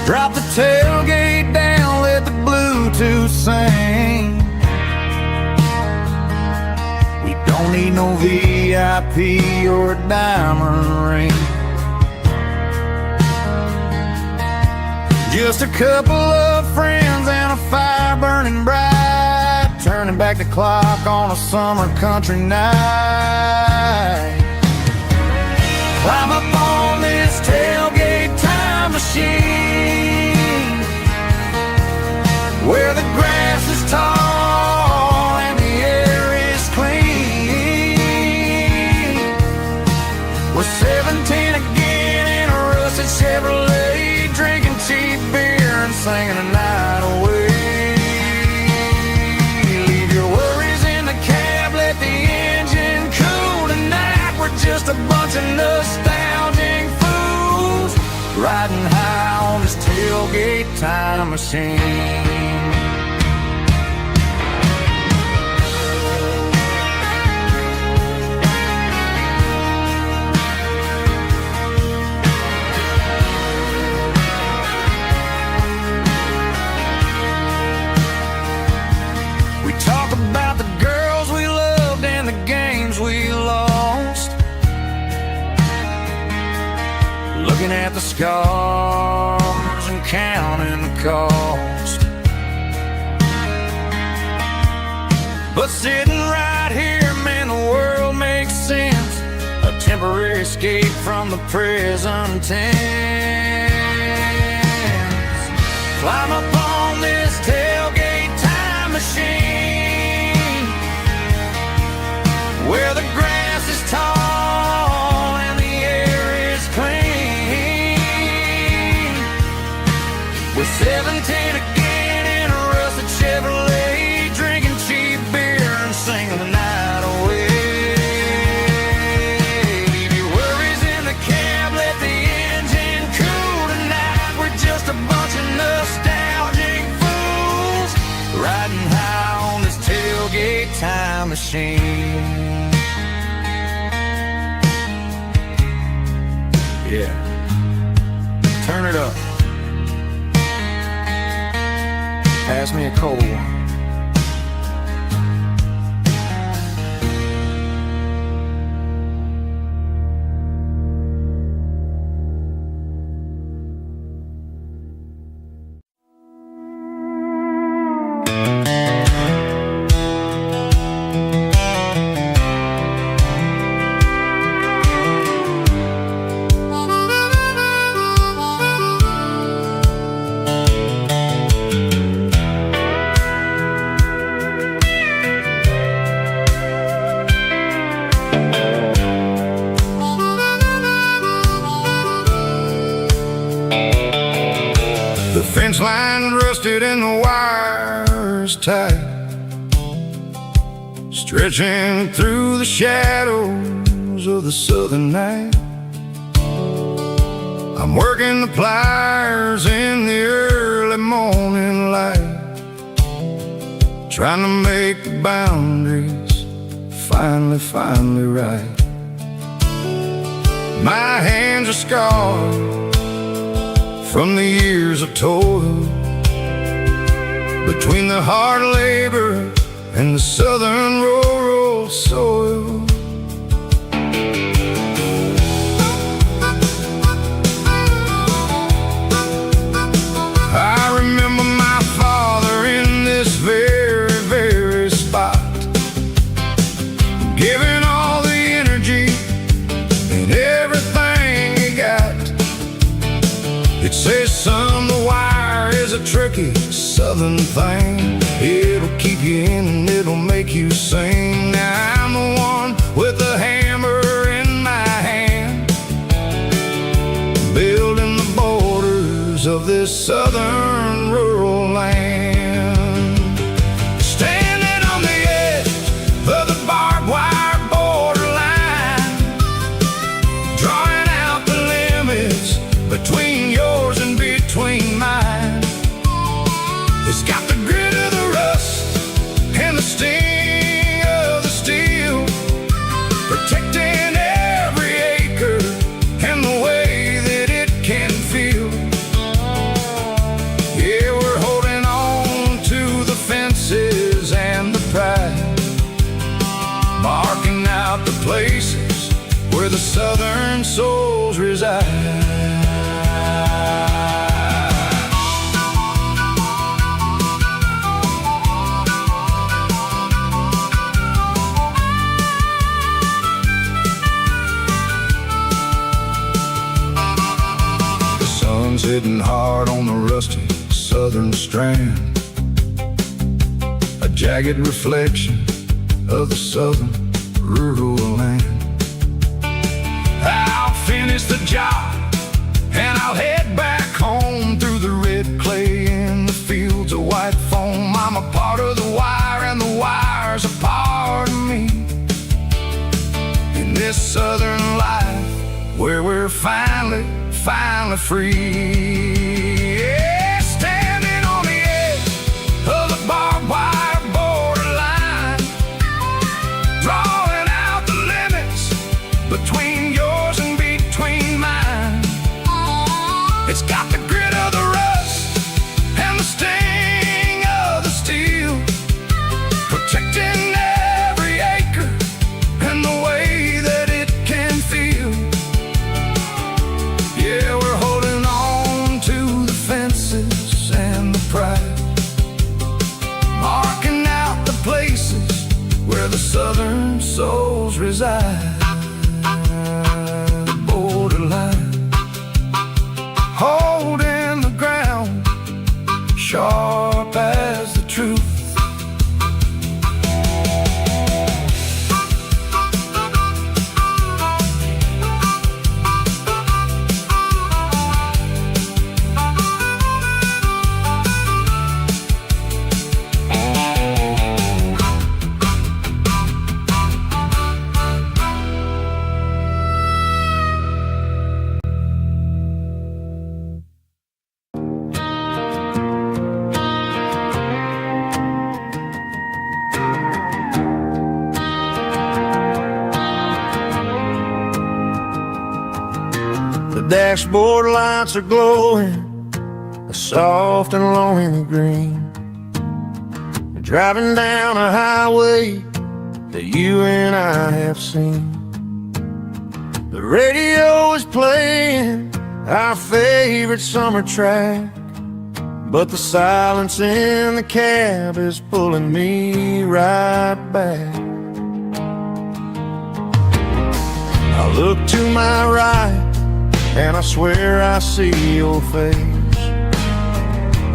[SPEAKER 2] Drop the tailgate down, let the Bluetooth sing. We don't need no VIP or a diamond ring. Just a couple of friends and a fire burning bright, turning back the clock on a summer country night. Climb up on this tailgate time machine, where the grass is tall and the air is clean. We're 17 again in a rusted Chevrolet, drinking cheap beer and singing a night away.
[SPEAKER 3] just a bunch of nostalgic fools riding high on this tailgate time machine. We talk about the girls we loved and the games we lost, looking at the scars and counting the cost. But sitting right here, man, the world makes sense. A temporary escape from the present tense. Climb up on this tailgate time machine, where the grass is tall and the air is clean. With 17 again in a rusted Chevrolet, drinking cheap beer and singing the night away. Leave your worries in the cab, let the engine cool tonight. We're just a bunch of nostalgic fools riding high on this tailgate time machine. Yeah, turn it up. Pass me a cold one.
[SPEAKER 1] The fence line rusted and the wires tight, stretching through the shadows of the southern night. I'm working the pliers in the early morning light, trying to make the boundaries finally right. My hands are scarred from the years of toil, between the hard labor and the southern rural soil. I remember my father in this very spot, giving all the energy and everything he got. It says, son, the wire is a tricky southern thing. It'll keep you in and it'll make you sing. Now I'm the one with the hammer in my hand, building the borders of this southern rural land. Standing on the edge of the barbed wire borderline, drawing out the limits between yours and between mine. It's got the grit of the rust and the sting of the steel, protecting every acre and the way that it can feel. Yeah, we're holding on to the fences and the pride, marking out the places where the southern souls reside. Hitting hard on the rusty southern strand, a jagged reflection of the southern rural land. I'll finish the job and I'll head back home through the red clay in the fields of white foam. I'm a part of the wire and the wire's a part of me. In this southern life finally free. Yeah, standing on the edge of the barbed wire borderline, drawing out the limits between yours and between mine. It's got the grit of the rust and the sting of the steel, protecting every acre and the way that it can feel. Yeah, we're holding on to the fences and the pride, marking out the places where the southern souls reside. Borderline, holding the ground, sharp as the truth.
[SPEAKER 3] The dashboard lights are glowing a soft and lonely green. We're driving down a highway that you and I have seen. The radio is playing our favorite summer track, but the silence in the cab is pulling me right back. I look to my right and I swear I see your face,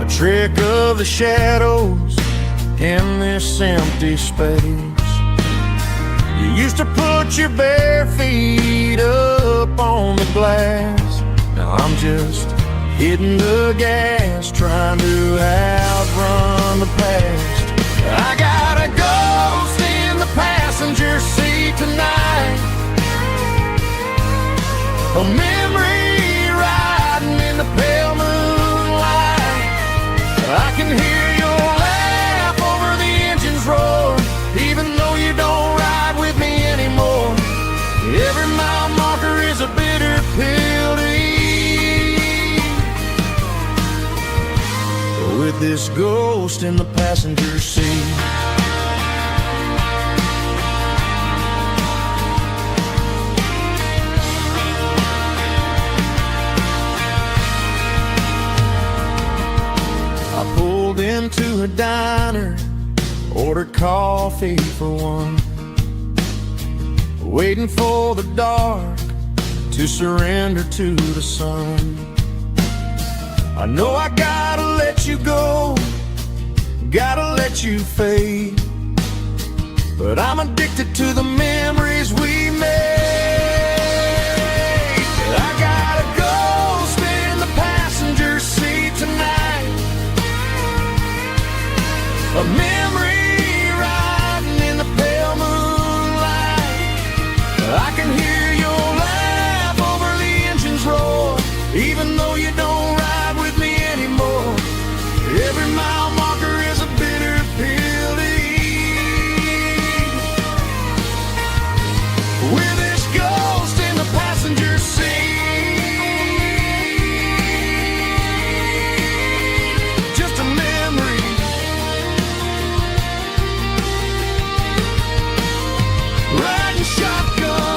[SPEAKER 3] a trick of the shadows in this empty space. You used to put your bare feet up on the glass. Now I'm just hitting the gas, trying to outrun the past. I got a ghost in the passenger seat tonight, a memory riding in the pale moonlight. I can hear your laugh over the engine's roar, even though you don't ride with me anymore. Every mile marker is a bitter pill to eat, with this ghost in the passenger seat. I pulled into a diner, ordered coffee for one, waiting for the dark to surrender to the sun. I know I gotta let you go, gotta let you fade, but I'm addicted to the memories we made. I got a ghost in the passenger seat tonight, a memory riding in the pale moonlight. I can hear your laugh over the engine's roar, even though you don't ride with me anymore. Every mile marker is a bitter pill to eat, with this ghost in the passenger seat. Just a memory, riding shotgun.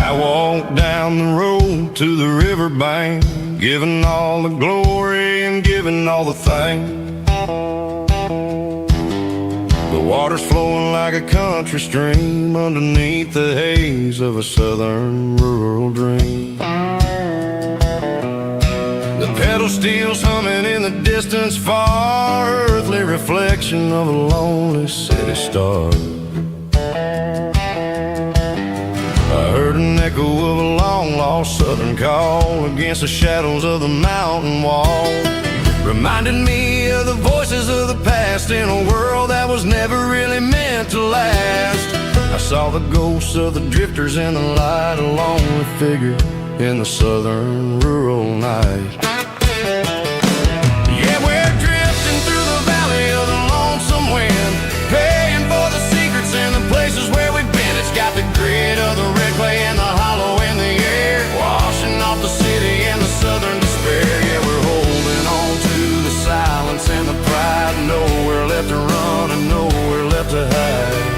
[SPEAKER 2] I walked down the road to the riverbank, giving all the glory and giving all the thanks. The water's flowing like a country stream underneath the haze of a southern rural dream. The pedal
[SPEAKER 1] steel's humming in the distance far, earthly reflection of a lonely city star. I heard an echo of a long-lost southern call against the shadows of the mountain wall. Reminded me of the voices of the past in a world that was never really meant to last. I saw the ghosts of the drifters in the light, a lonely figure in the southern rural night. Yeah, we're drifting through the valley of the lonesome wind, paying for the secrets and the places where we've been. It's got the grit of the red clay and the hollow in the air, washing off the city and the southern despair. Yeah, we're holding on to the silence and the pride, nowhere left to run and nowhere left to hide.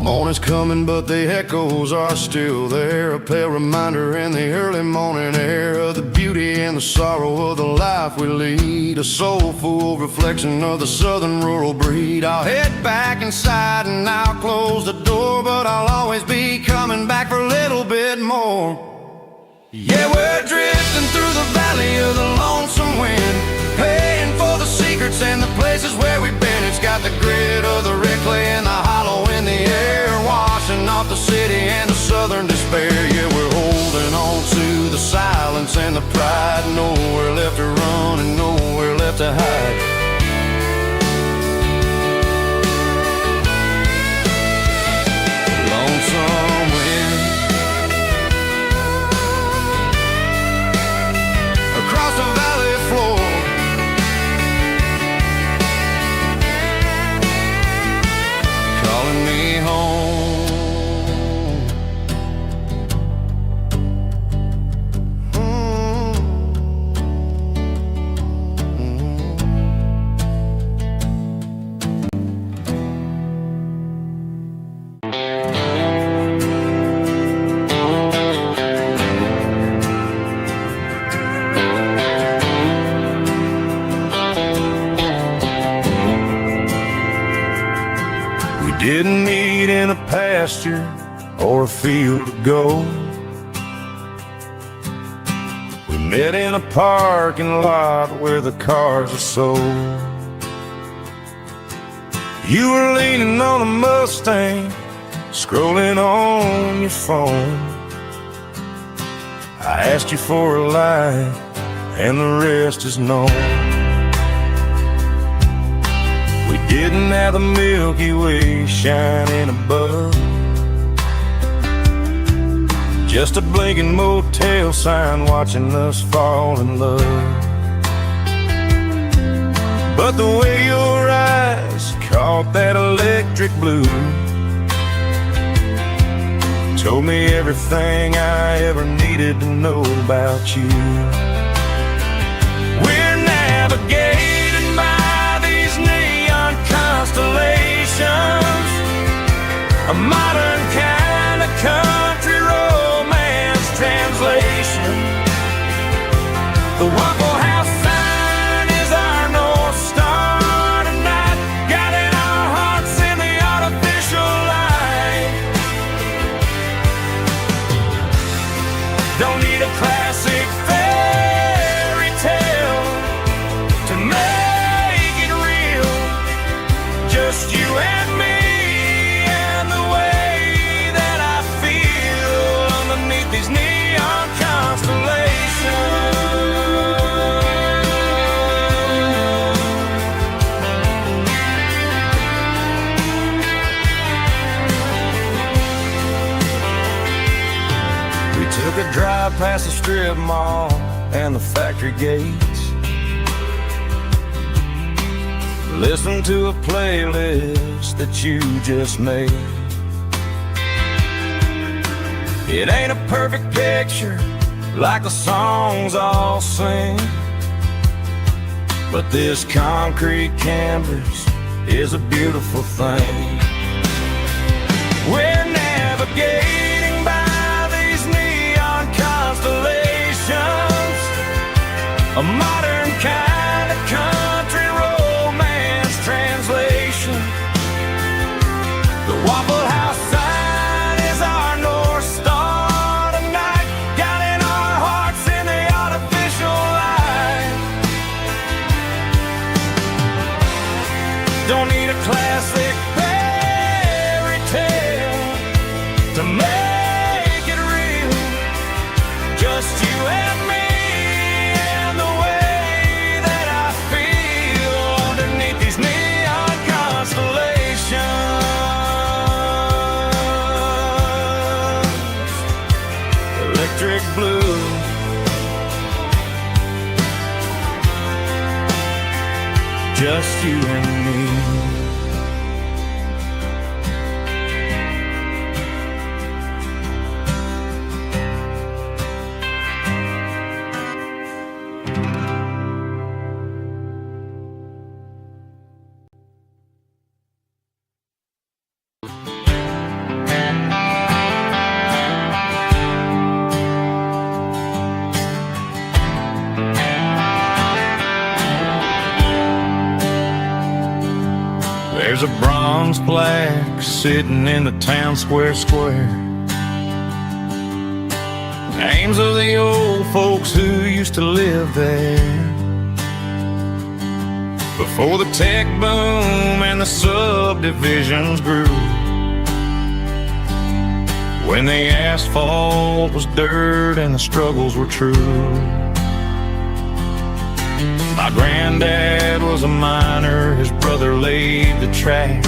[SPEAKER 1] Morning's coming, but the echoes are still there, a pale reminder in the early morning air of the beauty and the sorrow of the life we lead, a soulful reflection of the southern rural breed. I'll head back inside and I'll close the door, but I'll always be coming back for a little bit more. Yeah, we're drifting through the valley of the lonesome wind, paying for the secrets and the places where we've been. It's got the grit of the red clay and the hollow in the air, washing off the city and the southern despair. Yeah, we're holding on to the silence and the pride, nowhere left to run and nowhere left to hide. Lonesome wind across the valley floor, calling me home. Didn't meet in a pasture or a field of gold. We met in a parking lot where the cars are sold. You were leaning on a Mustang, scrolling on your phone. I asked you for a light, and the rest is known. We didn't have the Milky Way shining above, just a blinking motel sign watching us fall in love. But the way your eyes caught that electric blue told me everything I ever needed to know about you. We're navigating by these neon constellations, a modern kind of country romance translation. The Waffle House sign is our North Star tonight, guiding our hearts in the artificial light. Don't need a classic fairy tale to make it real, just you and me and the way that I feel underneath these neon constellations. We took a drive past the strip mall and the factory gates, listen to a playlist that you just made. It ain't a perfect picture like the songs all sing, but this concrete canvas is a beautiful thing.
[SPEAKER 2] We're navigating by these neon constellations, a modern kind of country romance translation. The Waffle House sign is our North Star tonight, guiding our hearts in the artificial light. Don't need a classic fairy tale to make it real, just you and me and the way that I feel underneath these neon constellations. Electric blue, just you and me. There's a bronze plaque sitting in the town square. Names of the old folks who used to live there before the tech boom and the subdivisions grew, when the asphalt was dirt and the struggles were true. My granddad was a miner, his brother laid the track.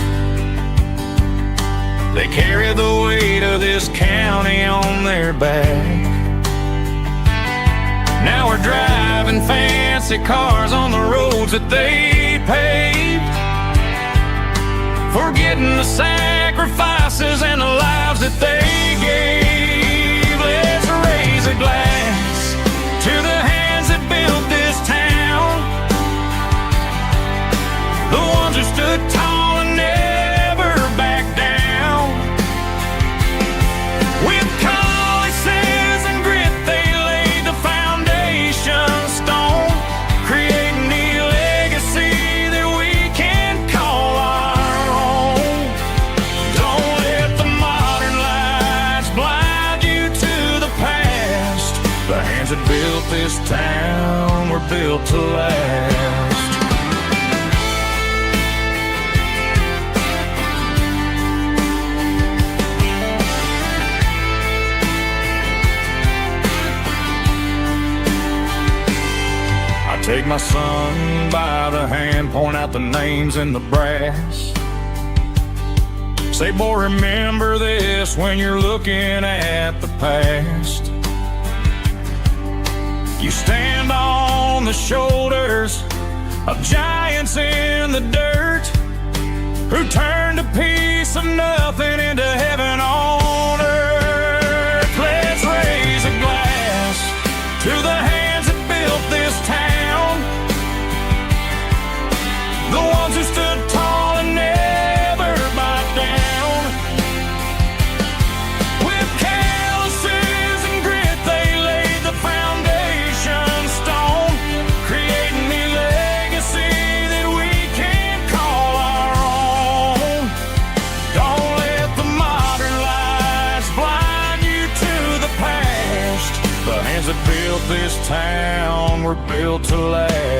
[SPEAKER 2] They carried the weight of this county on their back. Now we're driving fancy cars on the roads that they paved, forgetting the sacrifices and the lives that they gave. Let's raise a glass to the hands that built this town, the ones who stood tall and never backed down. With calluses and grit they laid the foundation stone, creating a legacy that we can call our own. Don't let the modern lights blind you to the past. The hands that built this town were built to last. Take my son by the hand, point out the names in the brass. Say, boy, remember this when you're looking at the past. You stand on the shoulders of giants in the dirt, who turned a piece of nothing into heaven on earth. Let's raise a glass to the hands that built this town, the ones who stood tall and never backed down. With calluses and grit they laid the foundation stone, creating a legacy that we can call our own. Don't let the modern lights blind you to the past. The hands that built this town were built to last.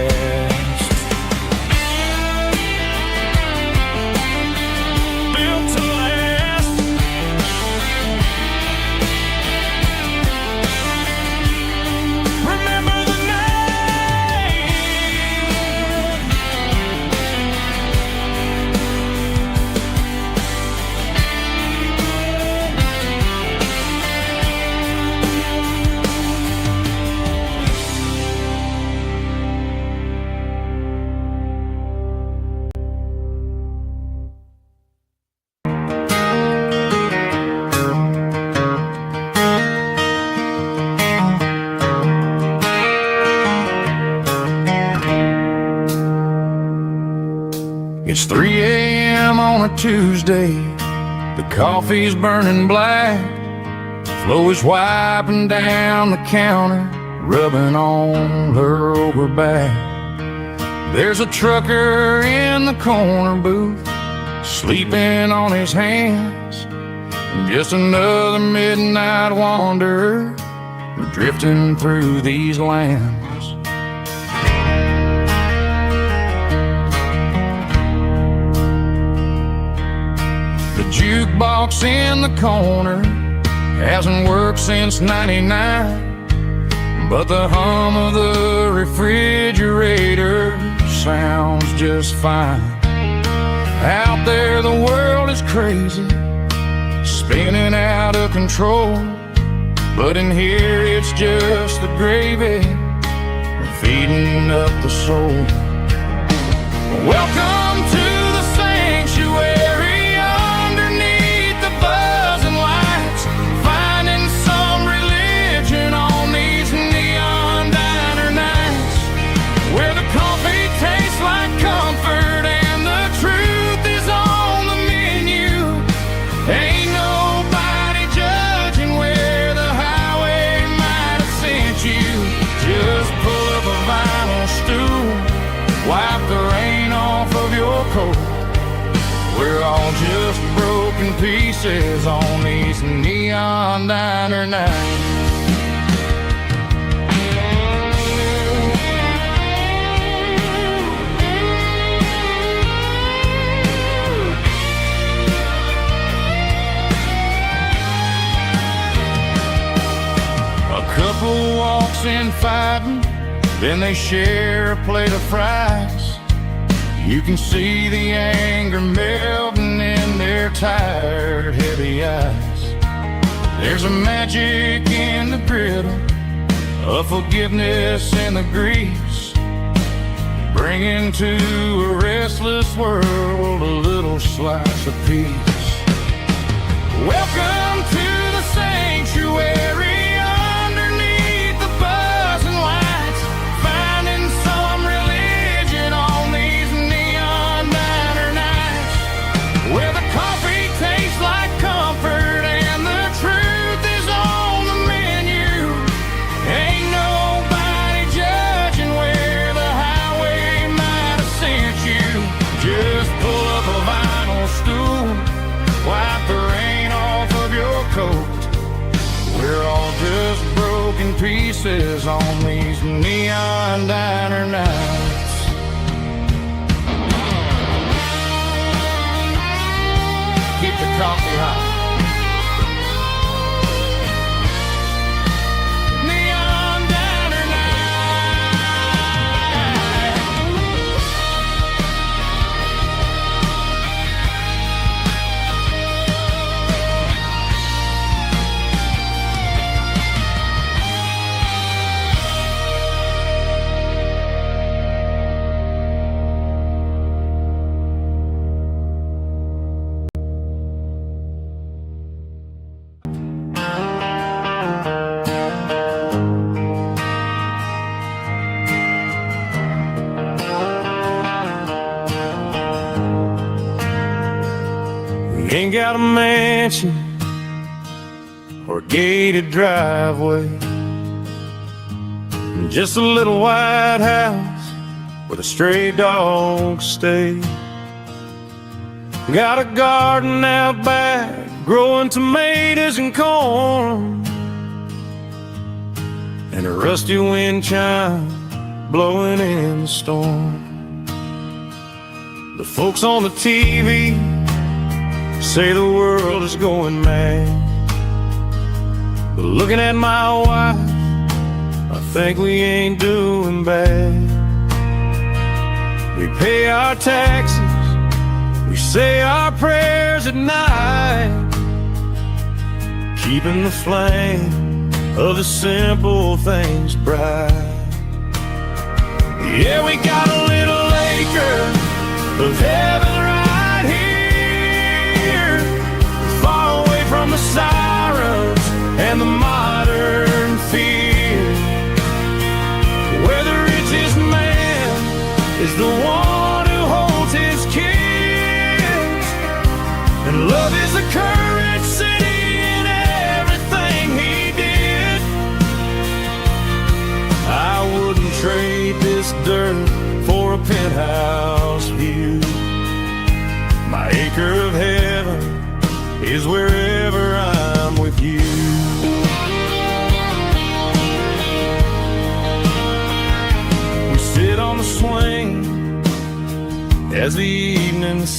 [SPEAKER 2] It's 3 a.m. on a Tuesday. The coffee's burning black, Flo is wiping down the counter, rubbing on her over back. There's a trucker in the corner booth, sleeping on his hands, just another midnight wanderer drifting through these lands. The jukebox in the corner hasn't worked since '99, but the hum of the refrigerator sounds just fine. Out there the world is crazy, spinning out of control, but in here it's just the gravy feeding up the soul. Welcome to the sanctuary, underneath the buzzing lights, finding some religion on these neon diner nights, where the coffee tastes like comfort and the truth is on the menu. Ain't nobody judging where the highway might have sent you. Just pull up a vinyl stool, wipe the rain off of your coat. We're all just broken pieces on these neon diner nights. A couple walks in fighting, then they share a plate of fries. You can see the anger melting in their tired, heavy eyes. There's a magic in the griddle, a forgiveness in the grease, bringing to a restless world a little slice of peace. Welcome to the sanctuary, underneath the buzzing lights, finding some religion on these neon diner nights, where the coffee tastes like comfort and the truth is on the menu. Ain't nobody judging where the highway might have sent you. Just pull up a vinyl stool, wipe the rain off of your coat. We're all just broken pieces on these neon diner nights. Keep the coffee hot. Neon diner night. We ain't got a mansion or a gated driveway, just a little white house where the stray dogs stay. Got a garden out back, growing tomatoes and corn, and a rusty wind chime blowing in the storm. The folks on the TV say the world is going mad, but looking at my wife, I think we ain't doing bad. We pay our taxes, we say our prayers at night, keeping the flame of the simple things bright. Yeah, we got a little acre of heaven right here, far away from the sirens and the modern fear, where the richest man is the one who holds his kids, and love is a curse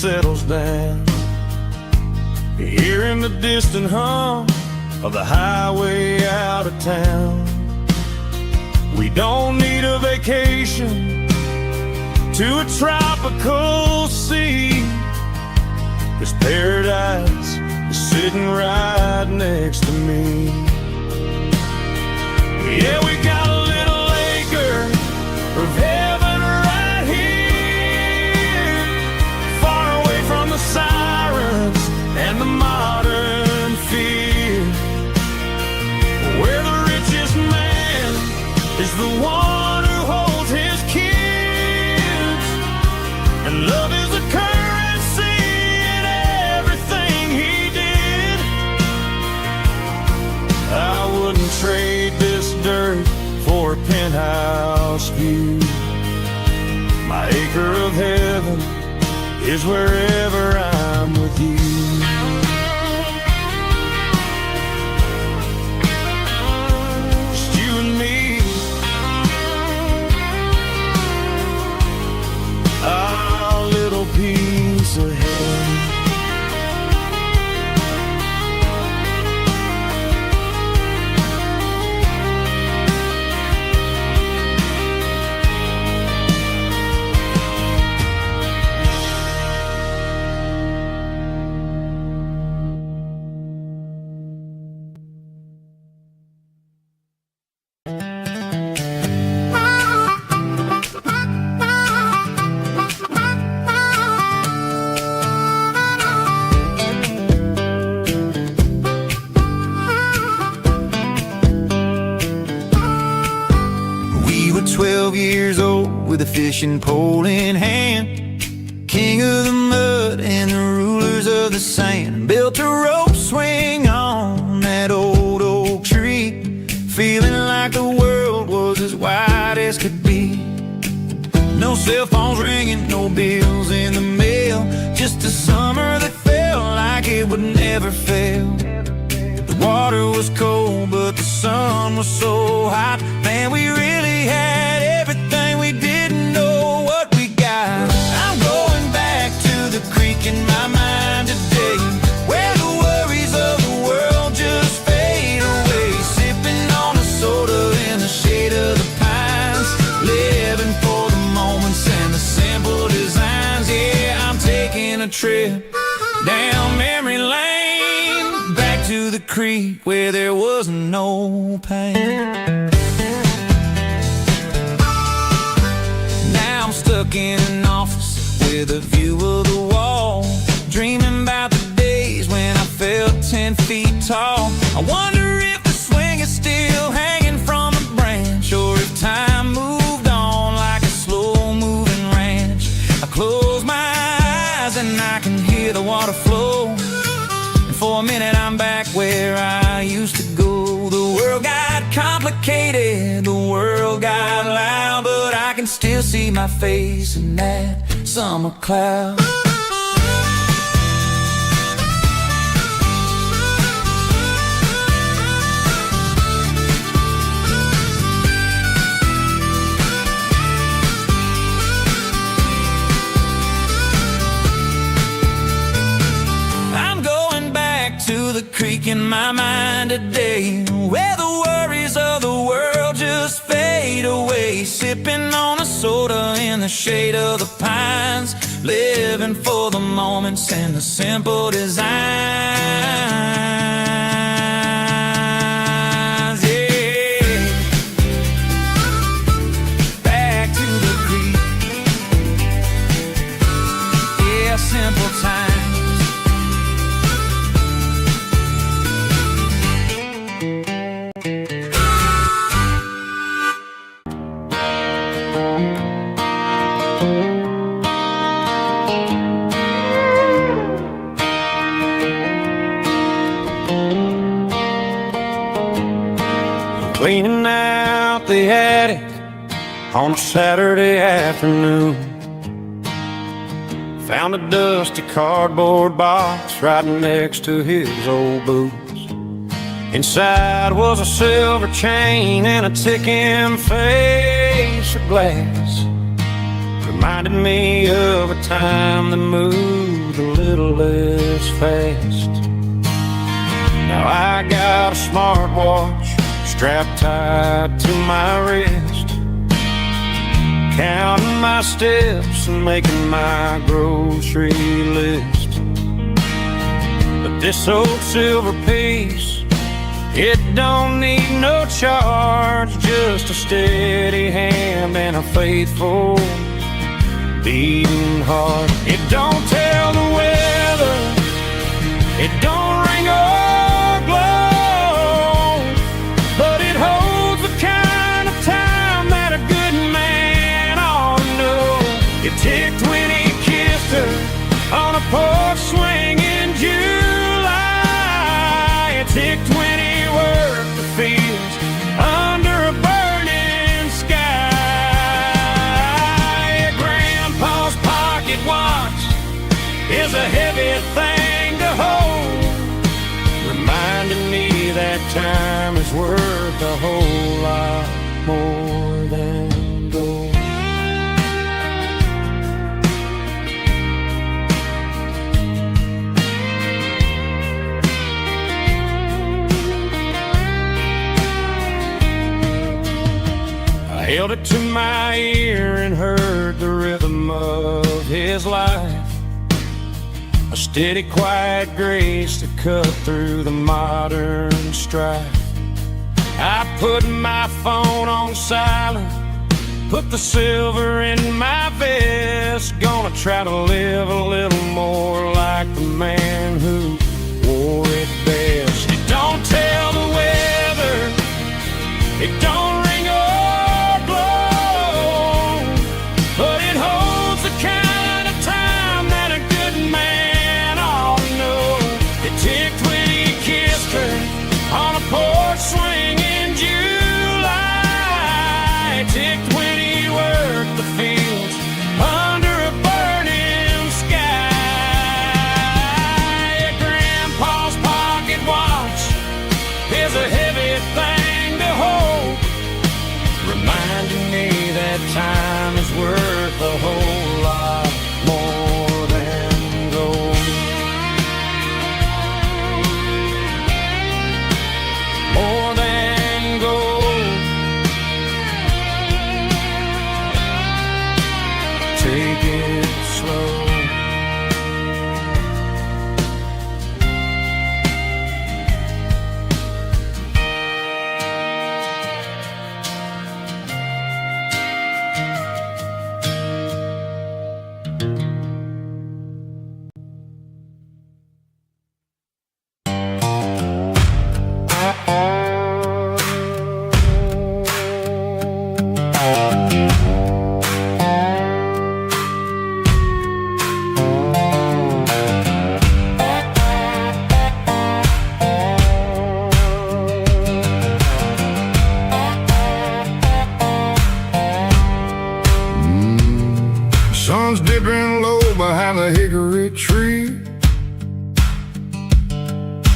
[SPEAKER 2] settles down. Hearing the distant hum of the highway out of town. We don't need a vacation to a tropical sea, 'cause paradise is sitting right next to me. Yeah, we got a little acre of heaven right here, far away from the sirens and the modern fear, where the richest man is the one who holds his kids, and love is a currency in everything he did. I wouldn't trade this dirt for a penthouse view. My acre of heaven is wherever I'm with you. Just you and me, our little piece of heaven.
[SPEAKER 1] We were 12 years old with a fishing pole in hand, king of the mud and the rulers of the sand. Built a rope swing on that old oak tree, feeling like the world was as wide as could be. No cell phones ringing, no bills in the mail, just a summer that felt like it would never fail. The water was cold, but the sun was so hot. Man, we really had everything, we didn't know what we got. I'm going back to the creek in my mind today, where the worries of the world just fade away. Sipping on a soda in the shade of the pines, living for the moments and the simple designs. Yeah, I'm taking a trip down memory lane, back to the creek where there was no pain. Now I'm stuck in an office with a view of the wall, dreaming about the days when I felt 10 feet tall. I wonder if the swing is still hanging from a branch, or if time moved on like a slow-moving ranch. I close my eyes and I can hear the water flow, and for a minute I'm back where I used to go. The world got complicated, the world got loud, but I can still see my face in that summer cloud. I'm going back to the creek in my mind today, where the worries of the world just fade away. Sipping on a soda in the shade of the pines, living for the moments and the simple designs. Yeah, back to the creek. Yeah, simple times.
[SPEAKER 2] Cleaning out the attic on a Saturday afternoon, found a dusty cardboard box right next to his old boots. Inside was a silver chain and a ticking face of glass, reminded me of a time that moved moved a little less fast. Now I got a smartwatch strapped tight to my wrist, counting my steps and making my grocery list. But this old silver piece, it don't need no charge, just a steady hand and a faithful beating heart. It don't tell the weather, it don't ring or glow, but it holds the kind of time that a good man ought to know. It ticked when he kissed her on a porch swing in July. It ticked when he worked the fields under a burning sky. Grandpa's pocket watch is a heavy thing to hold, reminding me that time is worth a whole lot more than gold. I held it to my ear and heard the rhythm of his life, a steady, quiet grace to cut through the modern strife. I put my phone on silent, put the silver in my vest, gonna try to live a little more like the man who wore it best. It don't tell the weather, it don't ring or blow, but it holds the kind of time that a good man ought to know. It ticked when he kissed her on a porch swing in July. It ticked when he worked the fields under a burning sky. Grandpa's pocket watch is a heavy thing to hold, reminding me that time is worth a whole lot more than gold. More than gold. Take it slow.
[SPEAKER 1] Sun's dipping low behind the hickory tree,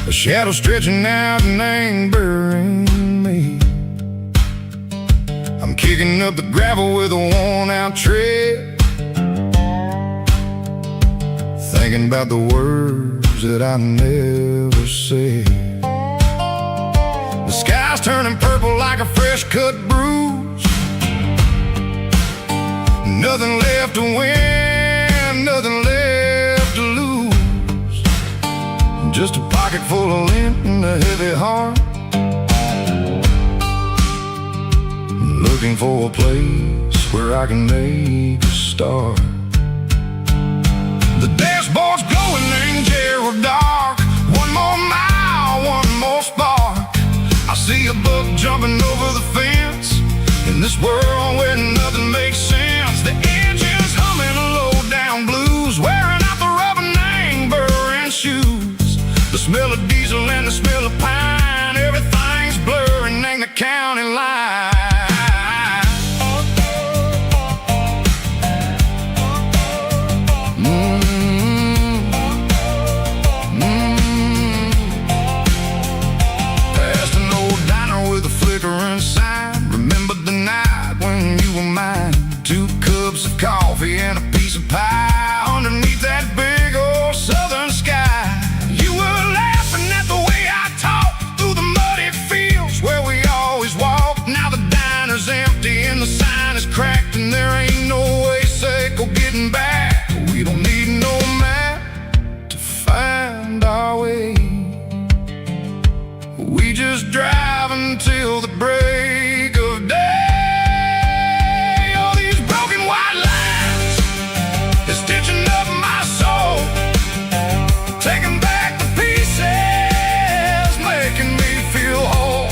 [SPEAKER 1] a shadow stretching out and angering me. I'm kicking up the gravel with a worn-out tread, thinking about the words that I never said. The sky's turning purple like a fresh-cut bruise, nothing left to win, nothing left to lose, just a pocket full of lint and a heavy heart, looking for a place where I can make a start. The dashboard's glowing in Gerald dark, one more mile, one more spark. I see a buck jumping over the fence, in this world where nothing makes sense. The engine's humming a low-down blues, wearing out the rubber name burring shoes. The smell of diesel and the smell of pine, everything's blurring in the county line. Past an old diner with a flickering sign, remember the night when you were mine. 2 cups of coffee and a piece of pie underneath that big old We just drive until the break of day. Oh, these broken white lines is stitching up my soul, taking back the pieces, making me feel whole.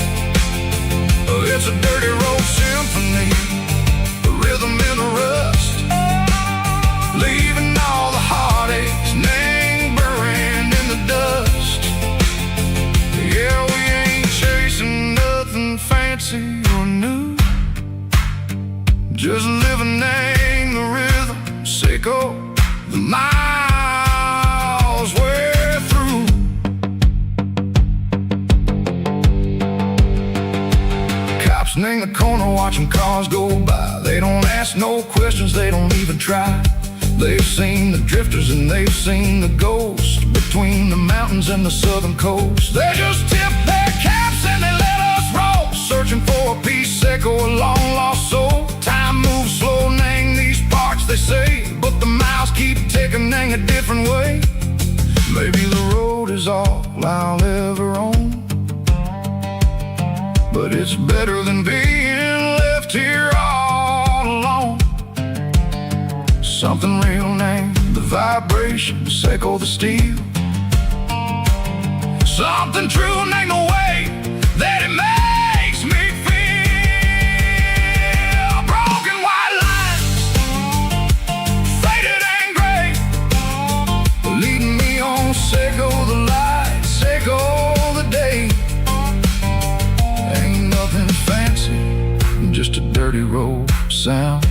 [SPEAKER 1] It's a dirty road symphony, a rhythm in the rust, leaving all the heartaches lingering in the dust. Yeah, we ain't chasing nothing fancy or new, just living in the rhythm, sicko, the miles we're through. Cops in the corner watching cars go by. They don't ask no questions, they don't even try. They've seen the drifters and they've seen the ghosts between the mountains and the southern coast. They just tip their caps and they let us roll, searching for a piece secco, a long lost soul. Time moves slow in these parts, they say, but the miles keep ticking a different way. Maybe the road is all I'll ever own, but it's better than being left here all alone. Something real named the vibration, echo the steel. Something true named the way that it makes me feel. Broken white lines, faded and gray, leading me on, sicko the light, sicko the day. Ain't nothing fancy, just a dirty road sound,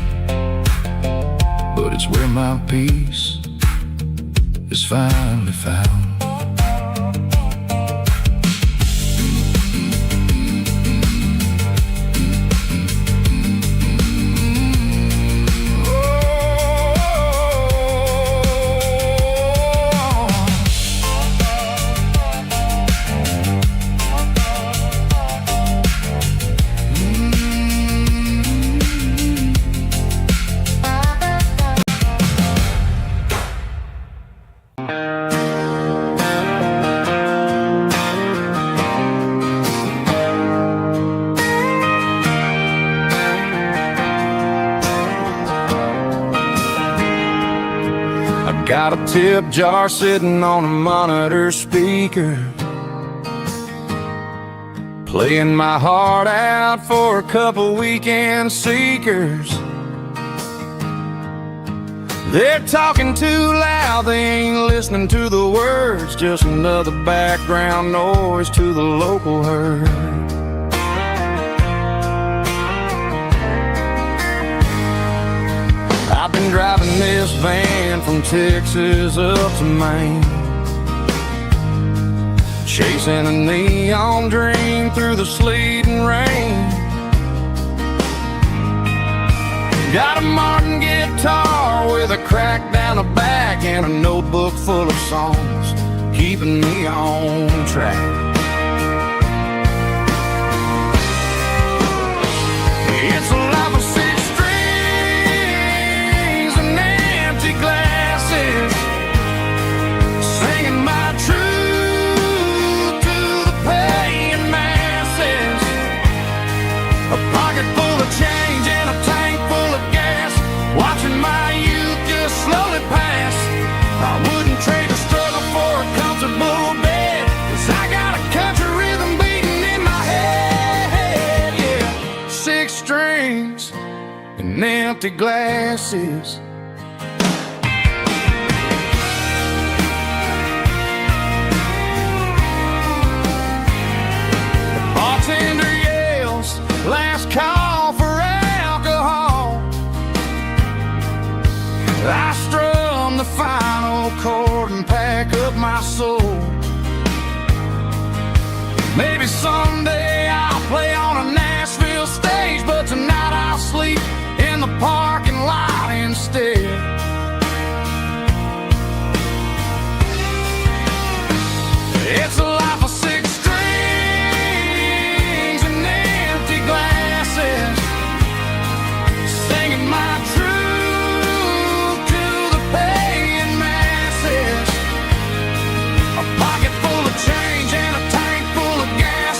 [SPEAKER 1] but it's where my peace is finally found.
[SPEAKER 2] Got a tip jar sitting on a monitor speaker, playing my heart out for a couple weekend seekers. They're talking too loud, they ain't listening to the words, just another background noise to the local herd. I've been driving this van from Texas up to Maine, chasing a neon dream through the sleet and rain. Got a Martin guitar with a crack down the back and a notebook full of songs, keeping me on track. It's a life of six strings and empty glasses, singing my truth to the paying masses. A pocket full of change and a tank full of gas, watching my youth just slowly pass. I wouldn't trade a struggle for a comfortable bed, 'cause I got a country rhythm beating in my head. Yeah, six strings and empty glasses. The bartender yells, last call for alcohol. I strum the final chord and pack up my soul. Maybe someday I'll play on a Nashville stage, but tonight I'll sleep in the parking lot instead. It's a life of six strings and empty glasses, singing my truth to the paying masses. A pocket full of change and a tank full of gas,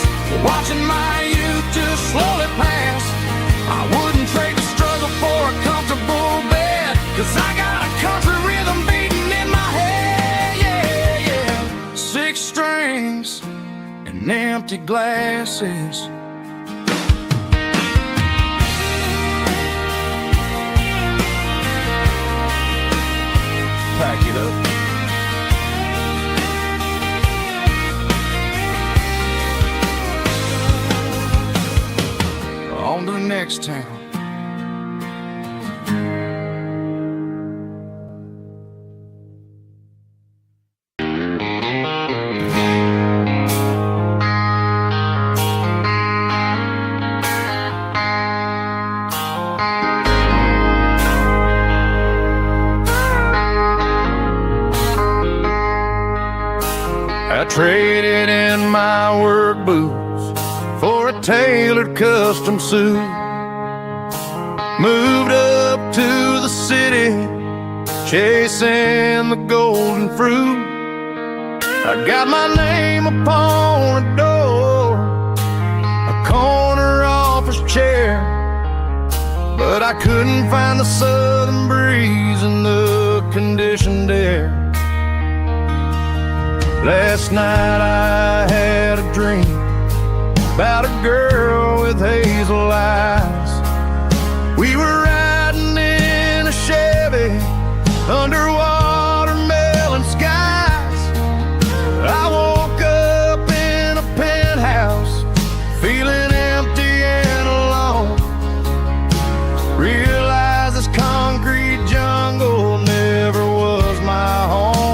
[SPEAKER 3] empty glasses. Pack it up. On to the next town.
[SPEAKER 2] I traded in my work boots for a tailored custom suit. Moved up to the city, chasing the golden fruit. I got my name upon a door, a corner office chair, but I couldn't find the southern breeze in the conditioned air. Last night I had a dream about a girl with hazel eyes. We were riding in a Chevy under watermelon skies. I woke up in a penthouse, feeling empty and alone. Realized this concrete jungle never was my home.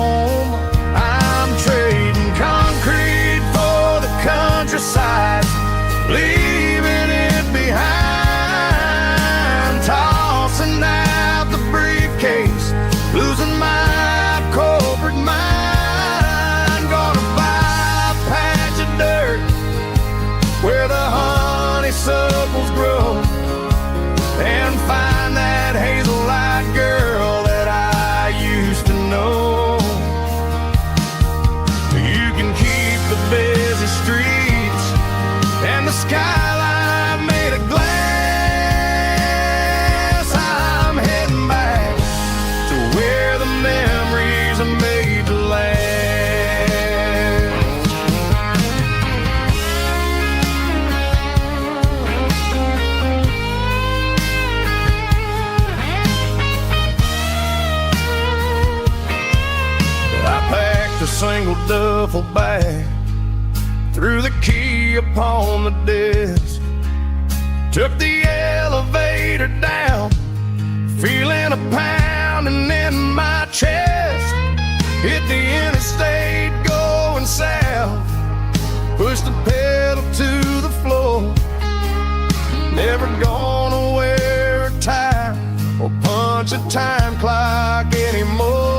[SPEAKER 2] I'm trading concrete for the countryside, leaving it behind, tossing out the briefcase, losing my corporate mind. Gonna buy a patch of dirt where the honeysuckles grow, and find that hazel-eyed girl that I used to know. You can keep the busy streets and the skyline made of glass. I'm heading back to where the memories are made to last. I packed a single duffel bag, threw the key upon the desk, took the elevator down, feeling a pounding in my chest. Hit the interstate going south, pushed the pedal to the floor. Never gonna wear a tie or punch a time clock anymore.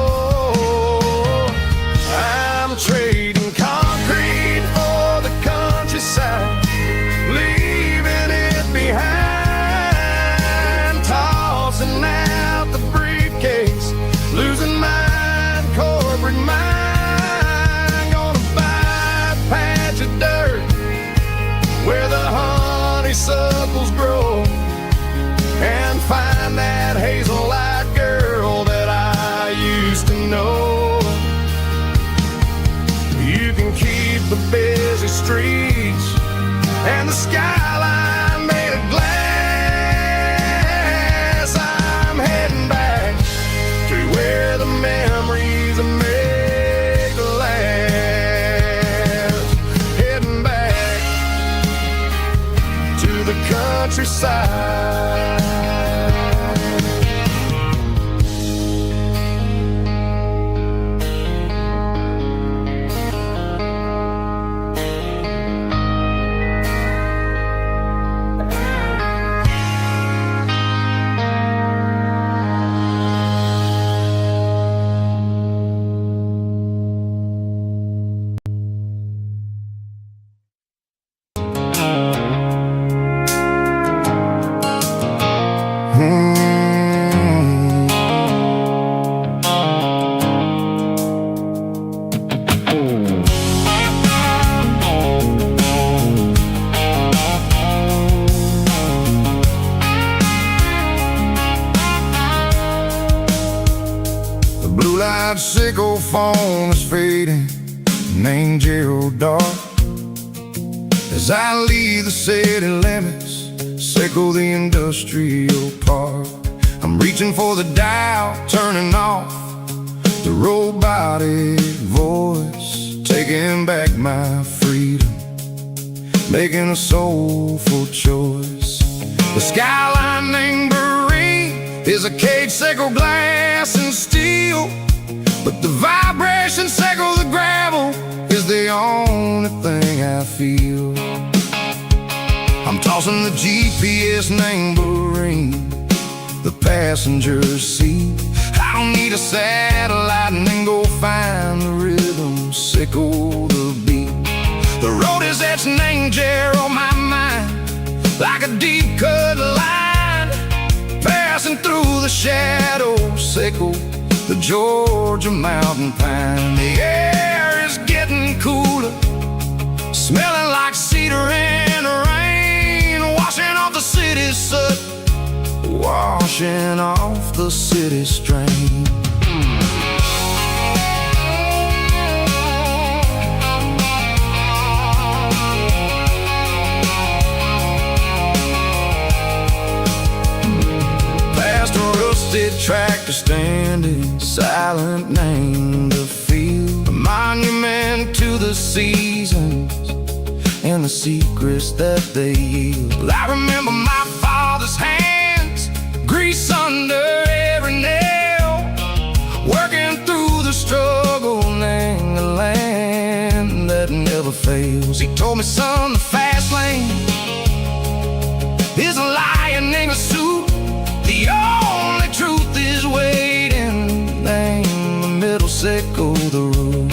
[SPEAKER 2] I'm trading concrete for the countryside, leaving it behind, tossing out the briefcase, losing my corporate mind. Gonna buy a patch of dirt where the honeysuckles grow, and find that hazel-eyed girl that I used to know. You can keep the busy streets and the skyline made of glass. I'm heading back to where the memories are made to last. Heading back to the countryside.
[SPEAKER 1] Blue-light sickle phone is fading, an angel dark. As I leave the city limits, circle the industrial park, I'm reaching for the dial, turning off the robotic voice, taking back my freedom, making a soulful choice. The skyline named Marine is a cage, circle glass and steel, but the vibration circle the gravel is the only thing I feel. I'm tossing the GPS named Marine, the passenger seat. I don't need a satellite and then go find the rhythm, sickle the beat. The road is etched named Geralkyo on my mind, like a deep cut line, passing through the shadows, sickle the Georgia mountain pine. The air is getting cooler, smelling like cedar in the rain, washing off the city's soot, washing off the city strain. Past a rusted tractor standing silent, named the field, a monument to the seasons and the secrets that they yield. I remember my father's hands, grease under every nail, working through the struggle, in the land that never fails. He told me, son, the fast lane is a lion in a suit, the only truth is waiting. Name the middle, sickle the root.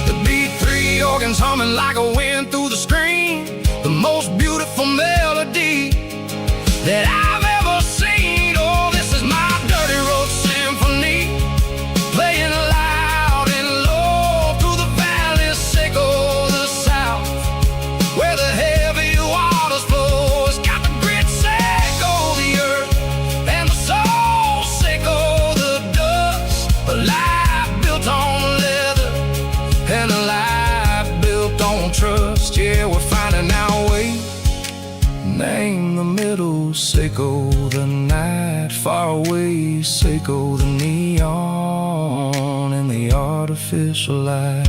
[SPEAKER 1] The beat, three organs humming like a wind through the screen, the most beautiful melody that I've ever seen. Oh, this is my dirty road symphony, playing loud and low through the valleys, sickle the south, where the heavy waters flow. It's got the grit, sickle the earth, and the soul, sickle the dust. A life built on leather and a life built on trust. Yeah, we're finding our way. Name the middle, sickle the night, far away, sickle the neon and the artificial light.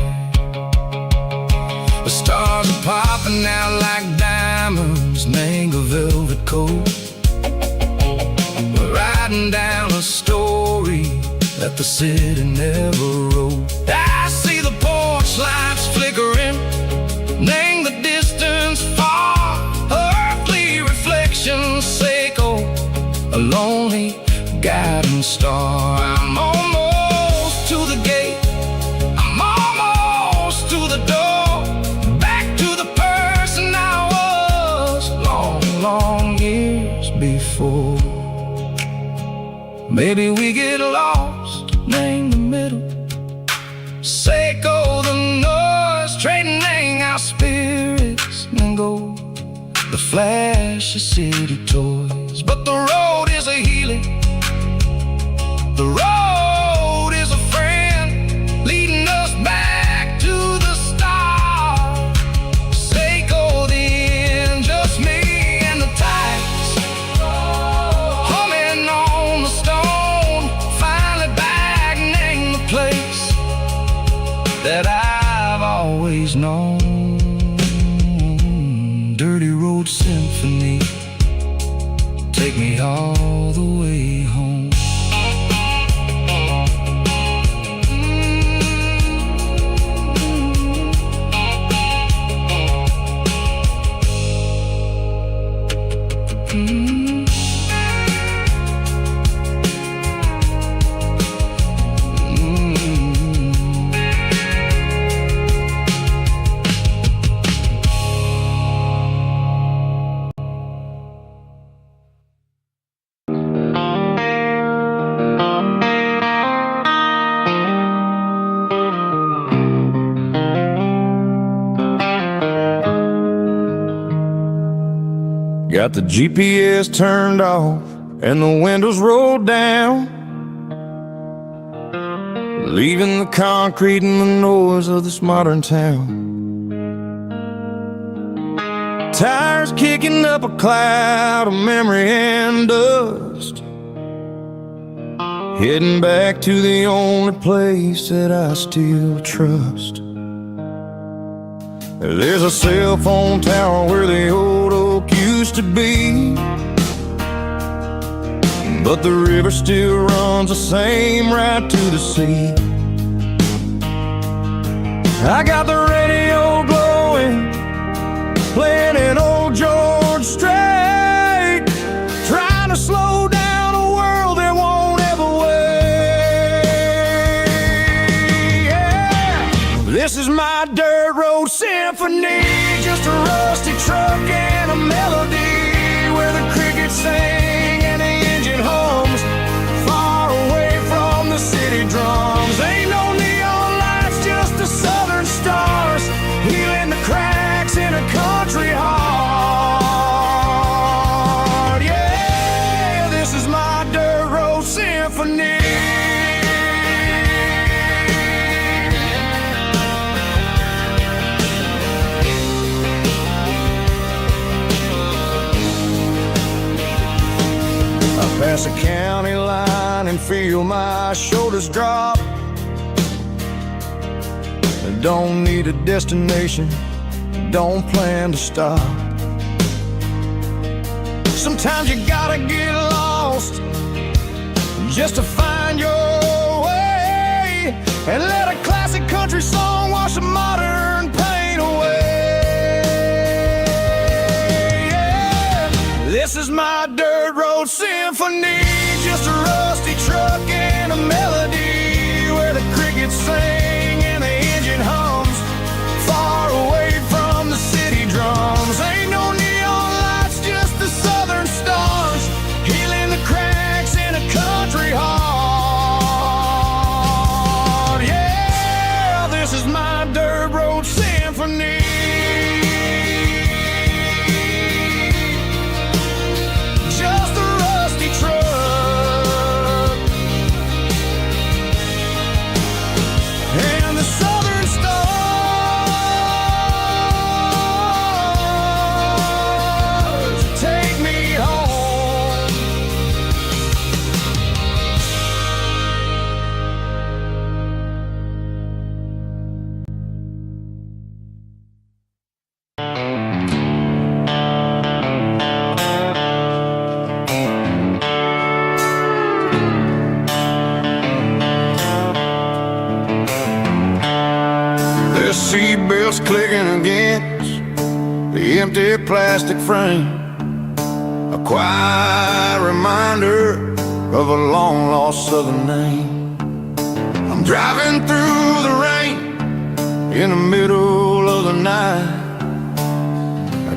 [SPEAKER 1] The stars are popping out like diamonds, name a velvet coat. We're riding down a story that the city never wrote. I see the porch lights flickering, name the distance far, earthly reflections, sickle a lonely guiding star. I'm almost to the gate, I'm almost to the door, back to the person I was long, long years before. Maybe we get lost, name the middle, sickle the noise, trading our spirits and go the flash of city toys. But the road is a healing, the road is a friend, leading us back to the start. Sickle the end, just me and the tides, humming on the stone, finally back, name the place that I've always known. Dirty road symphony, take me all the way home.
[SPEAKER 2] Got the GPS turned off and the windows rolled down, leaving the concrete and the noise of this modern town.
[SPEAKER 3] Tires kicking up a cloud of memory and dust, heading back to the only place that I still trust. There's a cell phone tower where the old oak used to be, but the river still runs the same right to the sea. I got the radio glowing, playing an old George Strait, trying to slow down a world that won't ever wait. Yeah. This is my dirt road symphony, just a rusty truck and a melody where the crickets sing and the engine hums, far away from the city drums. Ain't no neon lights, just the southern stars, healing the cracks in a country heart. Yeah, this is my dirt road symphony. I pass a county line and feel my shoulders drop. I don't need a destination, don't plan to stop. Sometimes you gotta get lost just to find your way, and let a classic country song wash a modern pain away. Yeah. This is my dirt road symphony, just a rusty truck and a melody where the crickets sing and the engine hums, far away from the city drums. Ain't no neon lights, just the southern stars, healing the cracks in a country heart. Yeah, this is my dirt road symphony. Just a rusty truck and the southern stars take me home. The seatbelts clicking against the empty plastic frame, a quiet reminder of a long lost southern name. I'm driving through the rain in the middle of the night,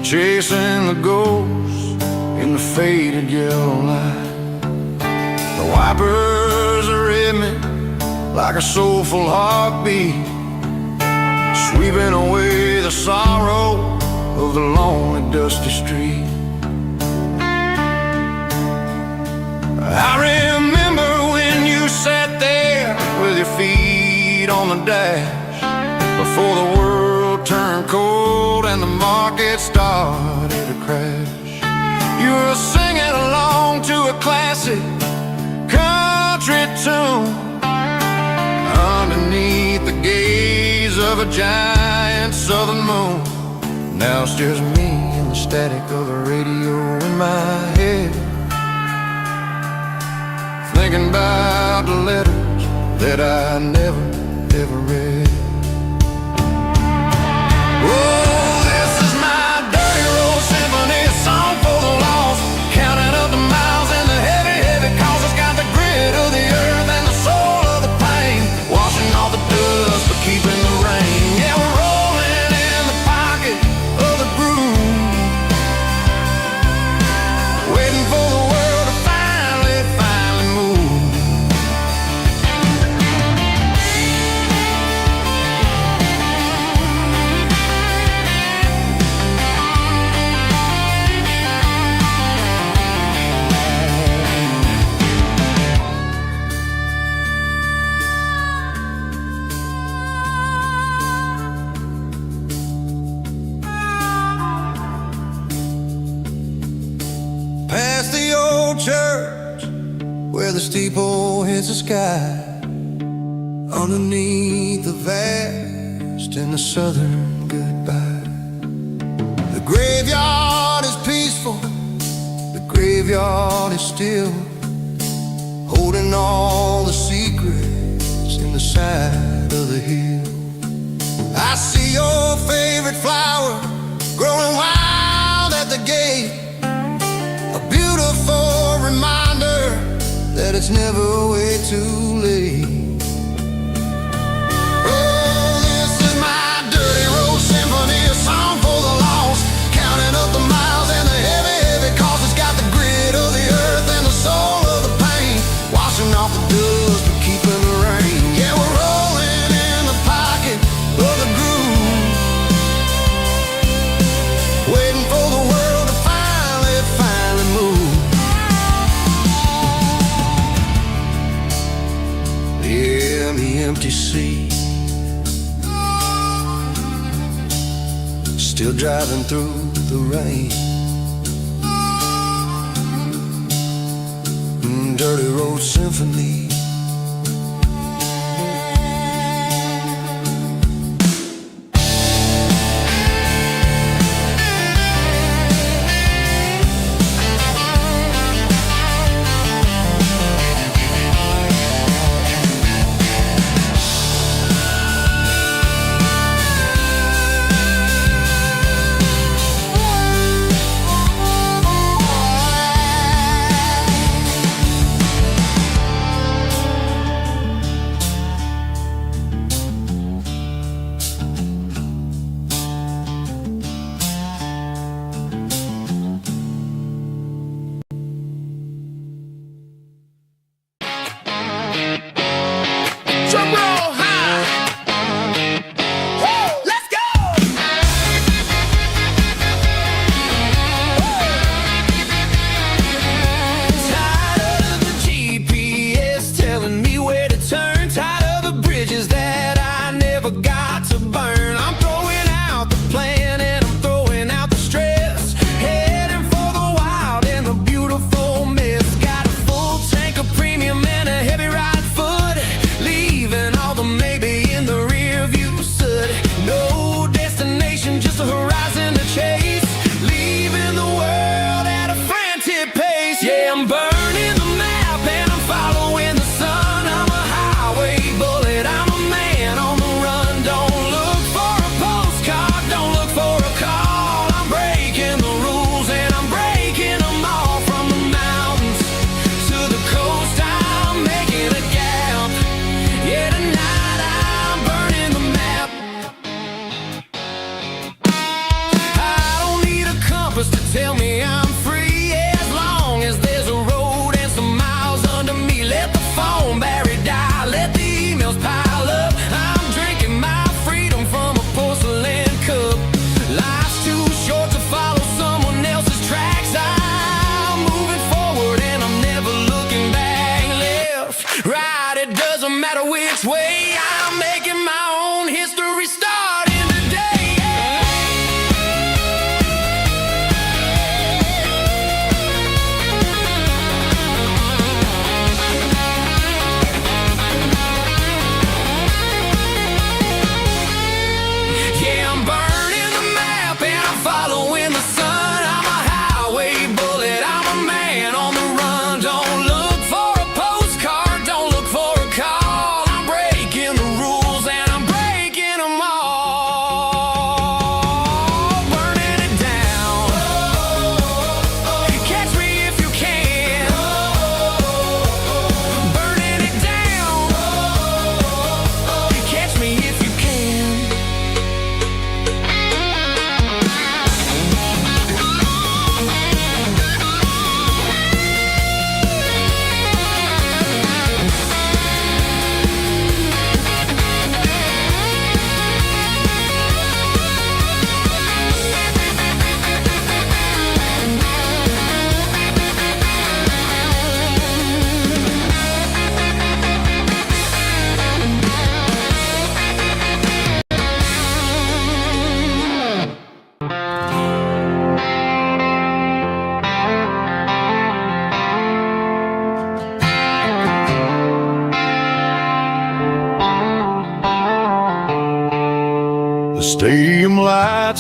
[SPEAKER 3] chasing the ghosts in the faded yellow light. The wipers are in me like a soulful heartbeat, sweeping away the sorrow of the lonely dusty street. I remember when you sat there with your feet on the dash, before the world turned cold and the market started to crash. You were singing along to a classic country tune underneath the gaze of a giant southern moon. Now it's just me and the static of the radio in my head, thinking about the letters that I never, ever read. Oh, this is my dirty road symphony, a song for the lost, counting up the miles and the heavy, heavy calls. It's got the grit of the earth and the soul of the pain, washing off the dust but keeping the rain. Yeah, we're rolling in the pocket of the groove, waiting for the world to finally move. church where the steeple hits the sky, underneath the vast and the southern goodbye. The graveyard is peaceful, the graveyard is still, holding all the secrets in the side of the hill. I see your favorite flower growing wild at the gate, a beautiful reminder that it's never way too late. Oh, this is my dirty road symphony, a song for the lost, counting up the miles and the heavy, heavy cost. It's got the grit of the earth and the soul of the pain, washing off the dust but keeping the rain. Yeah, we're rolling in the pocket of the groove, waiting for the world to finally move. Yeah, the empty sea, still driving through the rain. Dirty road symphony.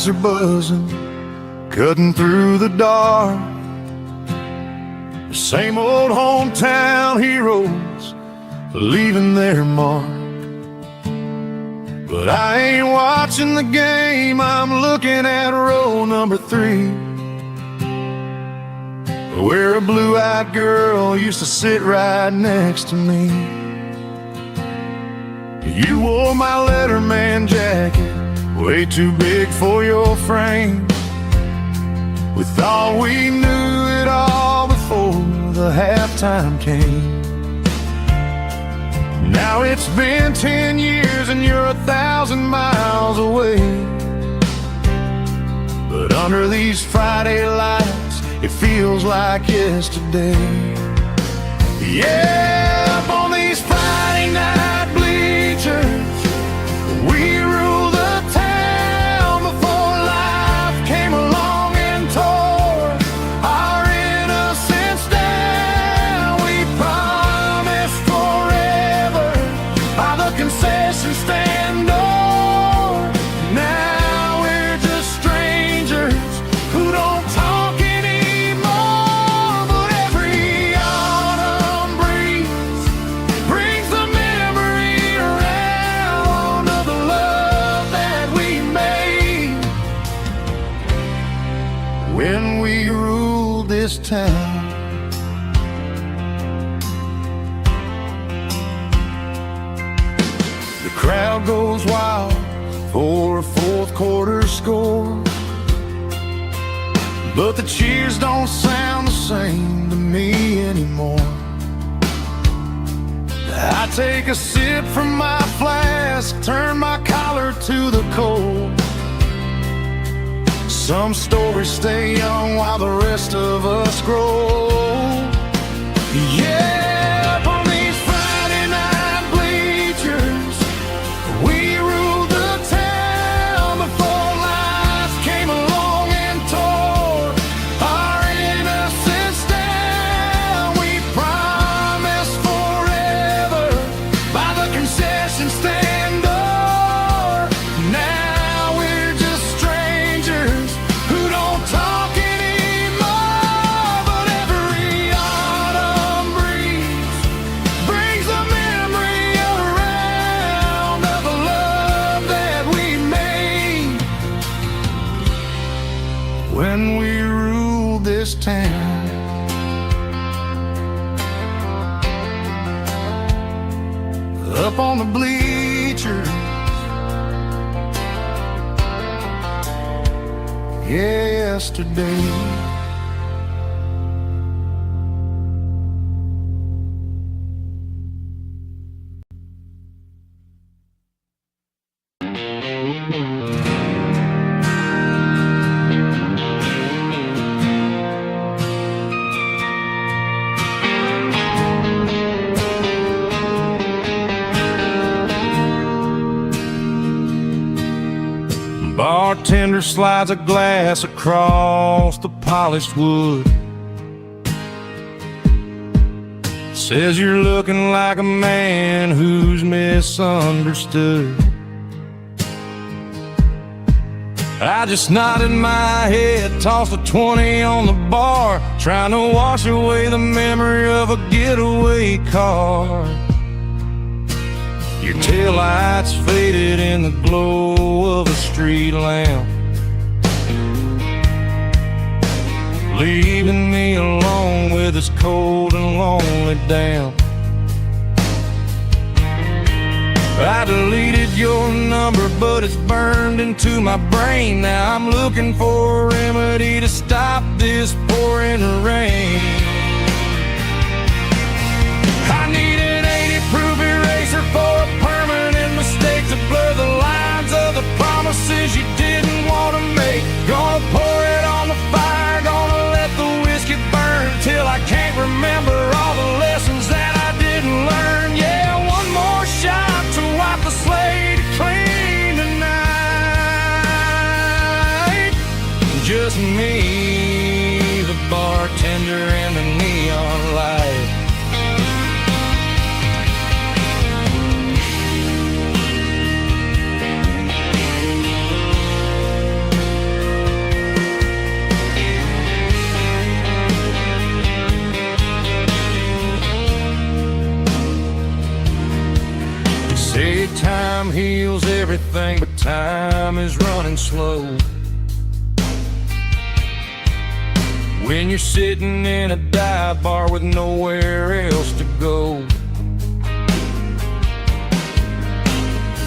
[SPEAKER 1] lights are buzzing, cutting through the dark. The same old hometown heroes leaving their mark. But I ain't watching the game, I'm looking at row number 3, where a blue-eyed girl used to sit right next to me. You wore my Letterman jacket, way too big for your frame. We thought we knew it all before the halftime came. Now it's been 10 years and you're 1,000 miles away. But under these Friday lights, it feels like yesterday. Yeah, up on these Friday night bleachers, we rule the town before life came along and tore our innocence down. We promised forever by the concession stand door. Now we're just strangers who don't talk anymore. But every autumn breeze brings the memory around of the love that we made when we ruled this town. The crowd goes wild for a fourth quarter score, but the cheers don't sound the same to me anymore. I take a sip from my flask, turn my collar to the cold. Some stories stay young while the rest of us grow. Yeah, up on these Friday night bleachers, we ruled the town before life came along and tore our innocence down. We promised forever by the concession stand door. Now we're just strangers who don't talk anymore. But every autumn breeze brings a memory around of the love that we made when we ruled this town. Up on the bleachers, yesterday. Bartender slides a glass across the polished wood. Says you're looking like a man who's misunderstood. I just nodded my head, tossed a 20 on the bar, trying to wash away the memory of a getaway car. Your taillights faded in the glow of a street lamp, leaving me alone with this cold and lonely damp. I deleted your number, but it's burned into my brain. Now I'm looking for a remedy to stop this pouring rain. I need an 80-proof eraser for a permanent mistake to blur the lines of the promises you didn't want to make. Gonna pour it on the fire, gonna let the whiskey burn till I can't remember all the lessons that I didn't learn. Yeah, one more shot to wipe the slate clean tonight. Just me, the bartender, and the neon light.
[SPEAKER 2] time heals everything, but time is running slow. When you're sitting in a dive bar with nowhere else to go,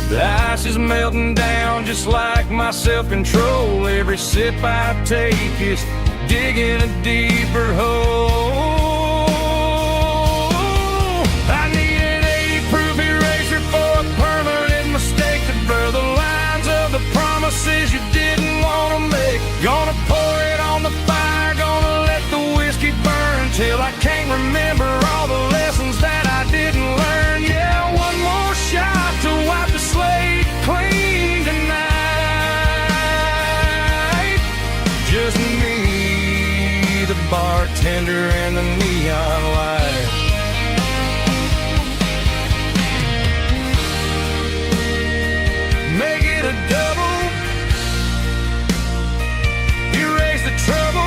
[SPEAKER 2] the ice is melting down just like my self-control. Every sip I take is digging a deeper hole. I need an 80-proof eraser for a permanent mistake to blur the lines of the promises you didn't want to make. Gonna pour it on the fire, gonna let the whiskey burn till I can't remember all the lessons that I didn't learn. Yeah, one more shot to wipe the slate clean tonight. Just me, the bartender, and the neon light. Make it a double, erase the trouble.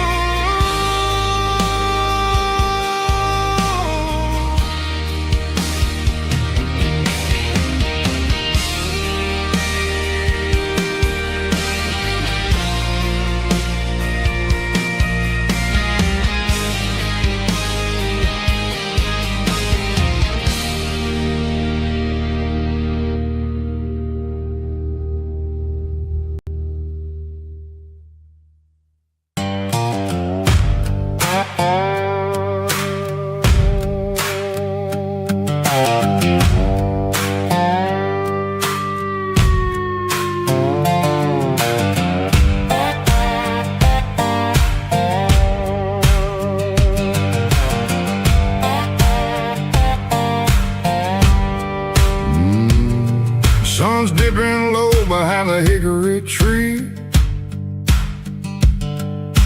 [SPEAKER 1] Sun's dipping low behind the hickory tree.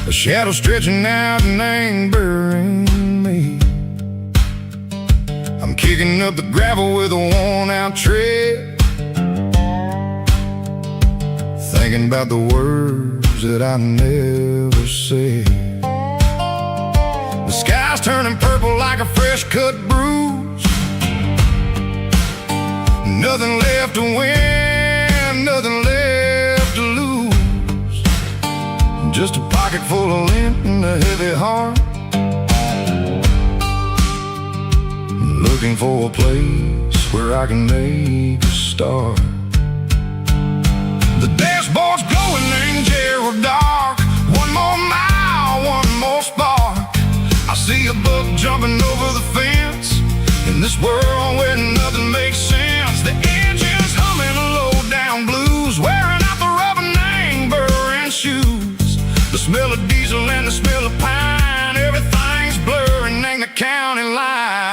[SPEAKER 1] The shadow stretching out and angering me. I'm kicking up the gravel with a worn-out tread, thinking about the words that I never said. The sky's turning purple like a fresh-cut bruise. Nothing left to win, nothing left to lose. Just a pocket full of lint and a heavy heart, looking for a place where I can make a start. The dashboard's glowing in Gerald dark. One more mile, one more spark. I see a buck jumping over the fence in this world where nothing makes sense. The engine's humming a low-down blues, wearing out the rubber name, burring shoes. The smell of diesel and the smell of pine, everything's blurring in the county line.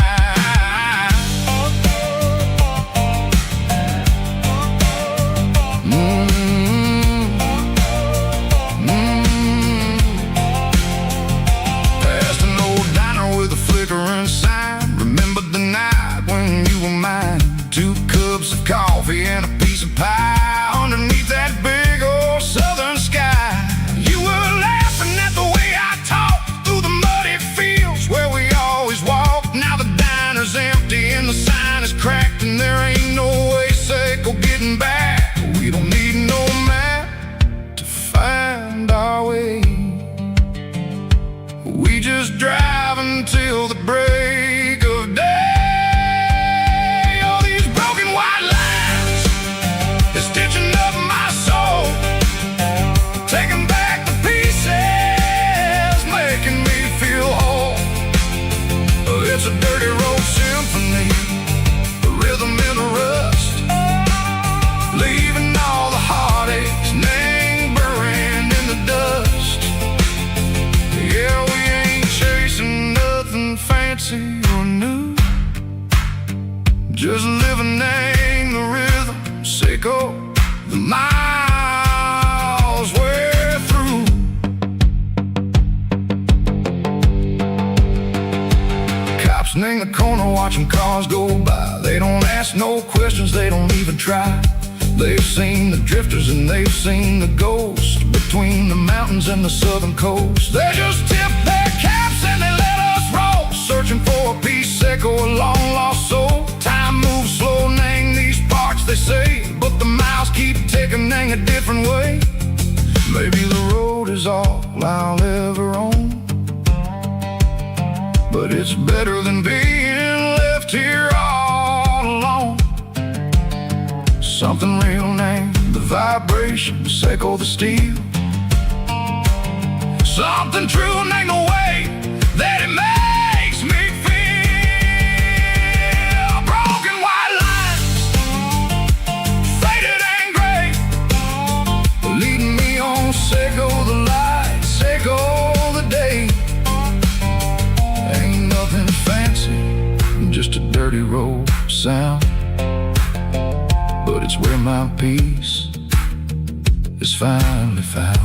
[SPEAKER 1] Past an old diner with a flickering sign. Remember the night when you were mine. 2 cups of coffee and a piece of pie underneath that big old southern sky. You were laughing at the way I talked through the muddy fields where we always walked. Now the diner's empty and the sign is cracked, and there ain't no way safe or getting back. We don't need no map to find our way. We just drive until the break of day. It's a dirty road symphony, a rhythm in the rust, leaving all the heartaches lingering in the dust. Yeah, we ain't chasing nothing fancy or new, just living in the rhythm, sicko, the miles we're through. In the corner watching cars go by. They don't ask no questions, they don't even try. They've seen the drifters and they've seen the ghosts between the mountains and the southern coast. They just tip their caps and they let us roll, searching for a piece, echo, a long lost soul. Time moves slow, name these parts, they say. but it's better than being left here all alone. Something real named the vibrations echo the steel. Something true named the way that it makes me feel. Broken white lines, faded and gray, leading me on. Say go the light, say go the day. Ain't nothing fancy, just a dirty road sound, but it's where my peace is finally found.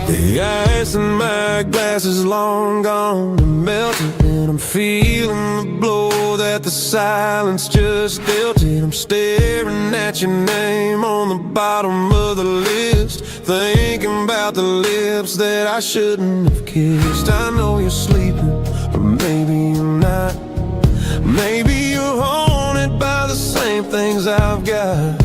[SPEAKER 3] The ice in my glass is long gone and melted, and I'm feeling the blow that the silence just dealt it. I'm staring at your name on the bottom of the list, thinking about the lips that I shouldn't have kissed. I know you're sleeping, but maybe you're not. Maybe you're haunted by the same things I've got.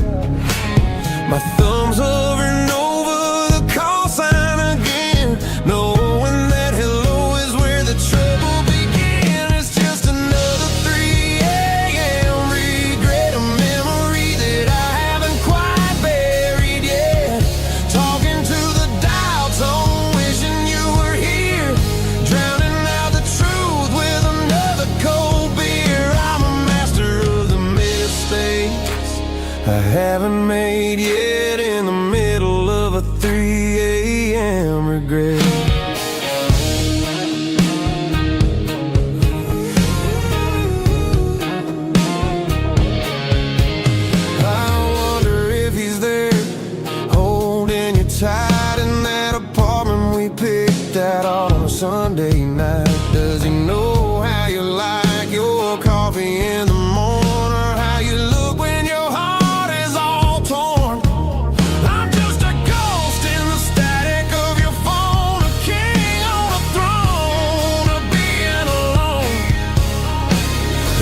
[SPEAKER 3] My thumb's hovering over the call sign again, knowing that hello is where the trouble began. It's just another 3 a.m. regret, a memory that I haven't quite buried yet. Talking to the dial tone, wishing you were here, drowning out the truth with another cold beer. I'm a master of the mistakes I haven't made yet, in the middle of a 3 a.m. regret. I wonder if he's there, holding you tight in that apartment we picked out on a Sunday night. Does he know how you like your coffee in the morning, or how you look when your heart is all torn? I'm just a ghost in the static of your phone, a king on a throne of being alone.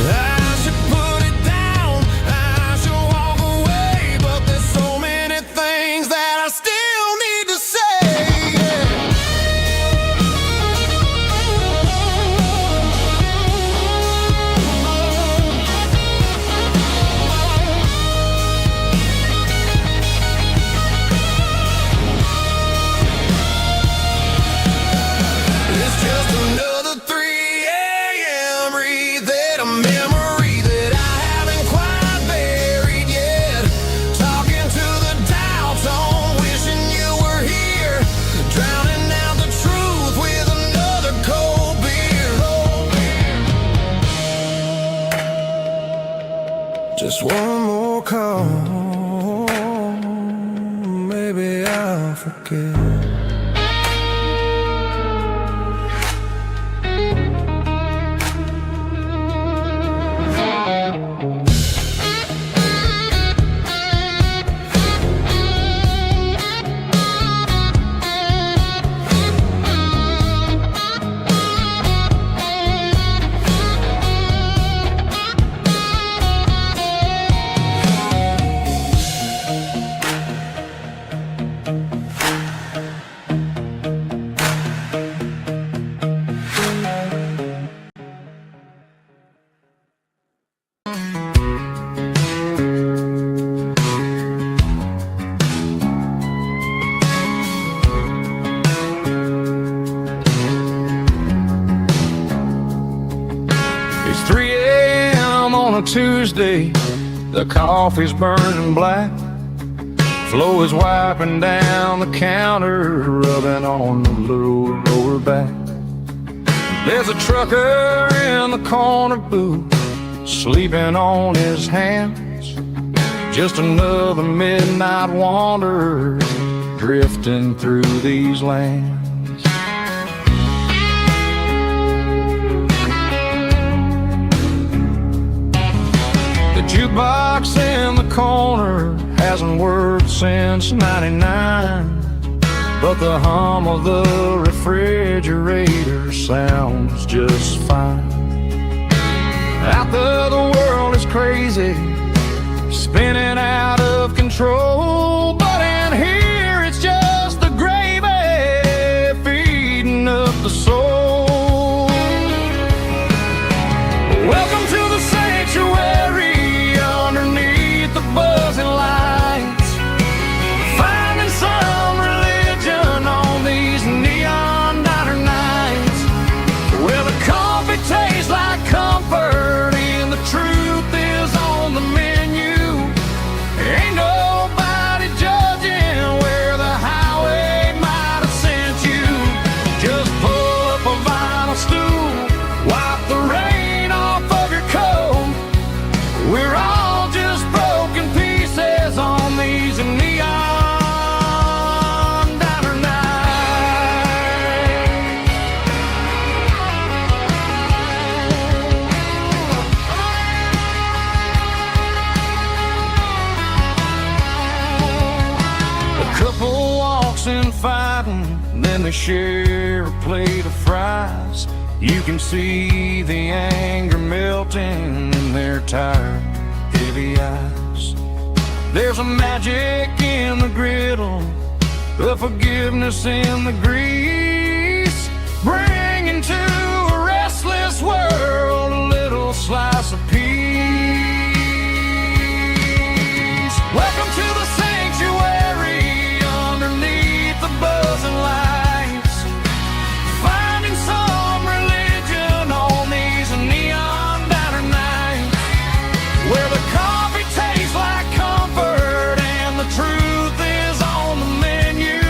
[SPEAKER 3] I should put it down, I should walk away, but there's so many things that I still need to say. It's just another 3 a.m. read, a memory that I haven't quite buried yet. Talking to the dial tone, wishing you were here, drowning out the truth with another cold beer. Just one more call, maybe I'll forget.
[SPEAKER 2] It's 3 a.m. on a Tuesday, The coffee's burning black. Flo is wiping down the counter, rubbing on the lower back. There's a trucker in the corner booth, sleeping on his hands. Just another midnight wanderer, drifting through these lands. The jukebox in the corner hasn't worked since '99, but the hum of the refrigerator sounds just fine. Out there the world is crazy, spinning out of control, but in here it's just the gravy feeding up the soul. Welcome to the sanctuary underneath the buzzing lights, finding some religion on these neon diner nights, where the coffee tastes like comfort and the truth is on the menu. Ain't nobody judging where the highway might have sent you. Just pull up a vinyl stool, wipe the rain off of your coat. We're all just broken pieces on these neon diner nights. A couple walks in fighting, then they share a plate of fries. You can see the anger melting in their tired, heavy eyes. There's a magic in the griddle, a forgiveness in the grease, bringing to a restless world a little slice of peace. Welcome to the sanctuary underneath the buzzing lights, finding some religion on these neon diner nights, where the coffee tastes like comfort and the truth is on the menu.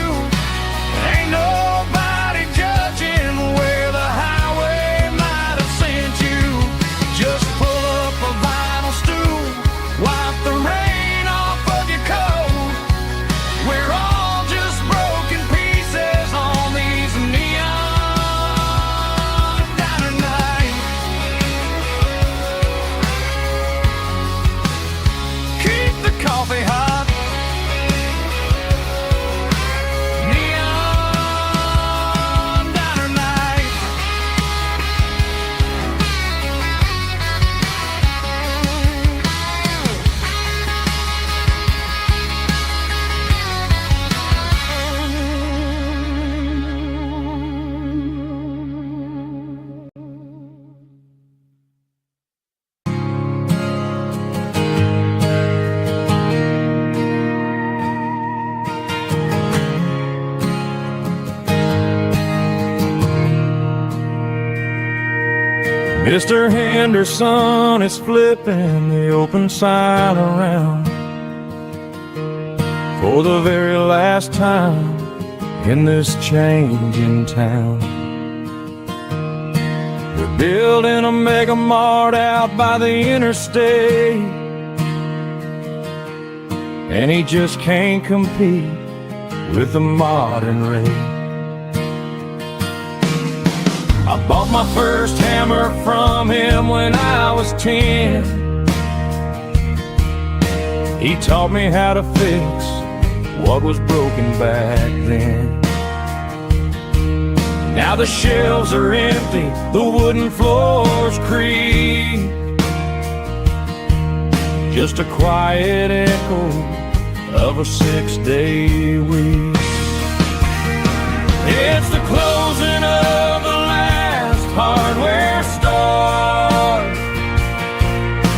[SPEAKER 2] Ain't nobody judging where the highway might have sent you. Just pull up a vinyl stool, wipe the rain off of your coat. We're all just broken pieces on these neon diner nights. Keep the coffee hot. Neon diner nights. Mr. Henderson is flipping the open sign around for the very last time in this changing town. They're building a mega mart out by the interstate, and he just can't compete with the modern rate. I bought my first hammer from him when I was 10. He taught me how to fix what was broken back then. Now the shelves are empty, the wooden floors creak, just a quiet echo of a 6-day week. It's the closing of the last hardware store.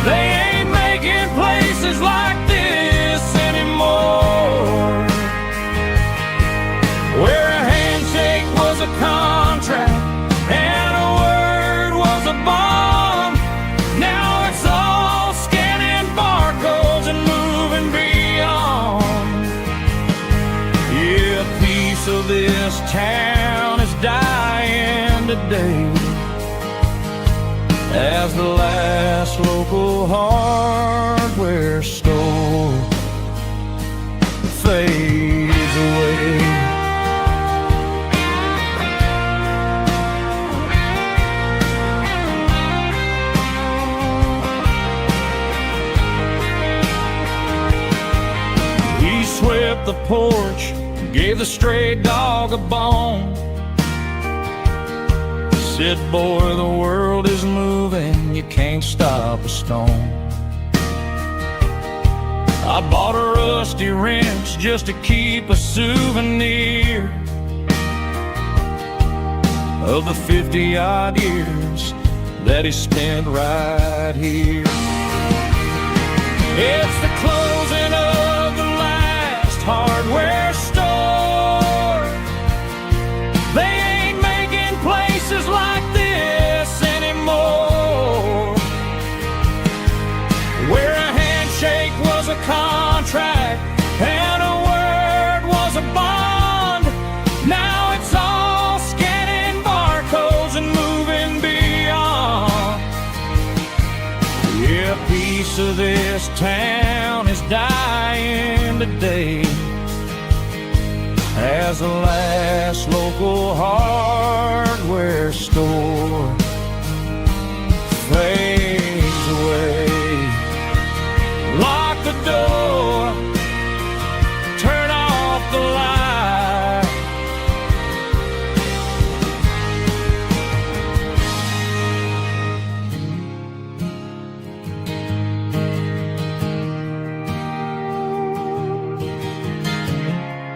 [SPEAKER 2] They ain't making places like this anymore, where a handshake was a contract and a word was a bond. Now it's all scanning barcodes as the last local hardware store fades away. He swept the porch, gave the stray dog a bone. Said, boy, the world is moving, you can't stop a stone. I bought a rusty wrench just to keep a souvenir of the 50-odd years that he spent right here. It's the closing of the last hardware store. They ain't making places like this anymore, where a handshake was a contract and a word was a bond. Now it's all scanning barcodes and moving beyond. Yeah, a piece of this town is dying today as the last local hardware store fades